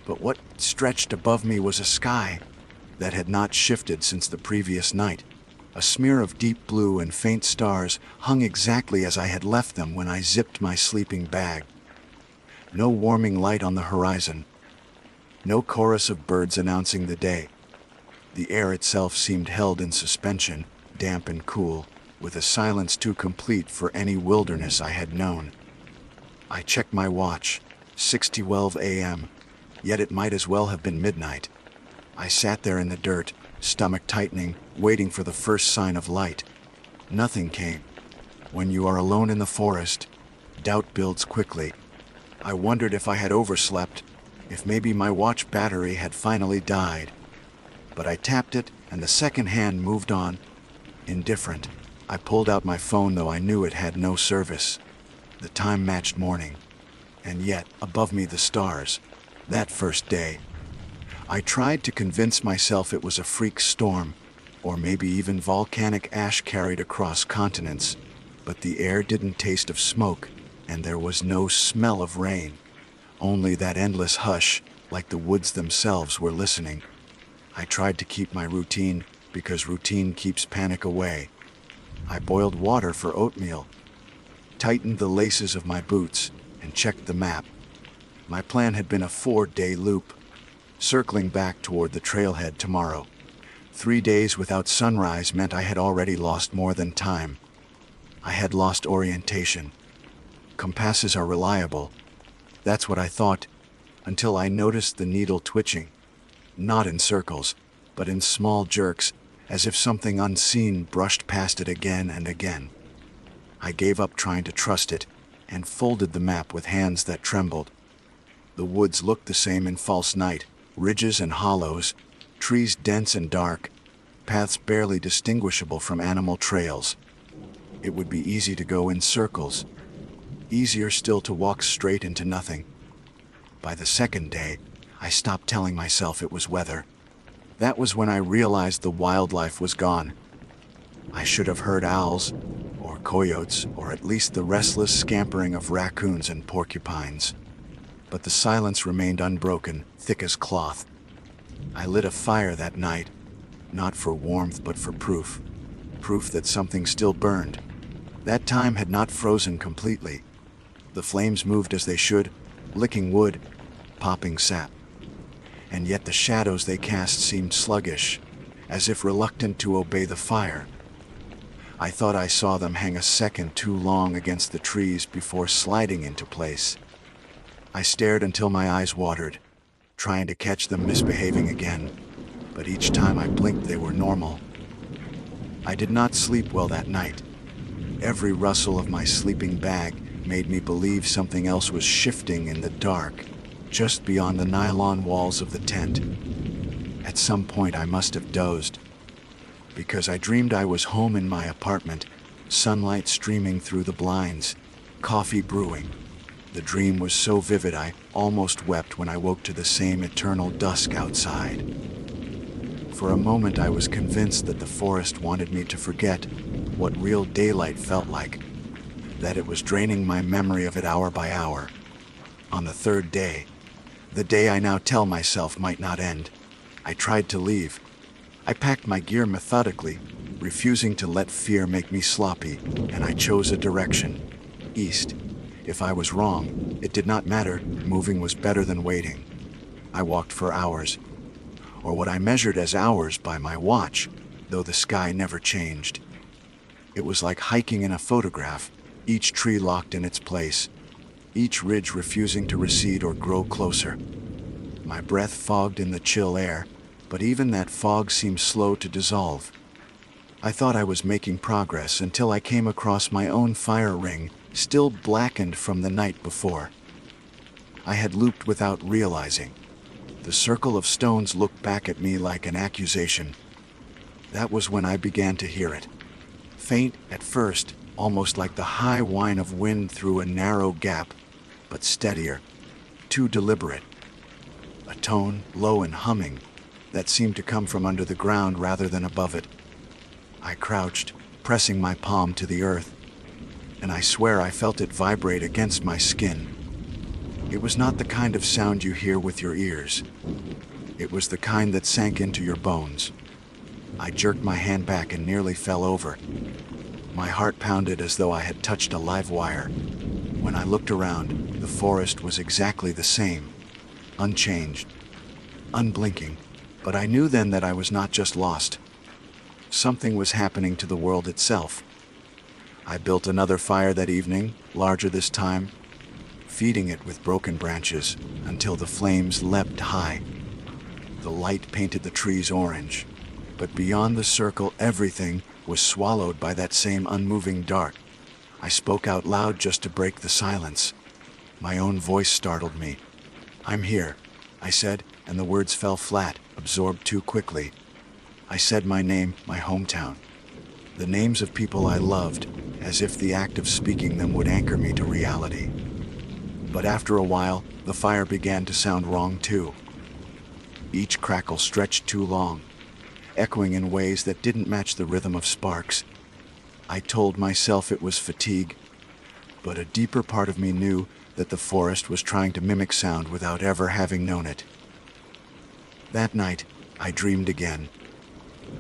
but what stretched above me was a sky that had not shifted since the previous night. A smear of deep blue and faint stars hung exactly as I had left them when I zipped my sleeping bag. No warming light on the horizon. No chorus of birds announcing the day. The air itself seemed held in suspension, damp and cool, with a silence too complete for any wilderness I had known. I checked my watch, 6:12 a.m., yet it might as well have been midnight. I sat there in the dirt, stomach tightening, waiting for the first sign of light. Nothing came. When you are alone in the forest, doubt builds quickly. I wondered if I had overslept, if maybe my watch battery had finally died. But I tapped it, and the second hand moved on. Indifferent. I pulled out my phone, though I knew it had no service. The time matched morning. And yet, above me the stars. That first day. I tried to convince myself it was a freak storm, or maybe even volcanic ash carried across continents, but the air didn't taste of smoke, and there was no smell of rain. Only that endless hush, like the woods themselves were listening. I tried to keep my routine, because routine keeps panic away. I boiled water for oatmeal, tightened the laces of my boots, and checked the map. My plan had been a 4-day loop, circling back toward the trailhead tomorrow. 3 days without sunrise meant I had already lost more than time. I had lost orientation. Compasses are reliable, That's what I thought, until I noticed the needle twitching, not in circles, but in small jerks, as if something unseen brushed past it again and again. I gave up trying to trust it and folded the map with hands that trembled. The woods looked the same in false night, ridges and hollows, trees dense and dark, paths barely distinguishable from animal trails. It would be easy to go in circles, easier still to walk straight into nothing. By the second day, I stopped telling myself it was weather. That was when I realized the wildlife was gone. I should have heard owls, or coyotes, or at least the restless scampering of raccoons and porcupines. But the silence remained unbroken, thick as cloth. I lit a fire that night, not for warmth but for proof. Proof that something still burned. That time had not frozen completely. The flames moved as they should, licking wood, popping sap. And yet the shadows they cast seemed sluggish, as if reluctant to obey the fire. I thought I saw them hang a second too long against the trees before sliding into place. I stared until my eyes watered, trying to catch them misbehaving again, but each time I blinked they were normal. I did not sleep well that night. Every rustle of my sleeping bag made me believe something else was shifting in the dark, just beyond the nylon walls of the tent. At some point I must have dozed, because I dreamed I was home in my apartment, sunlight streaming through the blinds, coffee brewing. The dream was so vivid I almost wept when I woke to the same eternal dusk outside. For a moment I was convinced that the forest wanted me to forget what real daylight felt like, that it was draining my memory of it hour by hour. On the third day, the day I now tell myself might not end, I tried to leave. I packed my gear methodically, refusing to let fear make me sloppy, and I chose a direction: east. If I was wrong, it did not matter. Moving was better than waiting. I walked for hours, or what I measured as hours by my watch, though the sky never changed. It was like hiking in a photograph, each tree locked in its place, each ridge refusing to recede or grow closer. My breath fogged in the chill air, but even that fog seemed slow to dissolve. I thought I was making progress until I came across my own fire ring, still blackened from the night before. I had looped without realizing. The circle of stones looked back at me like an accusation. That was when I began to hear it. Faint at first, almost like the high whine of wind through a narrow gap, but steadier, too deliberate. A tone, low and humming, that seemed to come from under the ground rather than above it. I crouched, pressing my palm to the earth, and I swear I felt it vibrate against my skin. It was not the kind of sound you hear with your ears. It was the kind that sank into your bones. I jerked my hand back and nearly fell over. My heart pounded as though I had touched a live wire. When I looked around, the forest was exactly the same, unchanged, unblinking. But I knew then that I was not just lost. Something was happening to the world itself. I built another fire that evening, larger this time, feeding it with broken branches until the flames leapt high. The light painted the trees orange, but beyond the circle everything was swallowed by that same unmoving dark. I spoke out loud just to break the silence. My own voice startled me. "I'm here," I said, and the words fell flat, absorbed too quickly. I said my name, my hometown, the names of people I loved, as if the act of speaking them would anchor me to reality. But after a while, the fire began to sound wrong too. Each crackle stretched too long, echoing in ways that didn't match the rhythm of sparks. I told myself it was fatigue, but a deeper part of me knew that the forest was trying to mimic sound without ever having known it. That night, I dreamed again.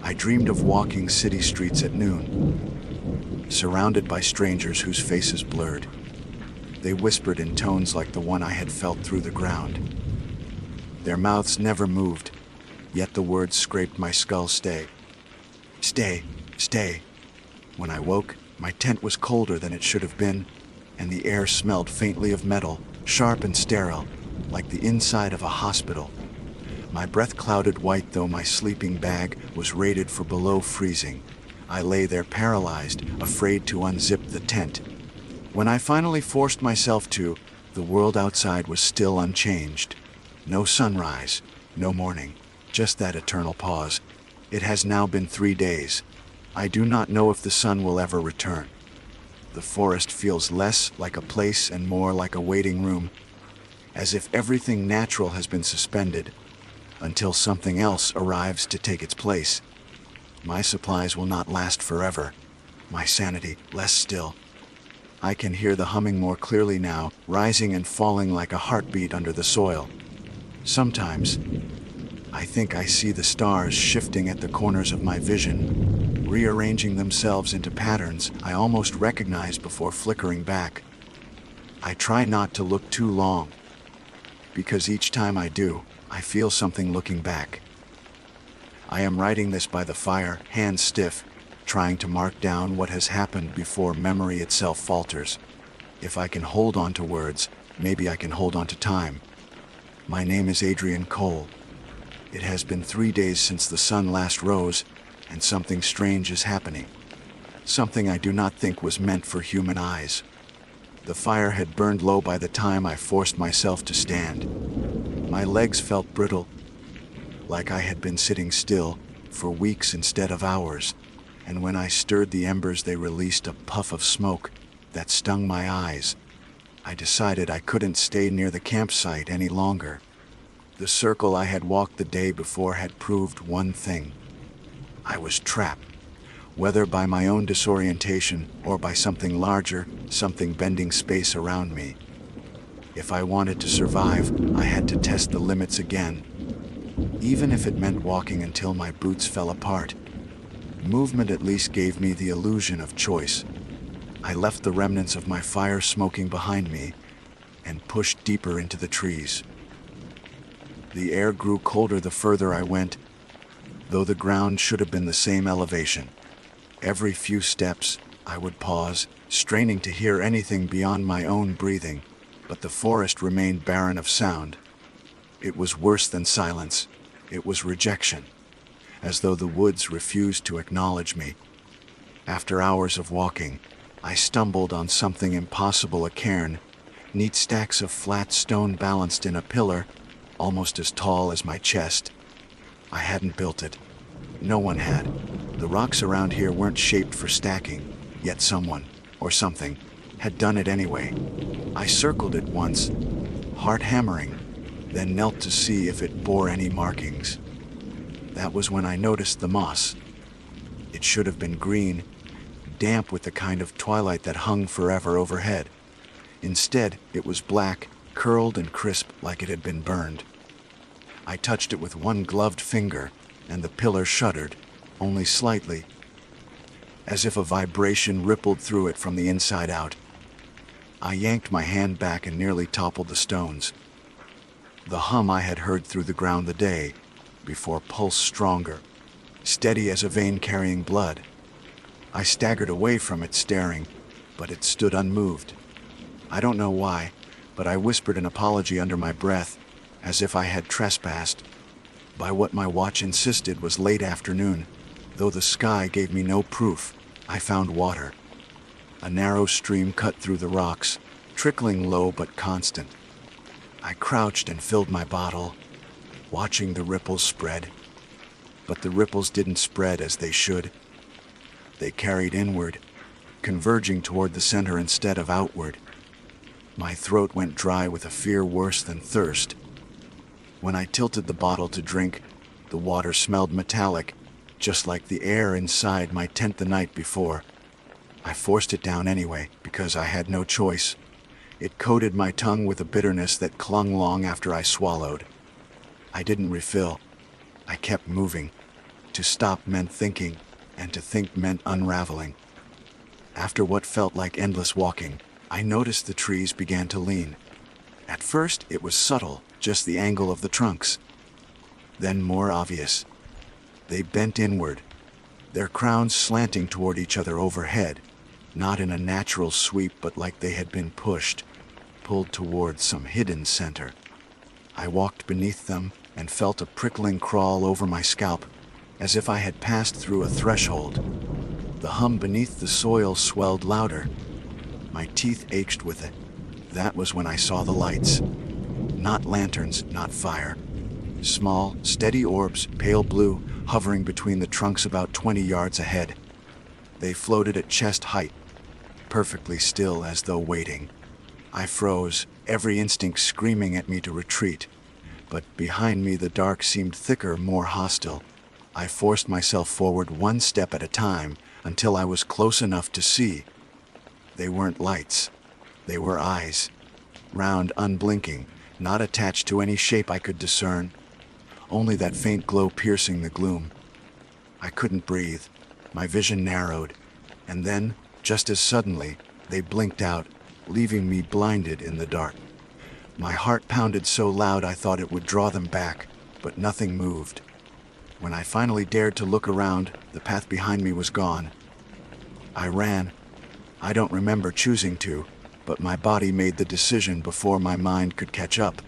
I dreamed of walking city streets at noon, surrounded by strangers whose faces blurred. They whispered in tones like the one I had felt through the ground. Their mouths never moved, yet the words scraped my skull. Stay, stay, stay. When I woke, my tent was colder than it should have been, and the air smelled faintly of metal, sharp and sterile, like the inside of a hospital. My breath clouded white, though my sleeping bag was rated for below freezing. I lay there paralyzed, afraid to unzip the tent. When I finally forced myself to, the world outside was still unchanged. No sunrise, no morning, just that eternal pause. It has now been 3 days. I do not know if the sun will ever return. The forest feels less like a place and more like a waiting room, as if everything natural has been suspended until something else arrives to take its place. My supplies will not last forever. My sanity less still. I can hear the humming more clearly now, rising and falling like a heartbeat under the soil. Sometimes, I think I see the stars shifting at the corners of my vision, rearranging themselves into patterns I almost recognize before flickering back. I try not to look too long, because each time I do, I feel something looking back. I am writing this by the fire, hands stiff, trying to mark down what has happened before memory itself falters. If I can hold on to words, maybe I can hold on to time. My name is Adrian Cole. It has been 3 days since the sun last rose, and something strange is happening. Something I do not think was meant for human eyes. The fire had burned low by the time I forced myself to stand. My legs felt brittle, like I had been sitting still for weeks instead of hours, and when I stirred the embers they released a puff of smoke that stung my eyes. I decided I couldn't stay near the campsite any longer. The circle I had walked the day before had proved one thing. I was trapped, whether by my own disorientation or by something larger, something bending space around me. If I wanted to survive, I had to test the limits again, even if it meant walking until my boots fell apart. Movement at least gave me the illusion of choice. I left the remnants of my fire smoking behind me and pushed deeper into the trees. The air grew colder the further I went, though the ground should have been the same elevation. Every few steps, I would pause, straining to hear anything beyond my own breathing, but the forest remained barren of sound. It was worse than silence. It was rejection, as though the woods refused to acknowledge me. After hours of walking, I stumbled on something impossible: a cairn, neat stacks of flat stone balanced in a pillar, almost as tall as my chest. I hadn't built it. No one had. The rocks around here weren't shaped for stacking, yet someone, or something, had done it anyway. I circled it once, heart hammering, then knelt to see if it bore any markings. That was when I noticed the moss. It should have been green, damp with the kind of twilight that hung forever overhead. Instead, it was black, curled and crisp like it had been burned. I touched it with one gloved finger, and the pillar shuddered, only slightly, as if a vibration rippled through it from the inside out. I yanked my hand back and nearly toppled the stones. The hum I had heard through the ground the day before pulsed stronger, steady as a vein carrying blood. I staggered away from it, staring, but it stood unmoved. I don't know why, but I whispered an apology under my breath, as if I had trespassed. By what my watch insisted was late afternoon, though the sky gave me no proof. I found water. A narrow stream cut through the rocks, trickling low but constant. I crouched and filled my bottle, watching the ripples spread. But the ripples didn't spread as they should. They carried inward, converging toward the center instead of outward. My throat went dry with a fear worse than thirst. When I tilted the bottle to drink, the water smelled metallic, just like the air inside my tent the night before. I forced it down anyway, because I had no choice. It coated my tongue with a bitterness that clung long after I swallowed. I didn't refill. I kept moving. To stop meant thinking, and to think meant unraveling. After what felt like endless walking, I noticed the trees began to lean. At first, it was subtle, just the angle of the trunks. Then more obvious. They bent inward, their crowns slanting toward each other overhead, not in a natural sweep but like they had been pushed. pulled towards some hidden center. I walked beneath them and felt a prickling crawl over my scalp, as if I had passed through a threshold. The hum beneath the soil swelled louder. My teeth ached with it. That was when I saw the lights. Not lanterns, not fire. Small, steady orbs, pale blue, hovering between the trunks about 20 yards ahead. They floated at chest height, perfectly still as though waiting. I froze, every instinct screaming at me to retreat. But behind me the dark seemed thicker, more hostile. I forced myself forward one step at a time until I was close enough to see. They weren't lights. They were eyes. Round, unblinking, not attached to any shape I could discern. Only that faint glow piercing the gloom. I couldn't breathe. My vision narrowed. And then, just as suddenly, they blinked out, leaving me blinded in the dark. My heart pounded so loud I thought it would draw them back, but nothing moved. When I finally dared to look around, the path behind me was gone. I ran. I don't remember choosing to, but my body made the decision before my mind could catch up.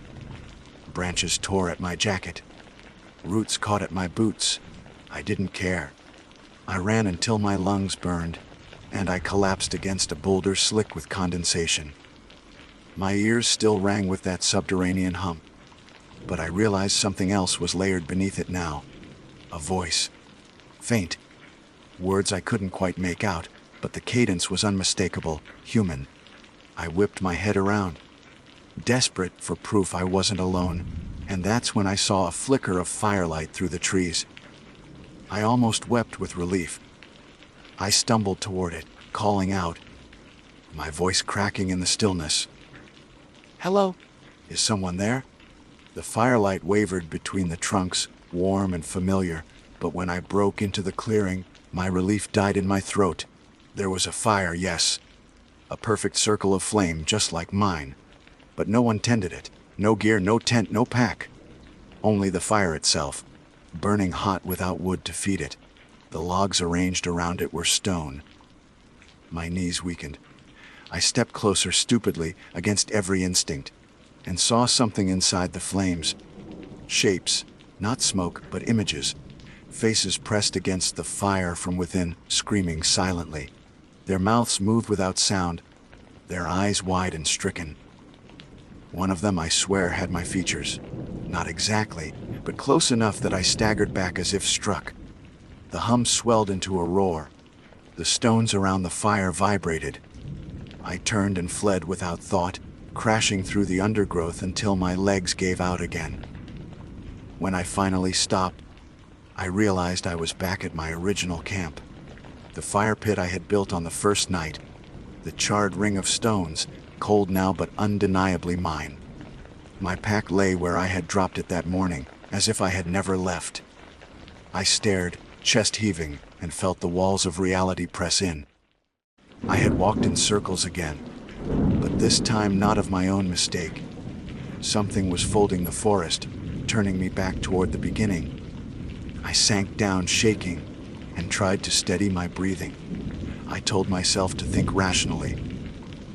Branches tore at my jacket. Roots caught at my boots. I didn't care. I ran until my lungs burned, and I collapsed against a boulder slick with condensation. My ears still rang with that subterranean hum, but I realized something else was layered beneath it now. A voice. Faint. Words I couldn't quite make out, but the cadence was unmistakable, human. I whipped my head around, desperate for proof I wasn't alone, and that's when I saw a flicker of firelight through the trees. I almost wept with relief. I stumbled toward it, calling out, my voice cracking in the stillness. Hello? Is someone there? The firelight wavered between the trunks, warm and familiar, but when I broke into the clearing, my relief died in my throat. There was a fire, yes. A perfect circle of flame, just like mine. But no one tended it. No gear, no tent, no pack. Only the fire itself, burning hot without wood to feed it. The logs arranged around it were stone. My knees weakened. I stepped closer stupidly against every instinct, and saw something inside the flames. Shapes, not smoke, but images. Faces pressed against the fire from within, screaming silently. Their mouths moved without sound, their eyes wide and stricken. One of them, I swear, had my features. Not exactly, but close enough that I staggered back as if struck. The hum swelled into a roar. The stones around the fire vibrated. I turned and fled without thought, crashing through the undergrowth until my legs gave out again. When I finally stopped, I realized I was back at my original camp. The fire pit I had built on the first night, the charred ring of stones, cold now but undeniably mine. My pack lay where I had dropped it that morning, as if I had never left. I stared, chest heaving, and felt the walls of reality press in. I had walked in circles again, but this time not of my own mistake. Something was folding the forest, turning me back toward the beginning. I sank down shaking and tried to steady my breathing. I told myself to think rationally,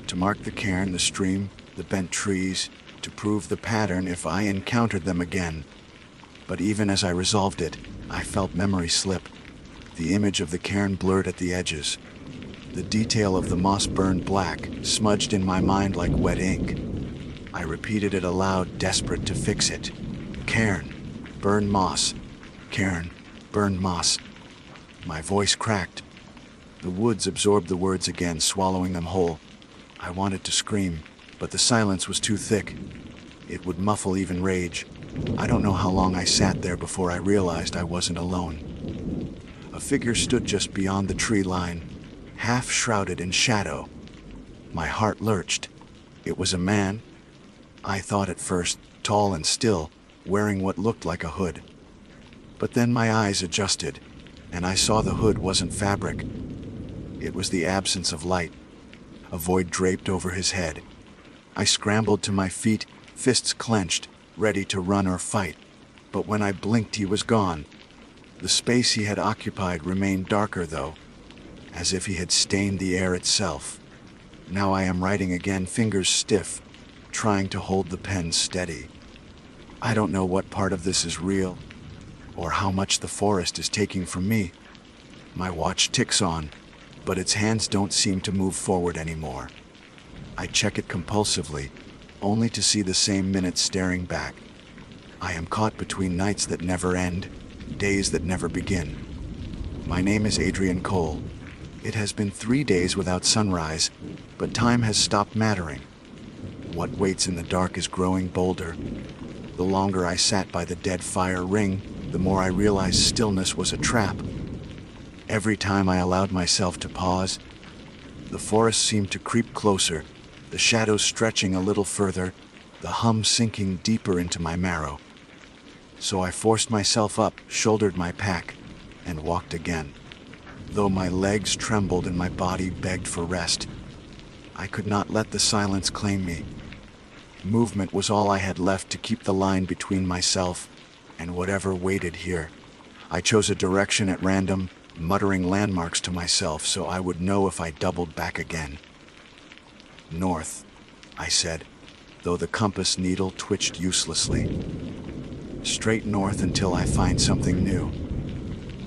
to mark the cairn, the stream, the bent trees, to prove the pattern if I encountered them again. But even as I resolved it, I felt memory slip. The image of the cairn blurred at the edges. The detail of the moss burned black, smudged in my mind like wet ink. I repeated it aloud, desperate to fix it. Cairn, burn moss. Cairn, burn moss. My voice cracked. The woods absorbed the words again, swallowing them whole. I wanted to scream, but the silence was too thick. It would muffle even rage. I don't know how long I sat there before I realized I wasn't alone. A figure stood just beyond the tree line, half shrouded in shadow. My heart lurched. It was a man. I thought at first, tall and still, wearing what looked like a hood. But then my eyes adjusted, and I saw the hood wasn't fabric. It was the absence of light. A void draped over his head. I scrambled to my feet, fists clenched, ready to run or fight. But when I blinked, he was gone. The space he had occupied remained darker, though, as if he had stained the air itself. Now I am writing again, fingers stiff, trying to hold the pen steady. I don't know what part of this is real, or how much the forest is taking from me. My watch ticks on, but its hands don't seem to move forward anymore. I check it compulsively, only to see the same minutes staring back. I am caught between nights that never end, days that never begin. My name is Adrian Cole. It has been 3 days without sunrise, but time has stopped mattering. What waits in the dark is growing bolder. The longer I sat by the dead fire ring, the more I realized stillness was a trap. Every time I allowed myself to pause, the forest seemed to creep closer, the shadows stretching a little further, the hum sinking deeper into my marrow. So I forced myself up, shouldered my pack, and walked again. Though my legs trembled and my body begged for rest, I could not let the silence claim me. Movement was all I had left to keep the line between myself and whatever waited here. I chose a direction at random, muttering landmarks to myself so I would know if I doubled back again. North, I said, though the compass needle twitched uselessly. Straight north until I find something new.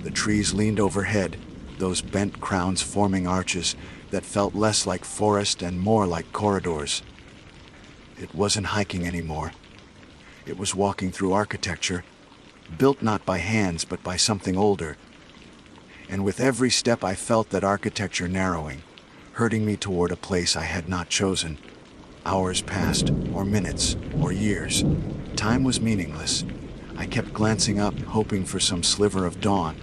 The trees leaned overhead, those bent crowns forming arches that felt less like forest and more like corridors. It wasn't hiking anymore. It was walking through architecture, built not by hands but by something older. And with every step I felt that architecture narrowing, herding me toward a place I had not chosen. Hours passed, or minutes, or years. Time was meaningless. I kept glancing up, hoping for some sliver of dawn,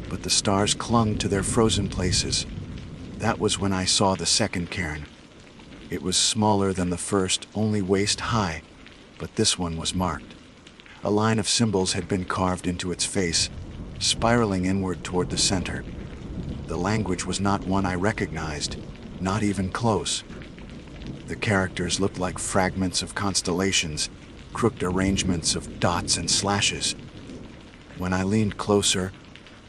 but the stars clung to their frozen places. That was when I saw the second cairn. It was smaller than the first, only waist high, but this one was marked. A line of symbols had been carved into its face, spiraling inward toward the center. The language was not one I recognized, not even close. The characters looked like fragments of constellations, crooked arrangements of dots and slashes. When I leaned closer,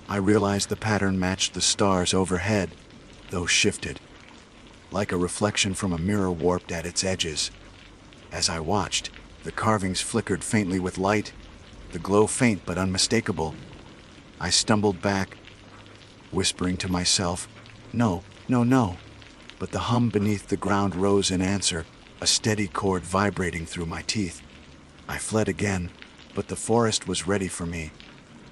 I realized the pattern matched the stars overhead, though shifted, like a reflection from a mirror warped at its edges. As I watched, the carvings flickered faintly with light, the glow faint but unmistakable. I stumbled back, whispering to myself, "No, no, no." But the hum beneath the ground rose in answer, a steady chord vibrating through my teeth. I fled again, but the forest was ready for me.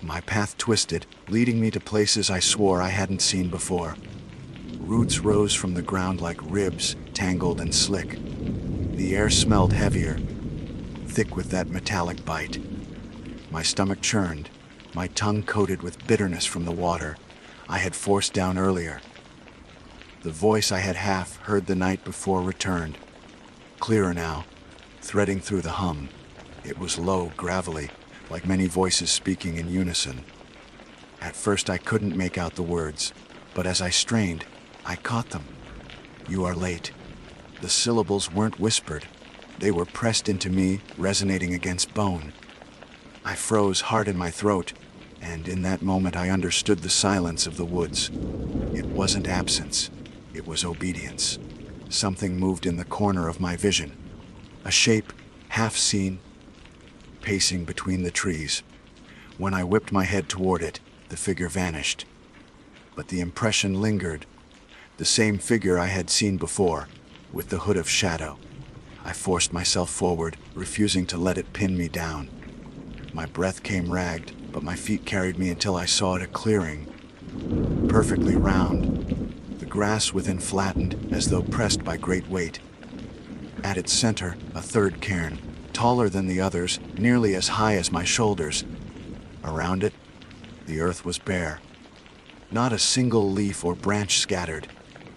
My path twisted, leading me to places I swore I hadn't seen before. Roots rose from the ground like ribs, tangled and slick. The air smelled heavier, thick with that metallic bite. My stomach churned, my tongue coated with bitterness from the water I had forced down earlier. The voice I had half heard the night before returned, clearer now, threading through the hum. It was low, gravelly, like many voices speaking in unison. At first I couldn't make out the words, but as I strained, I caught them. "You are late." The syllables weren't whispered. They were pressed into me, resonating against bone. I froze hard in my throat, and in that moment I understood the silence of the woods. It wasn't absence, it was obedience. Something moved in the corner of my vision. A shape, half seen, pacing between the trees. When I whipped my head toward it, the figure vanished. But the impression lingered. The same figure I had seen before, with the hood of shadow. I forced myself forward, refusing to let it pin me down. My breath came ragged, but my feet carried me until I saw it a clearing, perfectly round. The grass within flattened, as though pressed by great weight. At its center, a third cairn, taller than the others, nearly as high as my shoulders. Around it, the earth was bare. Not a single leaf or branch scattered,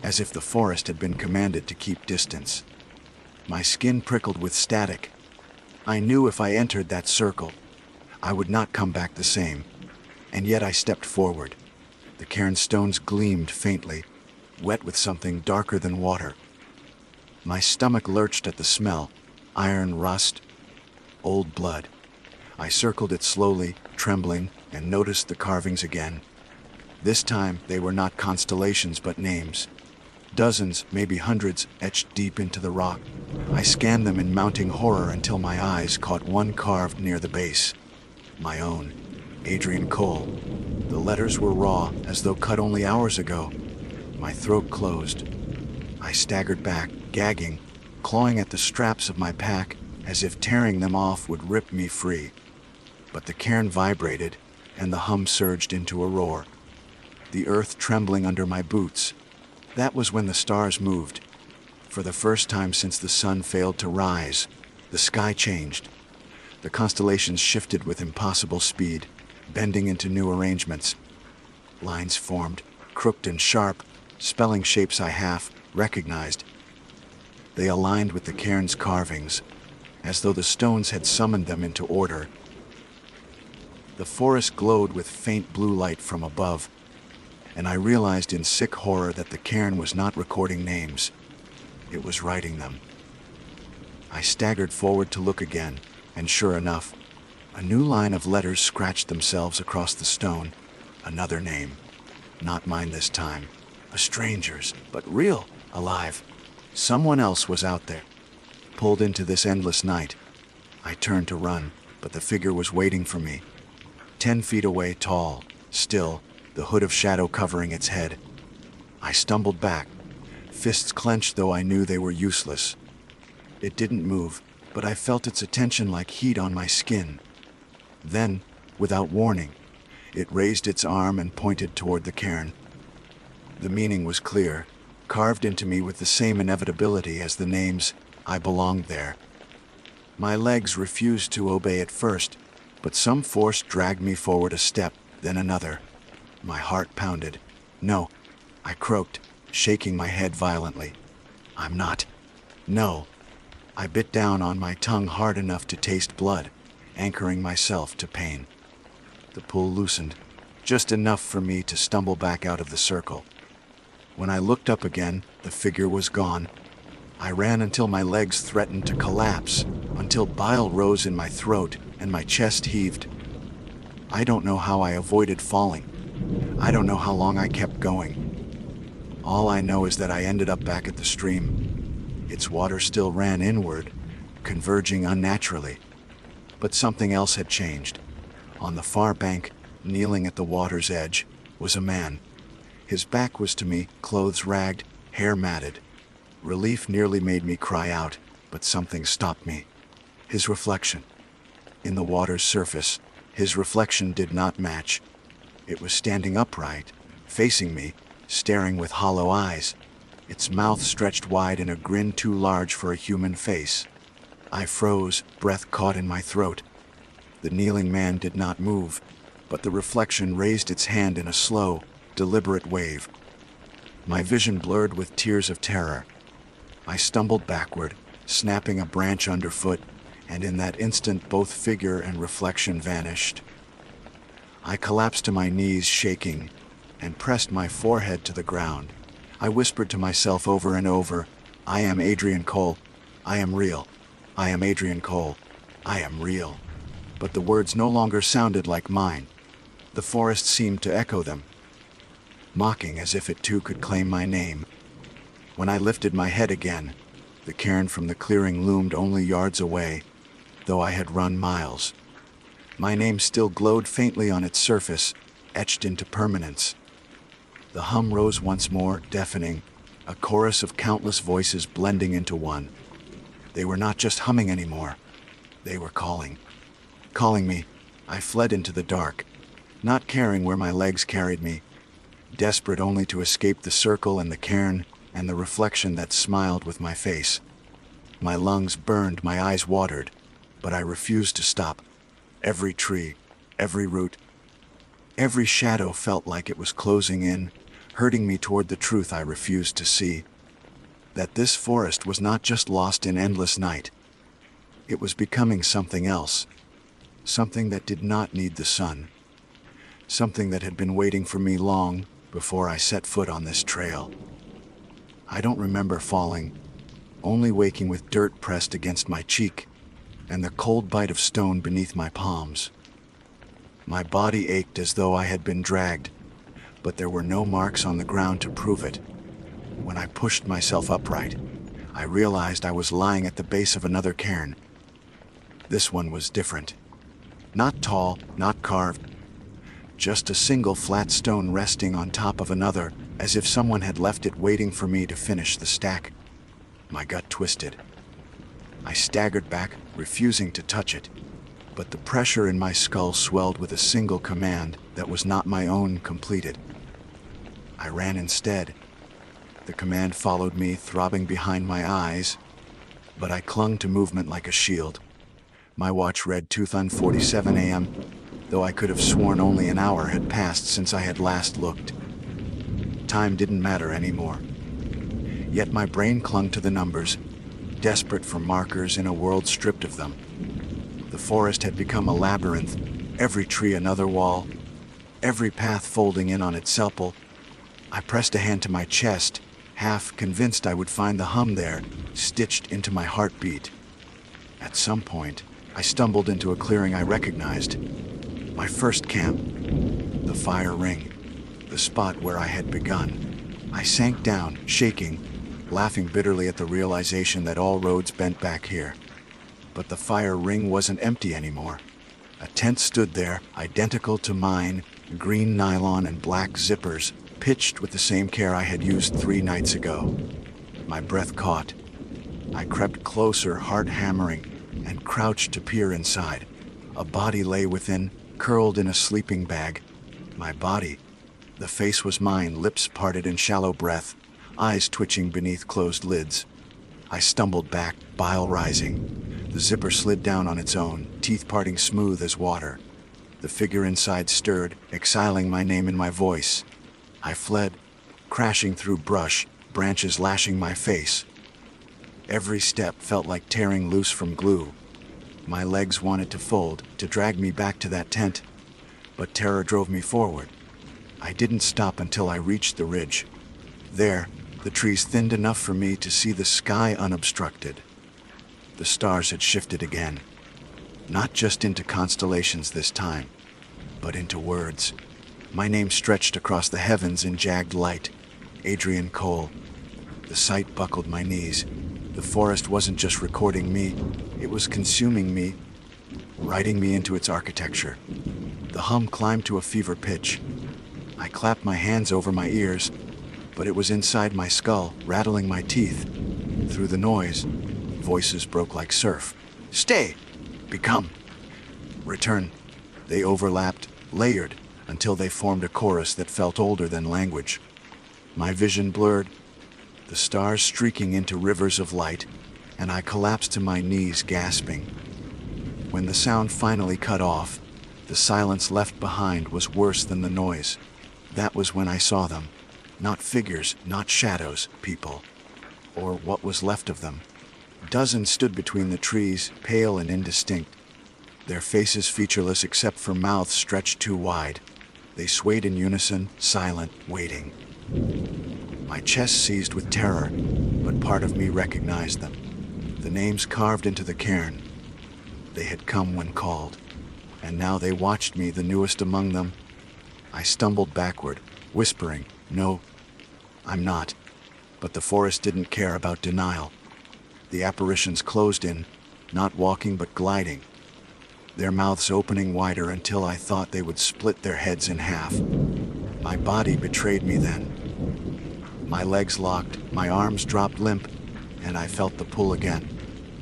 as if the forest had been commanded to keep distance. My skin prickled with static. I knew if I entered that circle, I would not come back the same, and yet I stepped forward. The cairn stones gleamed faintly, wet with something darker than water. My stomach lurched at the smell, iron rust, old blood. I circled it slowly, trembling, and noticed the carvings again. This time they were not constellations but names. Dozens, maybe hundreds, etched deep into the rock. I scanned them in mounting horror until my eyes caught one carved near the base. My own, Adrian Cole. The letters were raw, as though cut only hours ago. My throat closed. I staggered back, gagging, clawing at the straps of my pack, as if tearing them off would rip me free. But the cairn vibrated, and the hum surged into a roar. The earth trembling under my boots. That was when the stars moved. For the first time since the sun failed to rise, the sky changed. The constellations shifted with impossible speed, bending into new arrangements. Lines formed, crooked and sharp, spelling shapes I half recognized. They aligned with the cairn's carvings, as though the stones had summoned them into order. The forest glowed with faint blue light from above, and I realized in sick horror that the cairn was not recording names. It was writing them. I staggered forward to look again, and sure enough, a new line of letters scratched themselves across the stone. Another name. Not mine this time. A stranger's, but real, alive. Someone else was out there. Pulled into this endless night. I turned to run, but the figure was waiting for me. 10 feet away, tall, still, the hood of shadow covering its head. I stumbled back, fists clenched though I knew they were useless. It didn't move, but I felt its attention like heat on my skin. Then, without warning, it raised its arm and pointed toward the cairn. The meaning was clear, carved into me with the same inevitability as the names. I belonged there. My legs refused to obey at first, but some force dragged me forward a step, then another. My heart pounded. No, I croaked, shaking my head violently. I'm not. No. I bit down on my tongue hard enough to taste blood, anchoring myself to pain. The pull loosened, just enough for me to stumble back out of the circle. When I looked up again, the figure was gone. I ran until my legs threatened to collapse, until bile rose in my throat and my chest heaved. I don't know how I avoided falling. I don't know how long I kept going. All I know is that I ended up back at the stream. Its water still ran inward, converging unnaturally. But something else had changed. On the far bank, kneeling at the water's edge, was a man. His back was to me, clothes ragged, hair matted. Relief nearly made me cry out, but something stopped me. His reflection. In the water's surface, his reflection did not match. It was standing upright, facing me, staring with hollow eyes. Its mouth stretched wide in a grin too large for a human face. I froze, breath caught in my throat. The kneeling man did not move, but the reflection raised its hand in a slow, deliberate wave. My vision blurred with tears of terror. I stumbled backward, snapping a branch underfoot, and in that instant both figure and reflection vanished. I collapsed to my knees, shaking, and pressed my forehead to the ground. I whispered to myself over and over, I am Adrian Cole. I am real. I am Adrian Cole. I am real. But the words no longer sounded like mine. The forest seemed to echo them, mocking as if it too could claim my name. When I lifted my head again, the cairn from the clearing loomed only yards away, though I had run miles. My name still glowed faintly on its surface, etched into permanence. The hum rose once more, deafening, a chorus of countless voices blending into one. They were not just humming anymore. They were calling. Calling me. I fled into the dark, not caring where my legs carried me, desperate only to escape the circle and the cairn and the reflection that smiled with my face. My lungs burned, my eyes watered, but I refused to stop. Every tree, every root, every shadow felt like it was closing in, herding me toward the truth I refused to see. That this forest was not just lost in endless night. It was becoming something else. Something that did not need the sun. Something that had been waiting for me long before I set foot on this trail. I don't remember falling, only waking with dirt pressed against my cheek and the cold bite of stone beneath my palms. My body ached as though I had been dragged, but there were no marks on the ground to prove it. When I pushed myself upright, I realized I was lying at the base of another cairn. This one was different. Not tall, not carved, just a single flat stone resting on top of another, as if someone had left it waiting for me to finish the stack. My gut twisted. I staggered back, refusing to touch it, but the pressure in my skull swelled with a single command that was not my own completed. I ran instead. The command followed me, throbbing behind my eyes, but I clung to movement like a shield. My watch read 2:47 a.m., though I could have sworn only an hour had passed since I had last looked. Time didn't matter anymore. Yet my brain clung to the numbers, desperate for markers in a world stripped of them. The forest had become a labyrinth, every tree another wall, every path folding in on itself. I pressed a hand to my chest, half convinced I would find the hum there, stitched into my heartbeat. At some point, I stumbled into a clearing I recognized. My first camp, the fire ring, the spot where I had begun. I sank down, shaking, laughing bitterly at the realization that all roads bent back here. But the fire ring wasn't empty anymore. A tent stood there, identical to mine, green nylon and black zippers, pitched with the same care I had used 3 nights ago. My breath caught. I crept closer, heart hammering, and crouched to peer inside. A body lay within, curled in a sleeping bag. My body. The face was mine, lips parted in shallow breath, eyes twitching beneath closed lids. I stumbled back, bile rising. The zipper slid down on its own, teeth parting smooth as water. The figure inside stirred, exiling my name in my voice. I fled, crashing through brush, branches lashing my face. Every step felt like tearing loose from glue. My legs wanted to fold, to drag me back to that tent, but terror drove me forward. I didn't stop until I reached the ridge. There, the trees thinned enough for me to see the sky unobstructed. The stars had shifted again, not just into constellations this time, but into words. My name stretched across the heavens in jagged light. Adrian Cole. The sight buckled my knees. The forest wasn't just recording me, it was consuming me, writing me into its architecture. The hum climbed to a fever pitch. I clapped my hands over my ears, but it was inside my skull, rattling my teeth. Through the noise, voices broke like surf. Stay! Become! Return. They overlapped, layered, until they formed a chorus that felt older than language. My vision blurred, the stars streaking into rivers of light, and I collapsed to my knees, gasping. When the sound finally cut off, the silence left behind was worse than the noise. That was when I saw them. Not figures, not shadows, people. Or what was left of them. Dozens stood between the trees, pale and indistinct. Their faces featureless except for mouths stretched too wide. They swayed in unison, silent, waiting. My chest seized with terror, but part of me recognized them. The names carved into the cairn. They had come when called, and now they watched me, the newest among them. I stumbled backward, whispering, "No, I'm not." But the forest didn't care about denial. The apparitions closed in, not walking but gliding, their mouths opening wider until I thought they would split their heads in half. My body betrayed me then. My legs locked, my arms dropped limp, and I felt the pull again,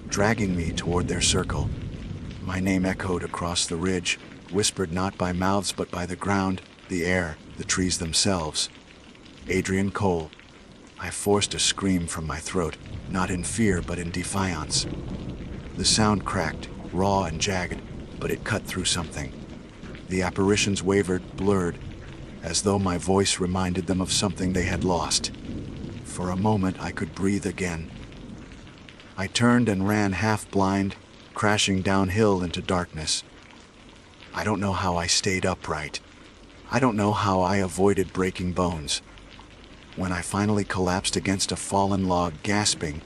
dragging me toward their circle. My name echoed across the ridge, whispered not by mouths but by the ground, the air, the trees themselves. Adrian Cole. I forced a scream from my throat, not in fear but in defiance. The sound cracked, raw and jagged, but it cut through something. The apparitions wavered, blurred, as though my voice reminded them of something they had lost. For a moment I could breathe again. I turned and ran half-blind, crashing downhill into darkness. I don't know how I stayed upright. I don't know how I avoided breaking bones. When I finally collapsed against a fallen log, gasping,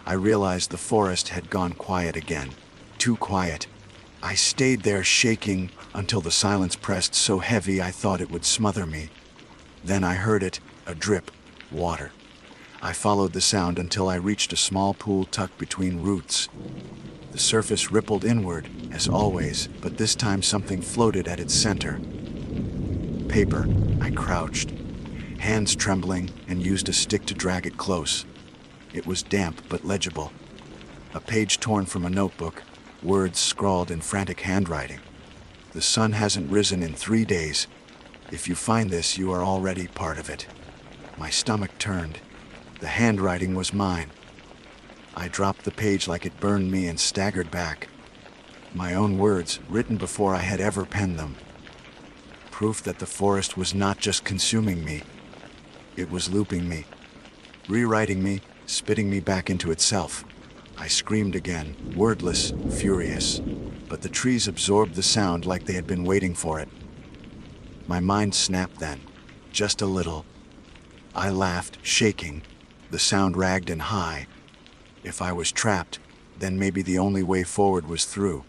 I realized the forest had gone quiet again. Too quiet. I stayed there shaking until the silence pressed so heavy I thought it would smother me. Then I heard it, a drip, water. I followed the sound until I reached a small pool tucked between roots. The surface rippled inward, as always, but this time something floated at its center. Paper. I crouched, hands trembling, and used a stick to drag it close. It was damp but legible. A page torn from a notebook, words scrawled in frantic handwriting. The sun hasn't risen in 3 days. If you find this, you are already part of it. My stomach turned. The handwriting was mine. I dropped the page like it burned me and staggered back. My own words, written before I had ever penned them. Proof that the forest was not just consuming me. It was looping me, rewriting me, spitting me back into itself. I screamed again, wordless, furious, but the trees absorbed the sound like they had been waiting for it. My mind snapped then, just a little. I laughed, shaking. The sound ragged and high. If I was trapped, then maybe the only way forward was through.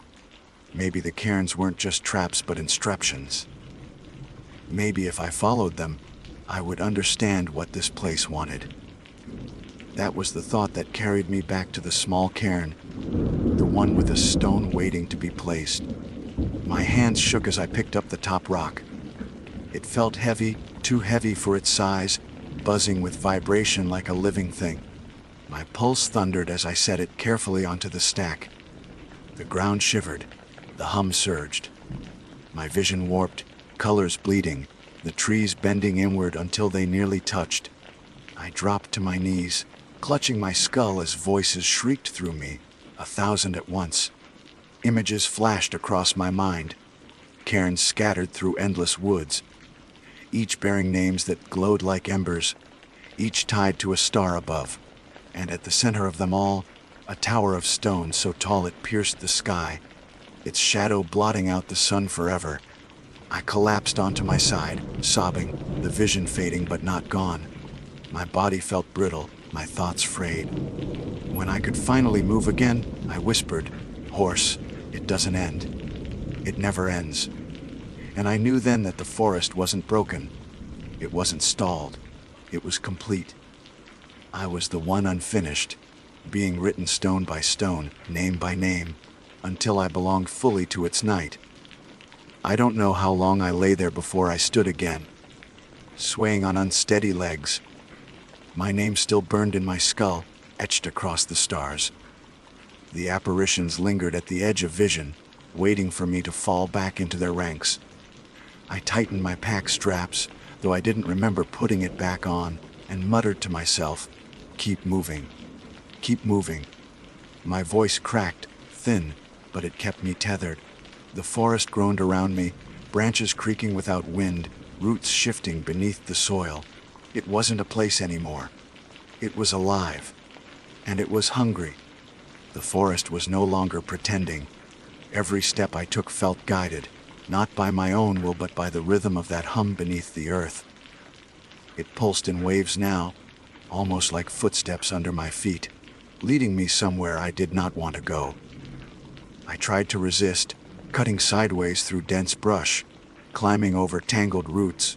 Maybe the cairns weren't just traps but instructions. Maybe if I followed them, I would understand what this place wanted. That was the thought that carried me back to the small cairn, the one with a stone waiting to be placed. My hands shook as I picked up the top rock. It felt heavy, too heavy for its size, buzzing with vibration like a living thing. My pulse thundered as I set it carefully onto the stack. The ground shivered, the hum surged. My vision warped, colors bleeding, the trees bending inward until they nearly touched. I dropped to my knees, clutching my skull as voices shrieked through me, 1,000 at once. Images flashed across my mind, cairns scattered through endless woods, each bearing names that glowed like embers, each tied to a star above, and at the center of them all, a tower of stone so tall it pierced the sky, its shadow blotting out the sun forever. I collapsed onto my side, sobbing, the vision fading but not gone. My body felt brittle, my thoughts frayed. When I could finally move again, I whispered, "Horse, it doesn't end. It never ends." And I knew then that the forest wasn't broken. It wasn't stalled. It was complete. I was the one unfinished, being written stone by stone, name by name, until I belonged fully to its night. I don't know how long I lay there before I stood again, swaying on unsteady legs. My name still burned in my skull, etched across the stars. The apparitions lingered at the edge of vision, waiting for me to fall back into their ranks. I tightened my pack straps, though I didn't remember putting it back on, and muttered to myself, "Keep moving. Keep moving." My voice cracked, thin, but it kept me tethered. The forest groaned around me, branches creaking without wind, roots shifting beneath the soil. It wasn't a place anymore. It was alive, and it was hungry. The forest was no longer pretending. Every step I took felt guided, not by my own will but by the rhythm of that hum beneath the earth. It pulsed in waves now, almost like footsteps under my feet, leading me somewhere I did not want to go. I tried to resist, cutting sideways through dense brush, climbing over tangled roots.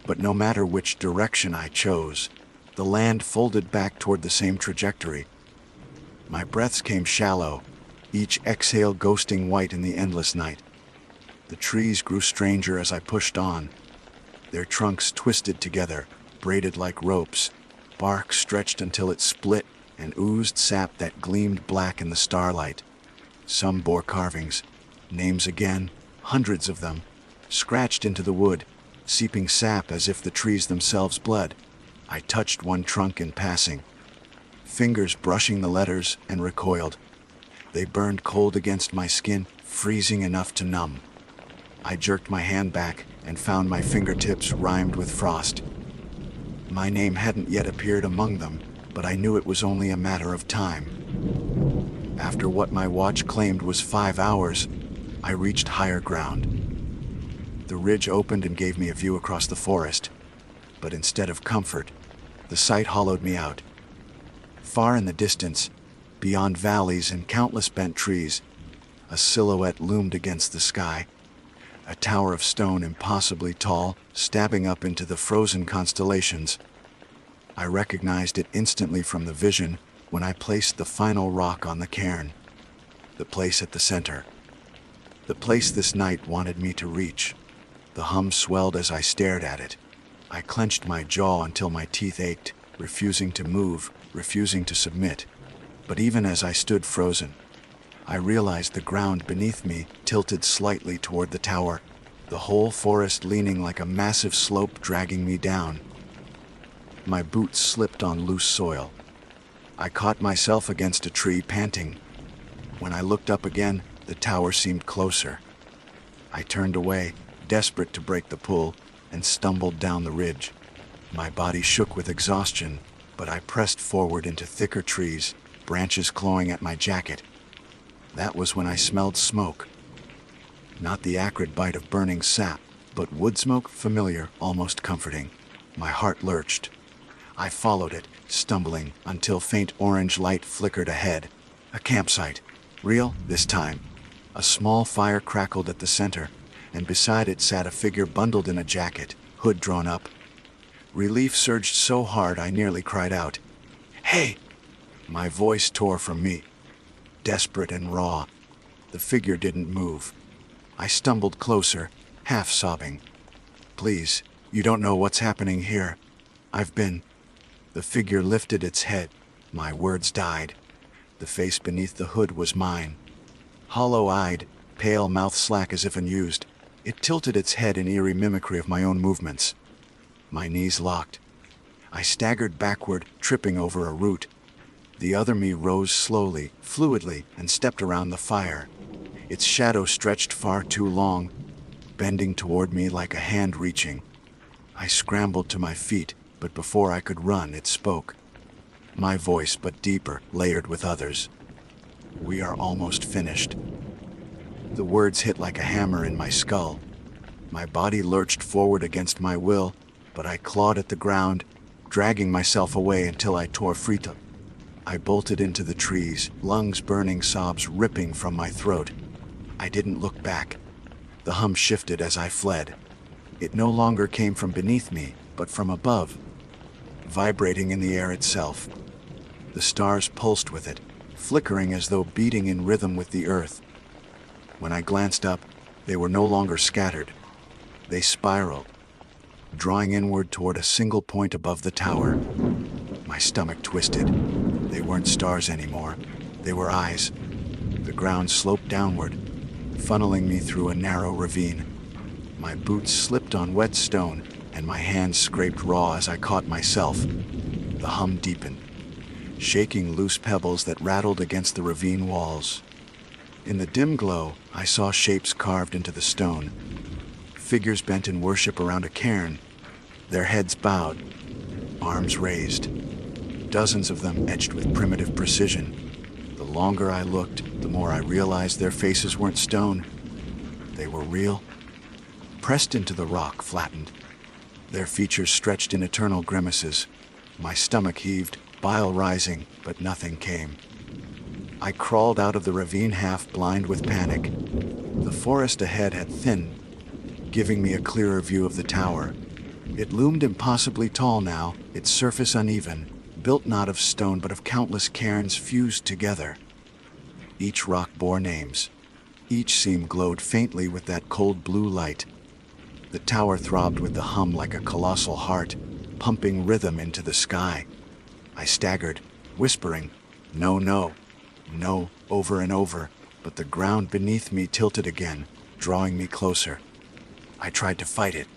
But no matter which direction I chose, the land folded back toward the same trajectory. My breaths came shallow, each exhale ghosting white in the endless night. The trees grew stranger as I pushed on, their trunks twisted together, braided like ropes, bark stretched until it split and oozed sap that gleamed black in the starlight. Some bore carvings, names again, hundreds of them, scratched into the wood, seeping sap as if the trees themselves bled. I touched one trunk in passing, fingers brushing the letters, and recoiled. They burned cold against my skin, freezing enough to numb. I jerked my hand back and found my fingertips rimed with frost. My name hadn't yet appeared among them, but I knew it was only a matter of time. After what my watch claimed was 5 hours, I reached higher ground. The ridge opened and gave me a view across the forest, but instead of comfort, the sight hollowed me out. Far in the distance, beyond valleys and countless bent trees, a silhouette loomed against the sky, a tower of stone impossibly tall, stabbing up into the frozen constellations. I recognized it instantly from the vision when I placed the final rock on the cairn. The place at the center. The place this night wanted me to reach. The hum swelled as I stared at it. I clenched my jaw until my teeth ached, refusing to move, refusing to submit. But even as I stood frozen, I realized the ground beneath me tilted slightly toward the tower, the whole forest leaning like a massive slope dragging me down. My boots slipped on loose soil. I caught myself against a tree, panting. When I looked up again, the tower seemed closer. I turned away, desperate to break the pull, and stumbled down the ridge. My body shook with exhaustion, but I pressed forward into thicker trees, branches clawing at my jacket. That was when I smelled smoke. Not the acrid bite of burning sap, but wood smoke, familiar, almost comforting. My heart lurched. I followed it, stumbling, until faint orange light flickered ahead. A campsite. Real, this time. A small fire crackled at the center, and beside it sat a figure bundled in a jacket, hood drawn up. Relief surged so hard I nearly cried out. "Hey!" My voice tore from me, desperate and raw. The figure didn't move. I stumbled closer, half sobbing. "Please, you don't know what's happening here. I've been..." The figure lifted its head. My words died. The face beneath the hood was mine. Hollow-eyed, pale mouth slack as if unused, it tilted its head in eerie mimicry of my own movements. My knees locked. I staggered backward, tripping over a root. The other me rose slowly, fluidly, and stepped around the fire. Its shadow stretched far too long, bending toward me like a hand reaching. I scrambled to my feet, but before I could run, it spoke. My voice, but deeper, layered with others. "We are almost finished." The words hit like a hammer in my skull. My body lurched forward against my will, but I clawed at the ground, dragging myself away until I tore free. I bolted into the trees, lungs burning, sobs ripping from my throat. I didn't look back. The hum shifted as I fled. It no longer came from beneath me, but from above, vibrating in the air itself. The stars pulsed with it, flickering as though beating in rhythm with the earth. When I glanced up, they were no longer scattered. They spiraled, drawing inward toward a single point above the tower. My stomach twisted. They weren't stars anymore. They were eyes. The ground sloped downward, funneling me through a narrow ravine. My boots slipped on wet stone, and my hands scraped raw as I caught myself. The hum deepened, shaking loose pebbles that rattled against the ravine walls. In the dim glow, I saw shapes carved into the stone. Figures bent in worship around a cairn, their heads bowed, arms raised. Dozens of them etched with primitive precision. The longer I looked, the more I realized their faces weren't stone. They were real, pressed into the rock, flattened. Their features stretched in eternal grimaces. My stomach heaved, bile rising, but nothing came. I crawled out of the ravine half blind with panic. The forest ahead had thinned, giving me a clearer view of the tower. It loomed impossibly tall now, its surface uneven, built not of stone but of countless cairns fused together. Each rock bore names. Each seam glowed faintly with that cold blue light. The tower throbbed with the hum like a colossal heart, pumping rhythm into the sky. I staggered, whispering, "No, no, no," over and over, but the ground beneath me tilted again, drawing me closer. I tried to fight it.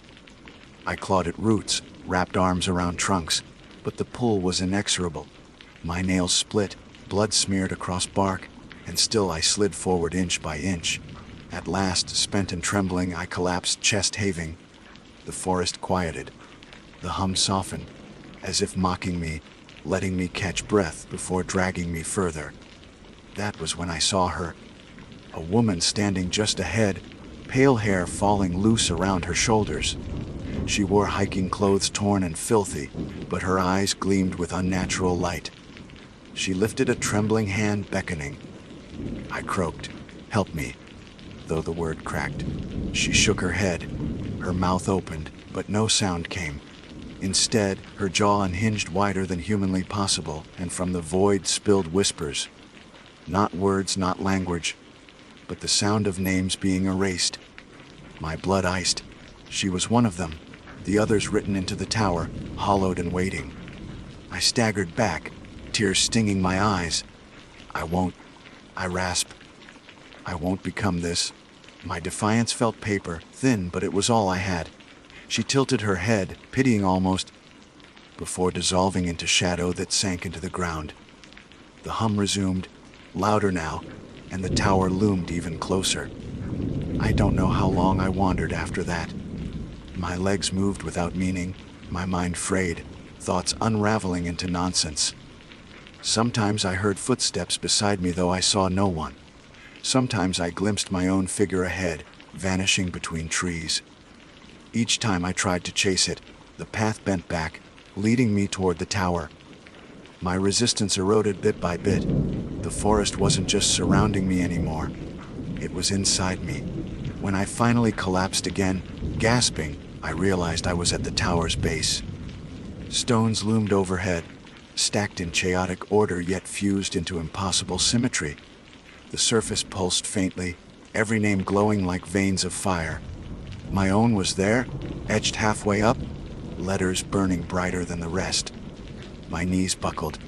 I clawed at roots, wrapped arms around trunks, but the pull was inexorable. My nails split, blood smeared across bark, and still I slid forward inch by inch. At last, spent and trembling, I collapsed, chest heaving. The forest quieted. The hum softened, as if mocking me, letting me catch breath before dragging me further. That was when I saw her. A woman standing just ahead, pale hair falling loose around her shoulders. She wore hiking clothes torn and filthy, but her eyes gleamed with unnatural light. She lifted a trembling hand, beckoning. I croaked, "Help me," though the word cracked. She shook her head. Her mouth opened, but no sound came. Instead, her jaw unhinged wider than humanly possible, and from the void spilled whispers. Not words, not language, but the sound of names being erased. My blood iced. She was one of them, the others written into the tower, hollowed and waiting. I staggered back, tears stinging my eyes. I rasped. I won't become this. My defiance felt paper, thin, but it was all I had. She tilted her head, pitying almost, before dissolving into shadow that sank into the ground. The hum resumed, louder now, and the tower loomed even closer. I don't know how long I wandered after that. My legs moved without meaning, my mind frayed, thoughts unraveling into nonsense. Sometimes I heard footsteps beside me, though I saw no one. Sometimes I glimpsed my own figure ahead, vanishing between trees. Each time I tried to chase it, the path bent back, leading me toward the tower. My resistance eroded bit by bit. The forest wasn't just surrounding me anymore. It was inside me. When I finally collapsed again, gasping, I realized I was at the tower's base. Stones loomed overhead, stacked in chaotic order yet fused into impossible symmetry. The surface pulsed faintly, every name glowing like veins of fire. My own was there, etched halfway up, letters burning brighter than the rest. My knees buckled.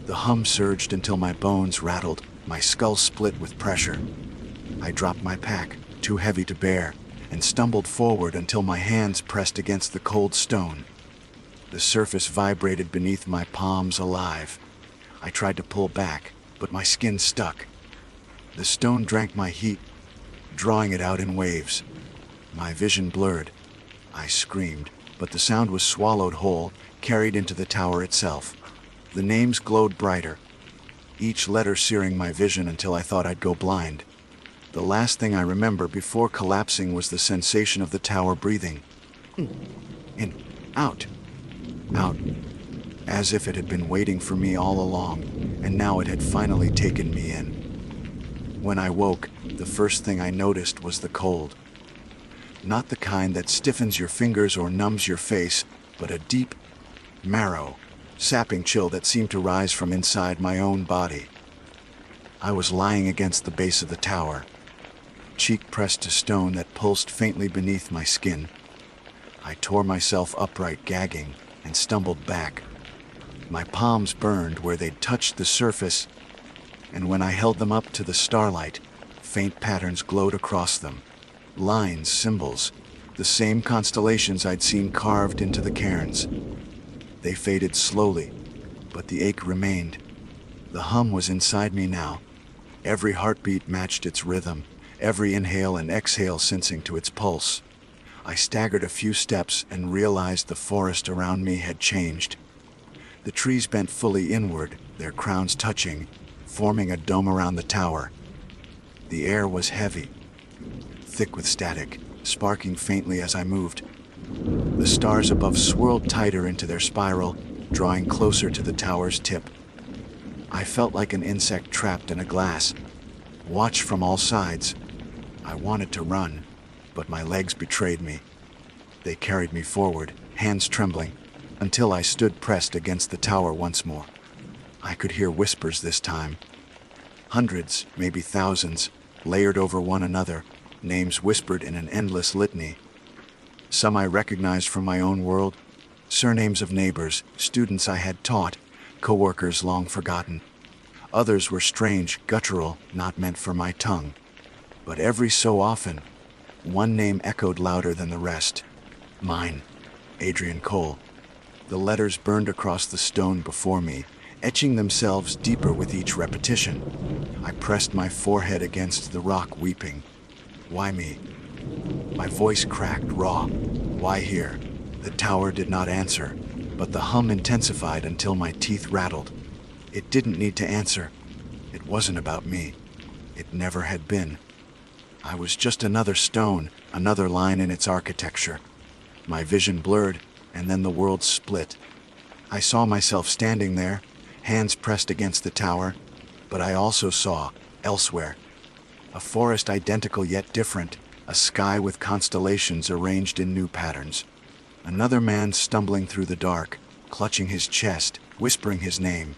The hum surged until my bones rattled, my skull split with pressure. I dropped my pack, too heavy to bear, and stumbled forward until my hands pressed against the cold stone. The surface vibrated beneath my palms, alive. I tried to pull back, but my skin stuck. The stone drank my heat, drawing it out in waves. My vision blurred. I screamed, but the sound was swallowed whole, carried into the tower itself. The names glowed brighter, each letter searing my vision until I thought I'd go blind. The last thing I remember before collapsing was the sensation of the tower breathing. In, out, out, as if it had been waiting for me all along, and now it had finally taken me in. When I woke, the first thing I noticed was the cold. Not the kind that stiffens your fingers or numbs your face, but a deep, marrow, sapping chill that seemed to rise from inside my own body. I was lying against the base of the tower, cheek pressed to stone that pulsed faintly beneath my skin. I tore myself upright, gagging, and stumbled back. My palms burned where they'd touched the surface, and when I held them up to the starlight, faint patterns glowed across them. Lines, symbols, the same constellations I'd seen carved into the cairns. They faded slowly, but the ache remained. The hum was inside me now. Every heartbeat matched its rhythm, every inhale and exhale sensing to its pulse. I staggered a few steps and realized the forest around me had changed. The trees bent fully inward, their crowns touching, forming a dome around the tower. The air was heavy, thick with static, sparking faintly as I moved. The stars above swirled tighter into their spiral, drawing closer to the tower's tip. I felt like an insect trapped in a glass, watched from all sides. I wanted to run, but my legs betrayed me. They carried me forward, hands trembling, until I stood pressed against the tower once more. I could hear whispers this time. Hundreds, maybe thousands, layered over one another, names whispered in an endless litany. Some I recognized from my own world, surnames of neighbors, students I had taught, co-workers long forgotten. Others were strange, guttural, not meant for my tongue. But every so often, one name echoed louder than the rest. Mine, Adrian Cole. The letters burned across the stone before me, etching themselves deeper with each repetition. I pressed my forehead against the rock, weeping. Why me? My voice cracked, raw. Why here? The tower did not answer, but the hum intensified until my teeth rattled. It didn't need to answer. It wasn't about me. It never had been. I was just another stone, another line in its architecture. My vision blurred, and then the world split. I saw myself standing there, hands pressed against the tower, but I also saw, elsewhere, a forest identical yet different, a sky with constellations arranged in new patterns, Another man stumbling through the dark, clutching his chest, whispering his name.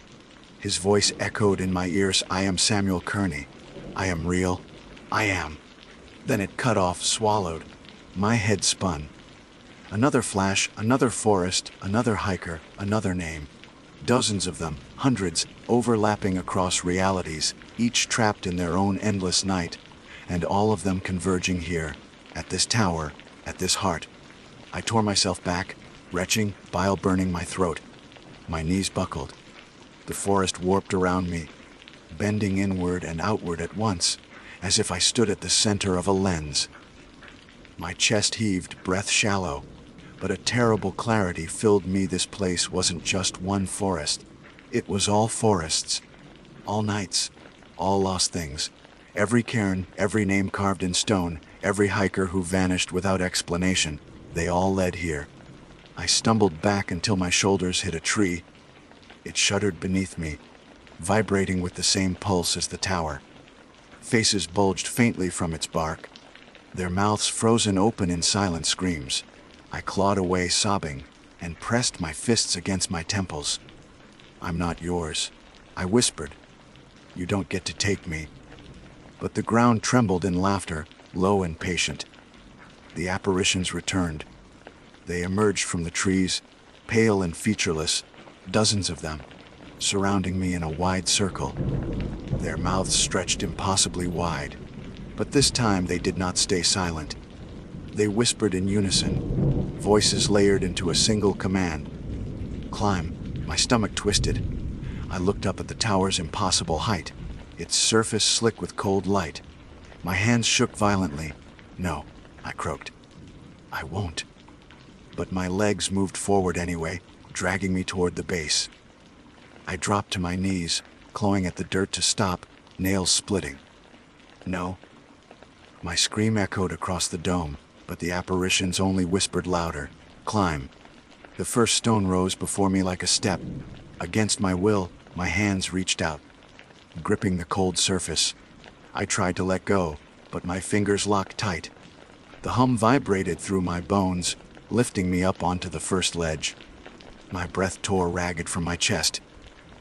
His voice echoed in my ears, "I am Samuel Kearney. I am real. I am." Then it cut off, swallowed. My head spun. Another flash, another forest, another hiker, another name. Dozens of them, hundreds, overlapping across realities, each trapped in their own endless night, and all of them converging here, at this tower, at this heart. I tore myself back, retching, bile burning my throat. My knees buckled. The forest warped around me, bending inward and outward at once, as if I stood at the center of a lens. My chest heaved, breath shallow, but a terrible clarity filled me. This place wasn't just one forest. It was all forests, all nights, all lost things. Every cairn, every name carved in stone, every hiker who vanished without explanation, they all led here. I stumbled back until my shoulders hit a tree. It shuddered beneath me, vibrating with the same pulse as the tower. Faces bulged faintly from its bark, their mouths frozen open in silent screams. I clawed away, sobbing, and pressed my fists against my temples. "I'm not yours," I whispered. "You don't get to take me." But the ground trembled in laughter, low and patient. The apparitions returned. They emerged from the trees, pale and featureless, dozens of them, surrounding me in a wide circle. Their mouths stretched impossibly wide, but this time they did not stay silent. They whispered in unison, voices layered into a single command. "Climb." My stomach twisted. I looked up at the tower's impossible height, its surface slick with cold light. My hands shook violently. "No," I croaked. "I won't." But my legs moved forward anyway, dragging me toward the base. I dropped to my knees, clawing at the dirt to stop, nails splitting. "No." My scream echoed across the dome, but the apparitions only whispered louder. "Climb." The first stone rose before me like a step. Against my will, my hands reached out, gripping the cold surface. I tried to let go, but my fingers locked tight. The hum vibrated through my bones, lifting me up onto the first ledge. My breath tore ragged from my chest.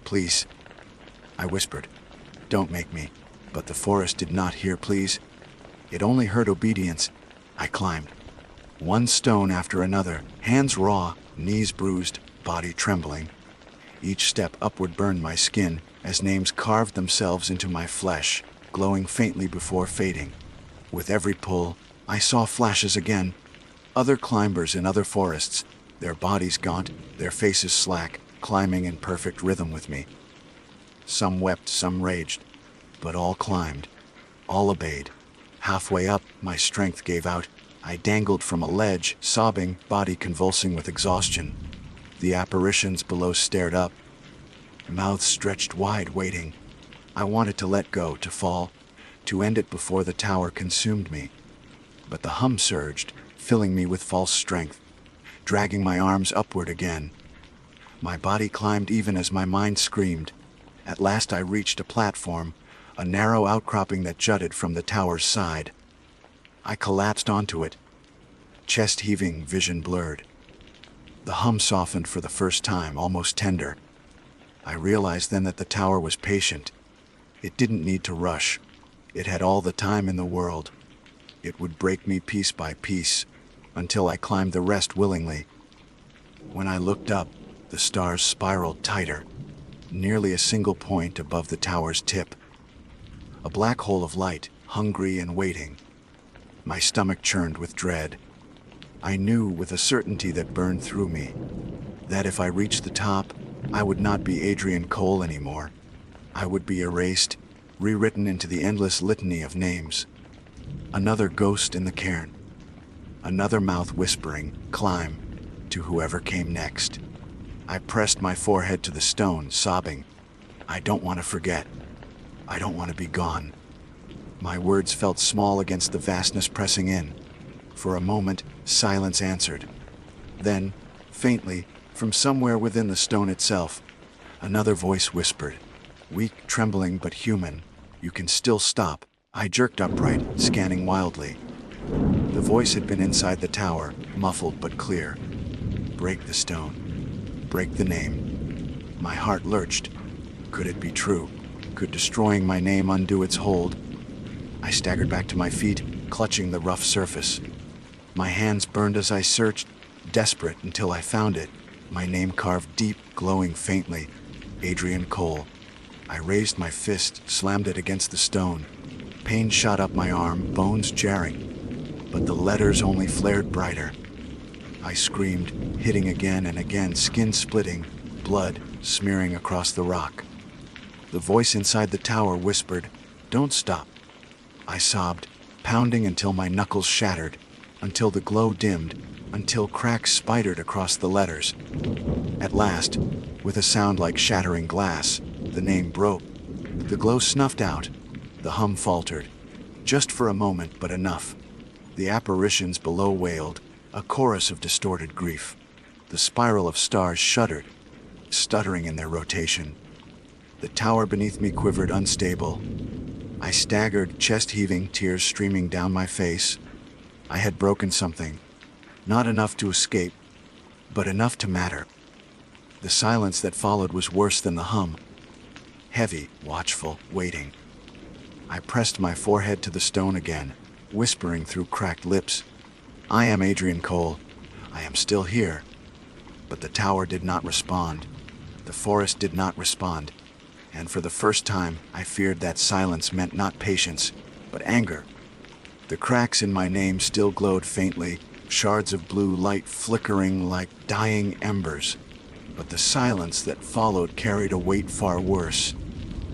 "Please," I whispered. "Don't make me." But the forest did not hear please. It only heard obedience. I climbed. One stone after another, hands raw, knees bruised, body trembling. Each step upward burned my skin as names carved themselves into my flesh, glowing faintly before fading. With every pull, I saw flashes again. Other climbers in other forests, their bodies gaunt, their faces slack, climbing in perfect rhythm with me. Some wept, some raged, but all climbed, all obeyed. Halfway up, my strength gave out. I dangled from a ledge, sobbing, body convulsing with exhaustion. The apparitions below stared up, mouths stretched wide, waiting. I wanted to let go, to fall, to end it before the tower consumed me. But the hum surged, filling me with false strength, dragging my arms upward again. My body climbed even as my mind screamed. At last I reached a platform, a narrow outcropping that jutted from the tower's side. I collapsed onto it, chest heaving, vision blurred. The hum softened for the first time, almost tender. I realized then that the tower was patient. It didn't need to rush. It had all the time in the world. It would break me piece by piece, until I climbed the rest willingly. When I looked up, the stars spiraled tighter, nearly a single point above the tower's tip. A black hole of light, hungry and waiting. My stomach churned with dread. I knew with a certainty that burned through me, that if I reached the top, I would not be Adrian Cole anymore. I would be erased, rewritten into the endless litany of names. Another ghost in the cairn. Another mouth whispering, "Climb," to whoever came next. I pressed my forehead to the stone, sobbing. I don't want to forget. I don't want to be gone. My words felt small against the vastness pressing in. For a moment, silence answered. Then, faintly, from somewhere within the stone itself, another voice whispered, weak, trembling, but human, "You can still stop." I jerked upright, scanning wildly. The voice had been inside the tower, muffled but clear. Break the stone. Break the name. My heart lurched. Could it be true? Could destroying my name undo its hold? I staggered back to my feet, clutching the rough surface. My hands burned as I searched, desperate until I found it. My name carved deep, glowing faintly. Adrian Cole. I raised my fist, slammed it against the stone. Pain shot up my arm, bones jarring. But the letters only flared brighter. I screamed, hitting again and again, skin splitting, blood smearing across the rock. The voice inside the tower whispered, "Don't stop." I sobbed, pounding until my knuckles shattered, until the glow dimmed, until cracks spidered across the letters. At last, with a sound like shattering glass, the name broke. The glow snuffed out. The hum faltered. Just for a moment, but enough. The apparitions below wailed, a chorus of distorted grief. The spiral of stars shuddered, stuttering in their rotation. The tower beneath me quivered unstable. I staggered, chest heaving, tears streaming down my face. I had broken something. Not enough to escape, but enough to matter. The silence that followed was worse than the hum. Heavy, watchful, waiting. I pressed my forehead to the stone again, whispering through cracked lips, "I am Adrian Cole. I am still here." But the tower did not respond. The forest did not respond. And for the first time, I feared that silence meant not patience, but anger. The cracks in my name still glowed faintly, shards of blue light flickering like dying embers. But the silence that followed carried a weight far worse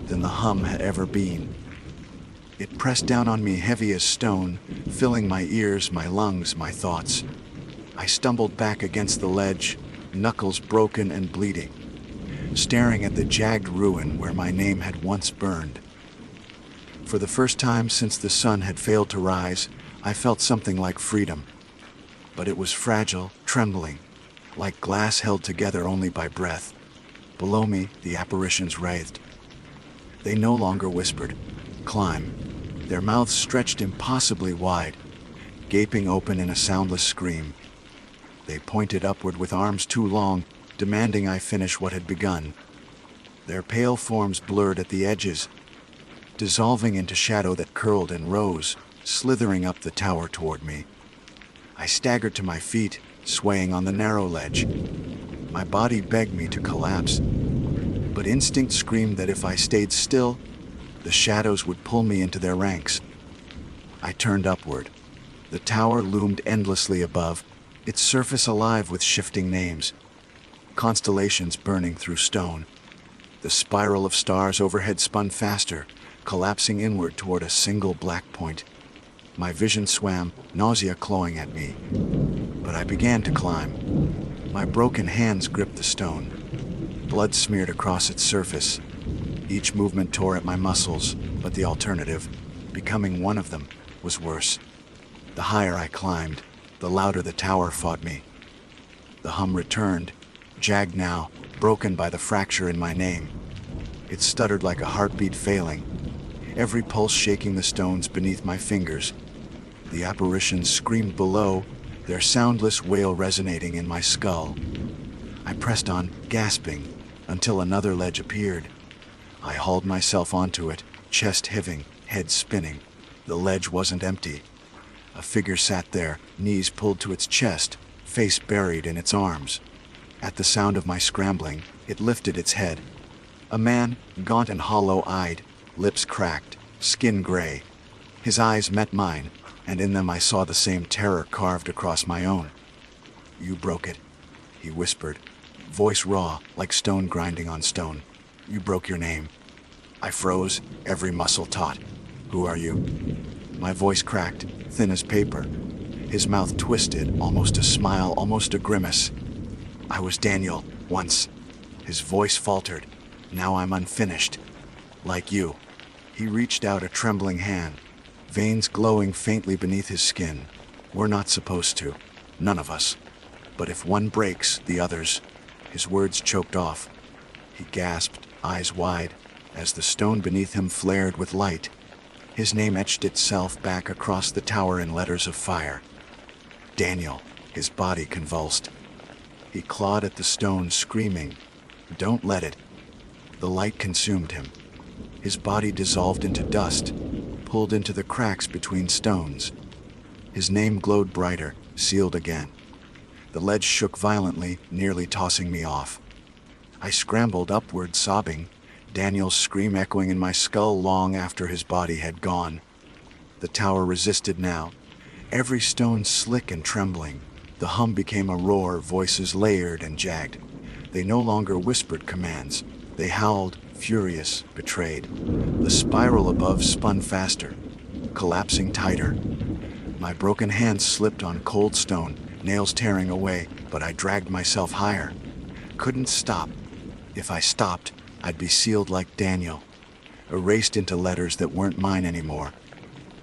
than the hum had ever been. It pressed down on me heavy as stone, filling my ears, my lungs, my thoughts. I stumbled back against the ledge, knuckles broken and bleeding, staring at the jagged ruin where my name had once burned. For the first time since the sun had failed to rise, I felt something like freedom. But it was fragile, trembling, like glass held together only by breath. Below me, the apparitions writhed. They no longer whispered, "Climb." Their mouths stretched impossibly wide, gaping open in a soundless scream. They pointed upward with arms too long, demanding I finish what had begun. Their pale forms blurred at the edges, dissolving into shadow that curled and rose, slithering up the tower toward me. I staggered to my feet, swaying on the narrow ledge. My body begged me to collapse, but instinct screamed that if I stayed still, the shadows would pull me into their ranks. I turned upward. The tower loomed endlessly above, its surface alive with shifting names, constellations burning through stone. The spiral of stars overhead spun faster, collapsing inward toward a single black point. My vision swam, nausea clawing at me. But I began to climb. My broken hands gripped the stone. Blood smeared across its surface. Each movement tore at my muscles, but the alternative, becoming one of them, was worse. The higher I climbed, the louder the tower fought me. The hum returned, jagged now, broken by the fracture in my name. It stuttered like a heartbeat failing, every pulse shaking the stones beneath my fingers. The apparitions screamed below, their soundless wail resonating in my skull. I pressed on, gasping, until another ledge appeared. I hauled myself onto it, chest heaving, head spinning. The ledge wasn't empty. A figure sat there, knees pulled to its chest, face buried in its arms. At the sound of my scrambling, it lifted its head. A man, gaunt and hollow-eyed, lips cracked, skin gray. His eyes met mine, and in them I saw the same terror carved across my own. "You broke it," he whispered, voice raw, like stone grinding on stone. "You broke your name." I froze, every muscle taut. "Who are you?" My voice cracked, thin as paper. His mouth twisted, almost a smile, almost a grimace. "I was Daniel, once." His voice faltered. "Now I'm unfinished. Like you." He reached out a trembling hand, veins glowing faintly beneath his skin. "We're not supposed to. None of us. But if one breaks, the others." His words choked off. He gasped, eyes wide, as the stone beneath him flared with light. His name etched itself back across the tower in letters of fire. Daniel, his body convulsed. He clawed at the stone, screaming, "Don't let it." The light consumed him. His body dissolved into dust, pulled into the cracks between stones. His name glowed brighter, sealed again. The ledge shook violently, nearly tossing me off. I scrambled upward, sobbing, Daniel's scream echoing in my skull long after his body had gone. The tower resisted now, every stone slick and trembling. The hum became a roar, voices layered and jagged. They no longer whispered commands. They howled, furious, betrayed. The spiral above spun faster, collapsing tighter. My broken hands slipped on cold stone, nails tearing away, but I dragged myself higher. Couldn't stop. If I stopped, I'd be sealed like Daniel, erased into letters that weren't mine anymore.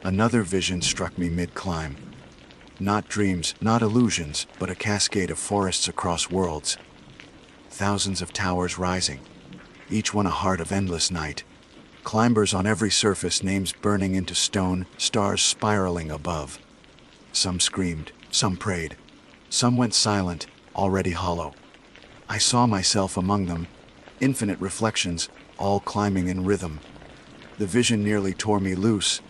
Another vision struck me mid-climb. Not dreams, not illusions, but a cascade of forests across worlds. Thousands of towers rising, each one a heart of endless night. Climbers on every surface, names burning into stone, stars spiraling above. Some screamed, some prayed, some went silent, already hollow. I saw myself among them, infinite reflections, all climbing in rhythm. The vision nearly tore me loose,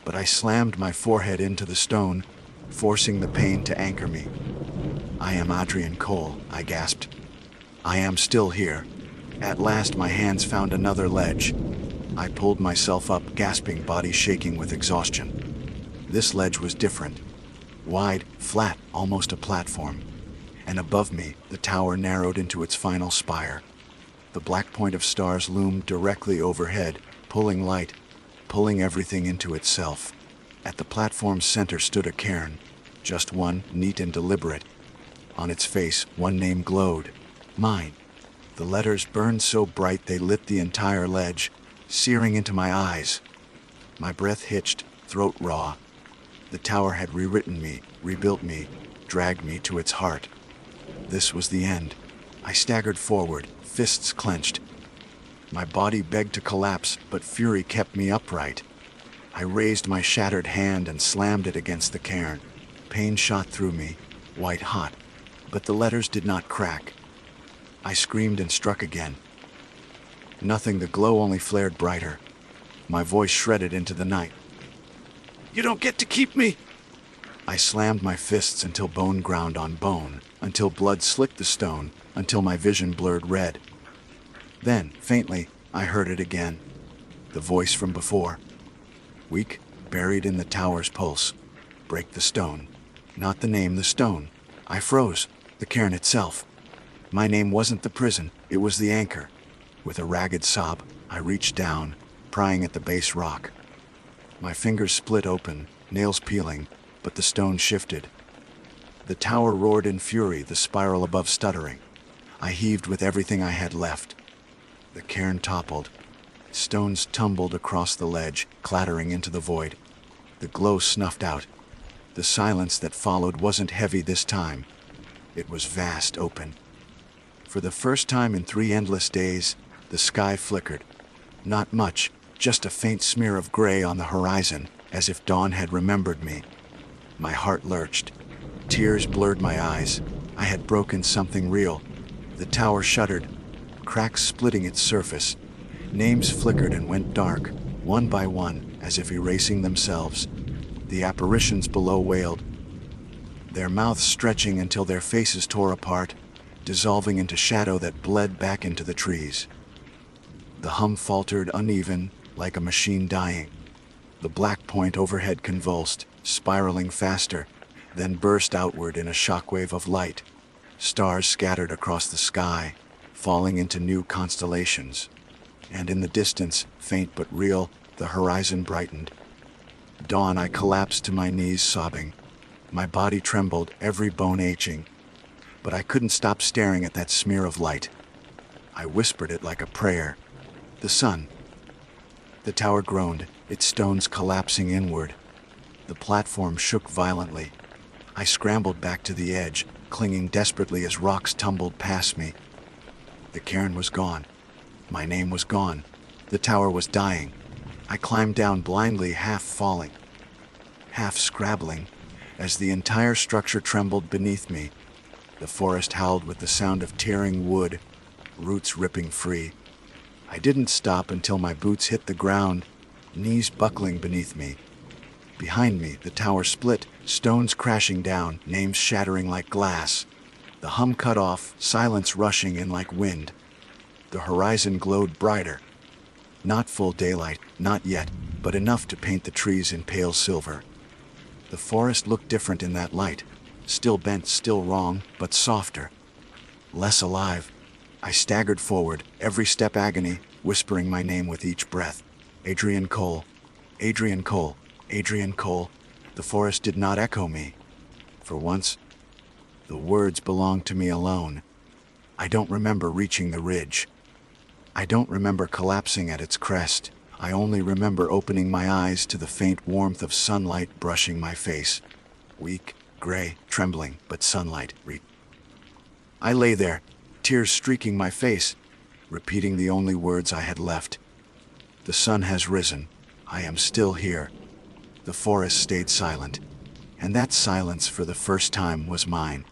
but I slammed my forehead into the stone, forcing the pain to anchor me. "I am Adrian Cole," I gasped. "I am still here." At last my hands found another ledge. I pulled myself up, gasping, body shaking with exhaustion. This ledge was different. Wide, flat, almost a platform. And above me, the tower narrowed into its final spire. The black point of stars loomed directly overhead, pulling light, pulling everything into itself. At the platform's center stood a cairn, just one, neat and deliberate. On its face, one name glowed, mine. The letters burned so bright they lit the entire ledge, searing into my eyes. My breath hitched, throat raw. The tower had rewritten me, rebuilt me, dragged me to its heart. This was the end. I staggered forward, fists clenched. My body begged to collapse, but fury kept me upright. I raised my shattered hand and slammed it against the cairn. Pain shot through me, white hot, but the letters did not crack. I screamed and struck again. Nothing, the glow only flared brighter. My voice shredded into the night. "You don't get to keep me!" I slammed my fists until bone ground on bone, until blood slicked the stone, until my vision blurred red. Then, faintly, I heard it again. The voice from before. Weak, buried in the tower's pulse. Break the stone. Not the name, the stone. I froze. The cairn itself. My name wasn't the prison, it was the anchor. With a ragged sob, I reached down, prying at the base rock. My fingers split open, nails peeling, but the stone shifted. The tower roared in fury, the spiral above stuttering. I heaved with everything I had left. The cairn toppled. Stones tumbled across the ledge, clattering into the void. The glow snuffed out. The silence that followed wasn't heavy this time. It was vast, open. For the first time in 3 endless days, the sky flickered. Not much, just a faint smear of gray on the horizon, as if dawn had remembered me. My heart lurched. Tears blurred my eyes. I had broken something real. The tower shuddered, cracks splitting its surface. Names flickered and went dark, one by one, as if erasing themselves. The apparitions below wailed, their mouths stretching until their faces tore apart, dissolving into shadow that bled back into the trees. The hum faltered, uneven, like a machine dying. The black point overhead convulsed, spiraling faster, then burst outward in a shockwave of light. Stars scattered across the sky, falling into new constellations. And in the distance, faint but real, the horizon brightened. Dawn, I collapsed to my knees, sobbing. My body trembled, every bone aching. But I couldn't stop staring at that smear of light. I whispered it like a prayer. The sun. The tower groaned, its stones collapsing inward. The platform shook violently. I scrambled back to the edge, clinging desperately as rocks tumbled past me. The cairn was gone. My name was gone. The tower was dying. I climbed down blindly, half falling, half scrabbling, as the entire structure trembled beneath me. The forest howled with the sound of tearing wood, roots ripping free. I didn't stop until my boots hit the ground, knees buckling beneath me. Behind me, the tower split, stones crashing down, names shattering like glass. The hum cut off, silence rushing in like wind. The horizon glowed brighter. Not full daylight, not yet, but enough to paint the trees in pale silver. The forest looked different in that light. Still bent, still wrong, but softer. Less alive. I staggered forward, every step agony, whispering my name with each breath. Adrian Cole. Adrian Cole. Adrian Cole. The forest did not echo me. For once, the words belonged to me alone. I don't remember reaching the ridge. I don't remember collapsing at its crest. I only remember opening my eyes to the faint warmth of sunlight brushing my face. Weak, gray, trembling, but sunlight. I lay there, tears streaking my face, repeating the only words I had left. The sun has risen. I am still here. The forest stayed silent, and that silence for the first time was mine.